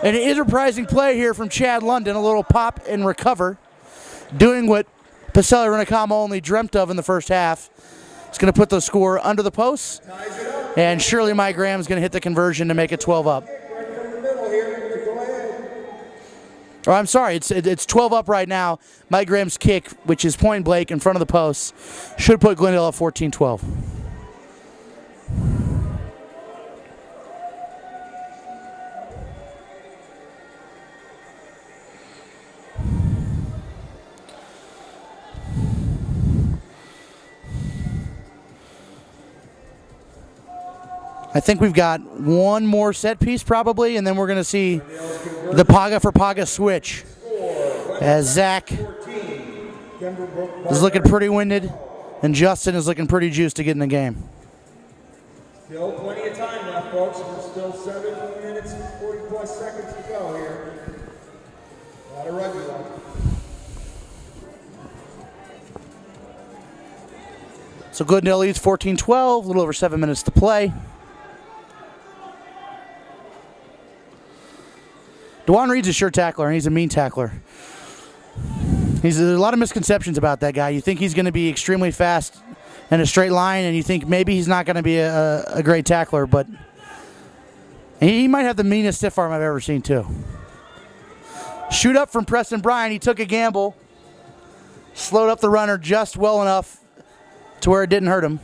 An enterprising play here from Chad London, a little pop and recover. Doing what Pacelli Renacama only dreamt of in the first half. It's going to put the score under the posts, and surely Mike Graham's going to hit the conversion to make it 12 up. Or I'm sorry, it's 12 up right now. Mike Graham's kick, which is point blank in front of the posts, should put Glendale at 14-12. I think we've got one more set piece probably, and then we're going to see the Paga for Paga switch as Zach is looking pretty winded and Justin is looking pretty juiced to get in the game. Still plenty of time left, folks. We're still 7 minutes and 40-plus seconds to go here. A lot of rugby left. So Glendale leads 14-12, a little over 7 minutes to play. DeJuan Reed's a sure tackler, and he's a mean tackler. There's a lot of misconceptions about that guy. You think he's going to be extremely fast in a straight line, and you think maybe he's not going to be a great tackler, but he might have the meanest stiff arm I've ever seen, too. Shoot up from Preston Bryan. He took a gamble, slowed up the runner just well enough to where it didn't hurt him.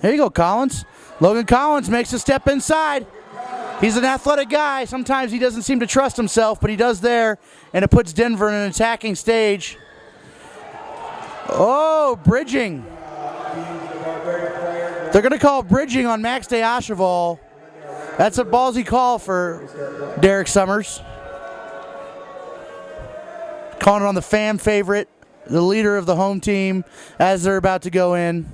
There you go, Collins. Logan Collins makes a step inside. He's an athletic guy. Sometimes he doesn't seem to trust himself, but he does there, and it puts Denver in an attacking stage. Oh, bridging. They're going to call bridging on Max DeAcheval. That's a ballsy call for Derek Summers. Calling it on the fan favorite, the leader of the home team, as they're about to go in.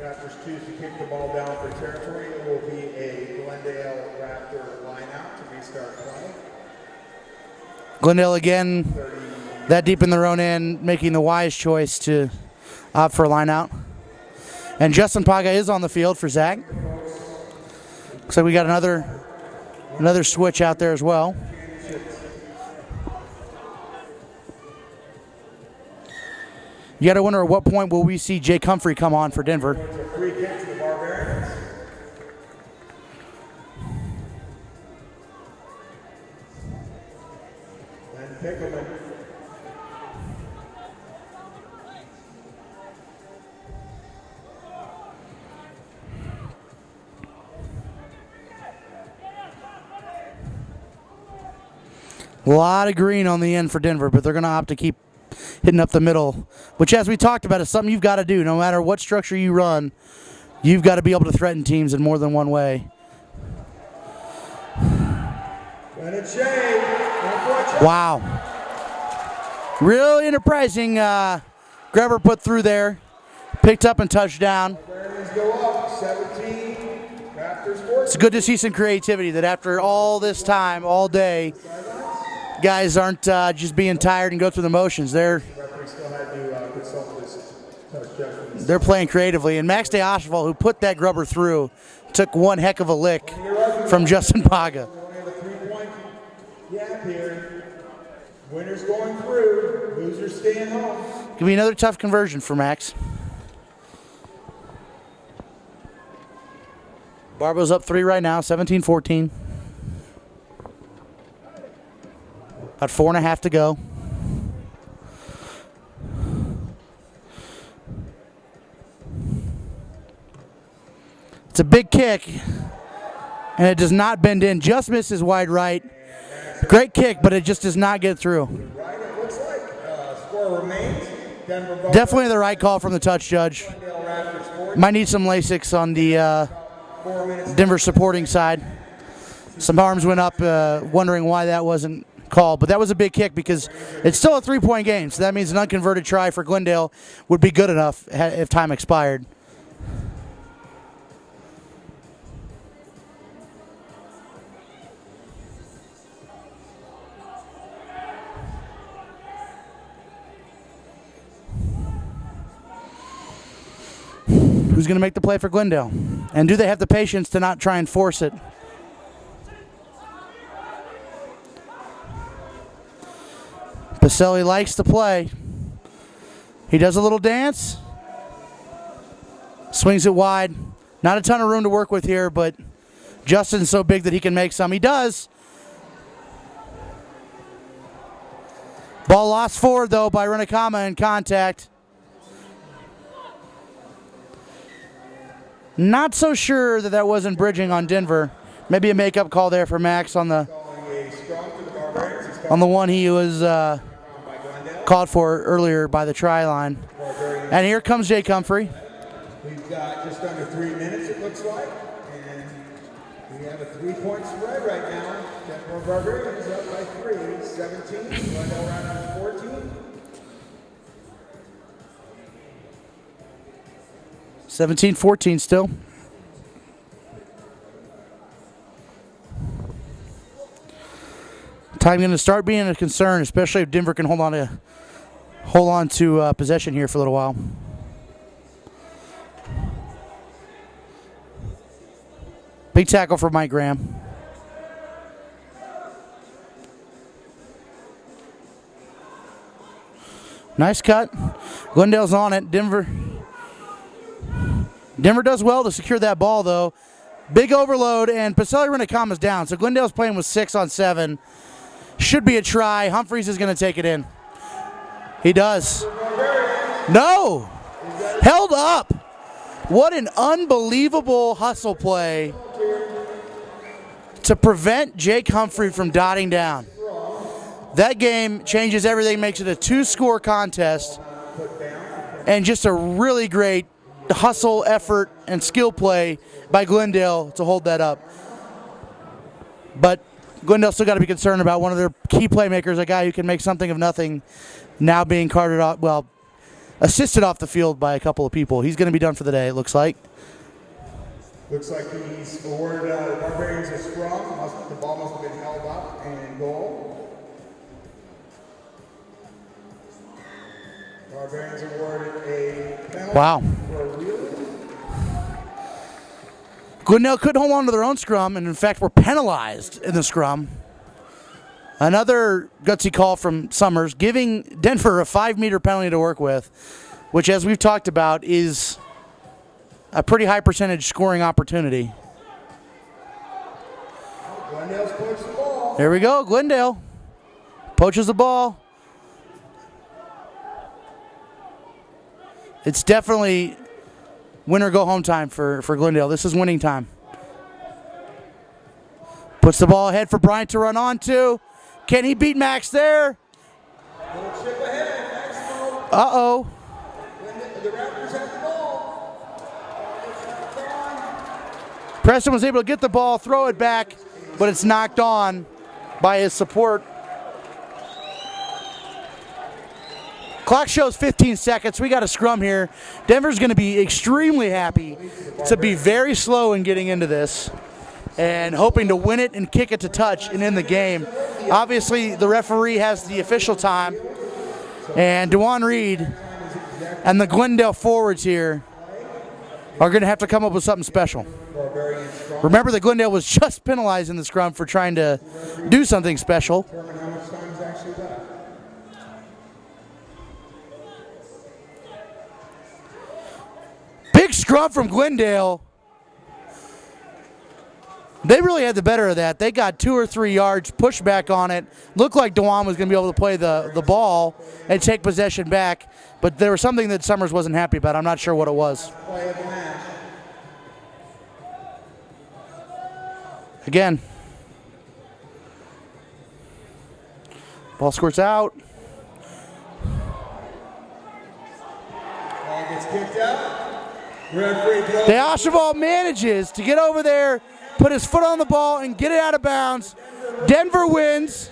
Raptors choose to kick the ball down for territory. It will be a Glendale Raptor line out to restart play. Glendale again, that deep in their own end, making the wise choice to opt for a line out. And Justin Paga is on the field for Zach. Looks like we got another switch out there as well. You got to wonder at what point will we see Jake Humphrey come on for Denver. It's a free kick to the Barbarians. And Pickleman. A lot of green on the end for Denver, but they're going to opt to keep hitting up the middle, which, as we talked about, is something you've got to do. No matter what structure you run, you've got to be able to threaten teams in more than one way. Wow. Really enterprising grabber put through there. Picked up and touched down. It's good to see some creativity that after all this time, all day, guys aren't just being tired and go through the motions. They're playing creatively. And Max DeOshval, who put that grubber through, took one heck of a lick from Justin Paga. Winners going through, losers staying home. Could be another tough conversion for Max. Barbo's up 3 right now, 17-14. About 4.5 to go. It's a big kick, and it does not bend in. Just misses wide right. Great kick, but it just does not get through. Right, it looks like score remains. Definitely the right call from the touch judge. Might need some Lasix on the Denver supporting side. Some arms went up wondering why that wasn't called, but that was a big kick because it's still a 3-point game, so that means an unconverted try for Glendale would be good enough if time expired. Who's going to make the play for Glendale? And do they have the patience to not try and force it? Pacelli likes to play. He does a little dance. Swings it wide. Not a ton of room to work with here, but Justin's so big that he can make some. He does. Ball lost forward, though, by Renakama in contact. Not so sure that that wasn't bridging on Denver. Maybe a makeup call there for Max on the one he was called for earlier by the try line. And here comes Jake Humphrey. We've got just under 3 minutes, it looks like, and we have a 3-point spread right now. Denver Barbarians up by 3, 17. Glendale Raptors 14. 17-14 still. Time going to start being a concern, especially if Denver can hold on to possession here for a little while. Big tackle for Mike Graham. Nice cut. Glendale's on it. Denver does well to secure that ball, though. Big overload, and Pacelli Renakama's down. So Glendale's playing with 6 on 7. Should be a try. Humphreys is going to take it in. He does. No! Held up. What an unbelievable hustle play to prevent Jake Humphrey from dotting down. That game changes everything, makes it a 2-score contest, and just a really great hustle, effort, and skill play by Glendale to hold that up. But Glendale still got to be concerned about one of their key playmakers, a guy who can make something of nothing, now being carted off, well, assisted off the field by a couple of people. He's going to be done for the day, it looks like. Looks like he's awarded Barbarians a scrum. The ball must have been held up and goal. Barbarians awarded a penalty. Wow. For a wheelie. Glendale couldn't hold on to their own scrum, and in fact were penalized in the scrum. Another gutsy call from Summers, giving Denver a 5-meter penalty to work with, which, as we've talked about, is a pretty high percentage scoring opportunity. Glendale's poached the ball. There we go, Glendale poaches the ball. It's definitely win or go home time for Glendale. This is winning time. Puts the ball ahead for Bryant to run on to. Can he beat Max there? Chip ahead, Maximo. Uh-oh. The Raptors have the ball. Preston was able to get the ball, throw it back, but it's knocked on by his support. Clock shows 15 seconds. We got a scrum here. Denver's going to be extremely happy to be very slow in getting into this and hoping to win it and kick it to touch and end the game. Obviously, the referee has the official time, and DeJuan Reed and the Glendale forwards here are going to have to come up with something special. Remember that Glendale was just penalized in the scrum for trying to do something special. Big scrum from Glendale. They really had the better of that. They got 2 or 3 yards, pushed back on it. Looked like DeJuan was going to be able to play the ball and take possession back, but there was something that Summers wasn't happy about. I'm not sure what it was. Again. Ball squirts out. Ball gets kicked out. Deasheval manages to get over there, put his foot on the ball, and get it out of bounds. Denver wins.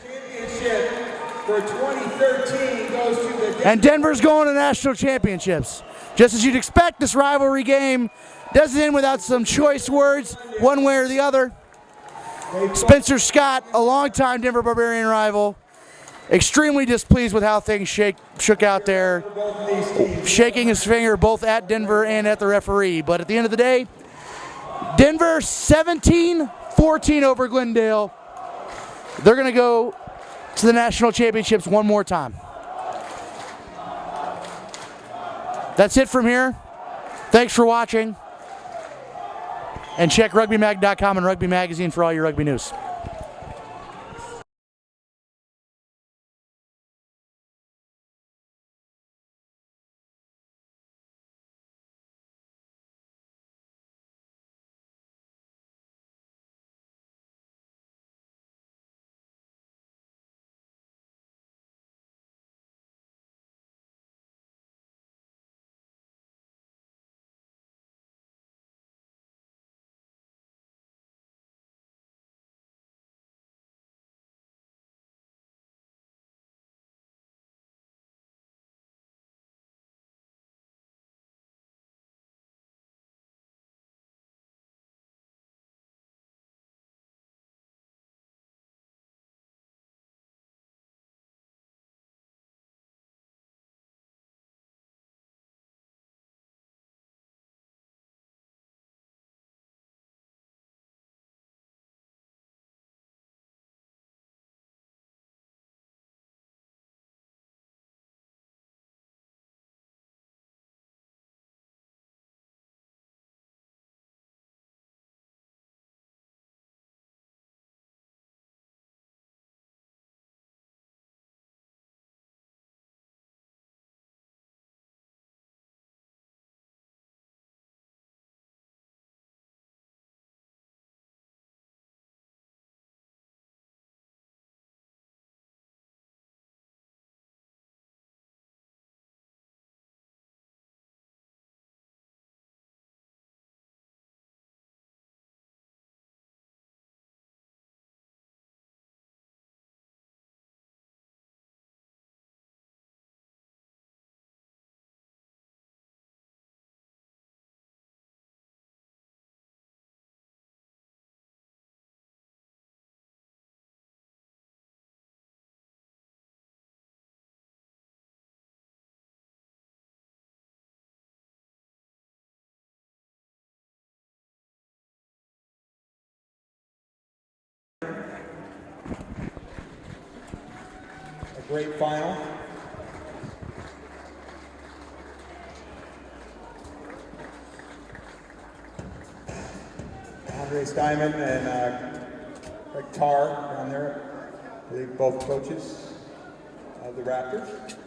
For 2013 goes to the and Denver's going to national championships. Just as you'd expect, this rivalry game doesn't end without some choice words, one way or the other. Spencer Scott, a longtime Denver Barbarian rival, extremely displeased with how things shook out there, shaking his finger both at Denver and at the referee. But at the end of the day, Denver 17-14 over Glendale. They're going to go to the national championships one more time. That's it from here. Thanks for watching. And check rugbymag.com and Rugby Magazine for all your rugby news. A great final. Andre Steinman and Greg Tarr down there, I believe both coaches of the Raptors.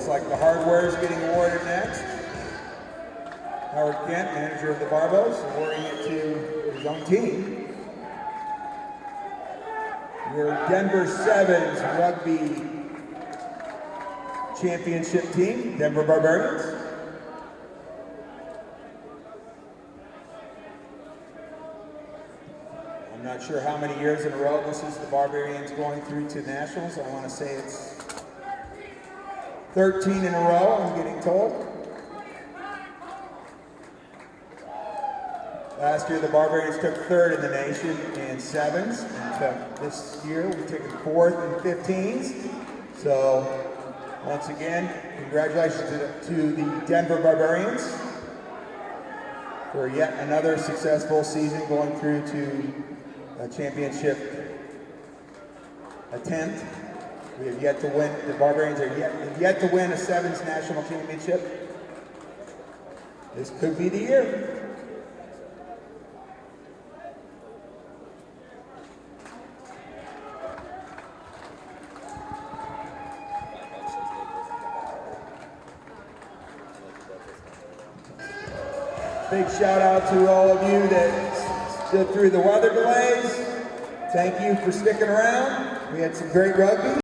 Looks like the hardware is getting awarded next. Howard Kent, manager of the Barbos, awarding it to his own team. Your Denver Sevens Rugby Championship team, Denver Barbarians. I'm not sure how many years in a row this is the Barbarians going through to nationals. I want to say it's 13 in a row, I'm getting told. Last year, the Barbarians took third in the nation in sevens, and this year we took fourth in 15s. So, once again, congratulations to the Denver Barbarians for yet another successful season going through to a championship attempt. We have yet to win, the Barbarians are yet to win a sevens national championship. This could be the year. Big shout out to all of you that stood through the weather delays. Thank you for sticking around. We had some great rugby.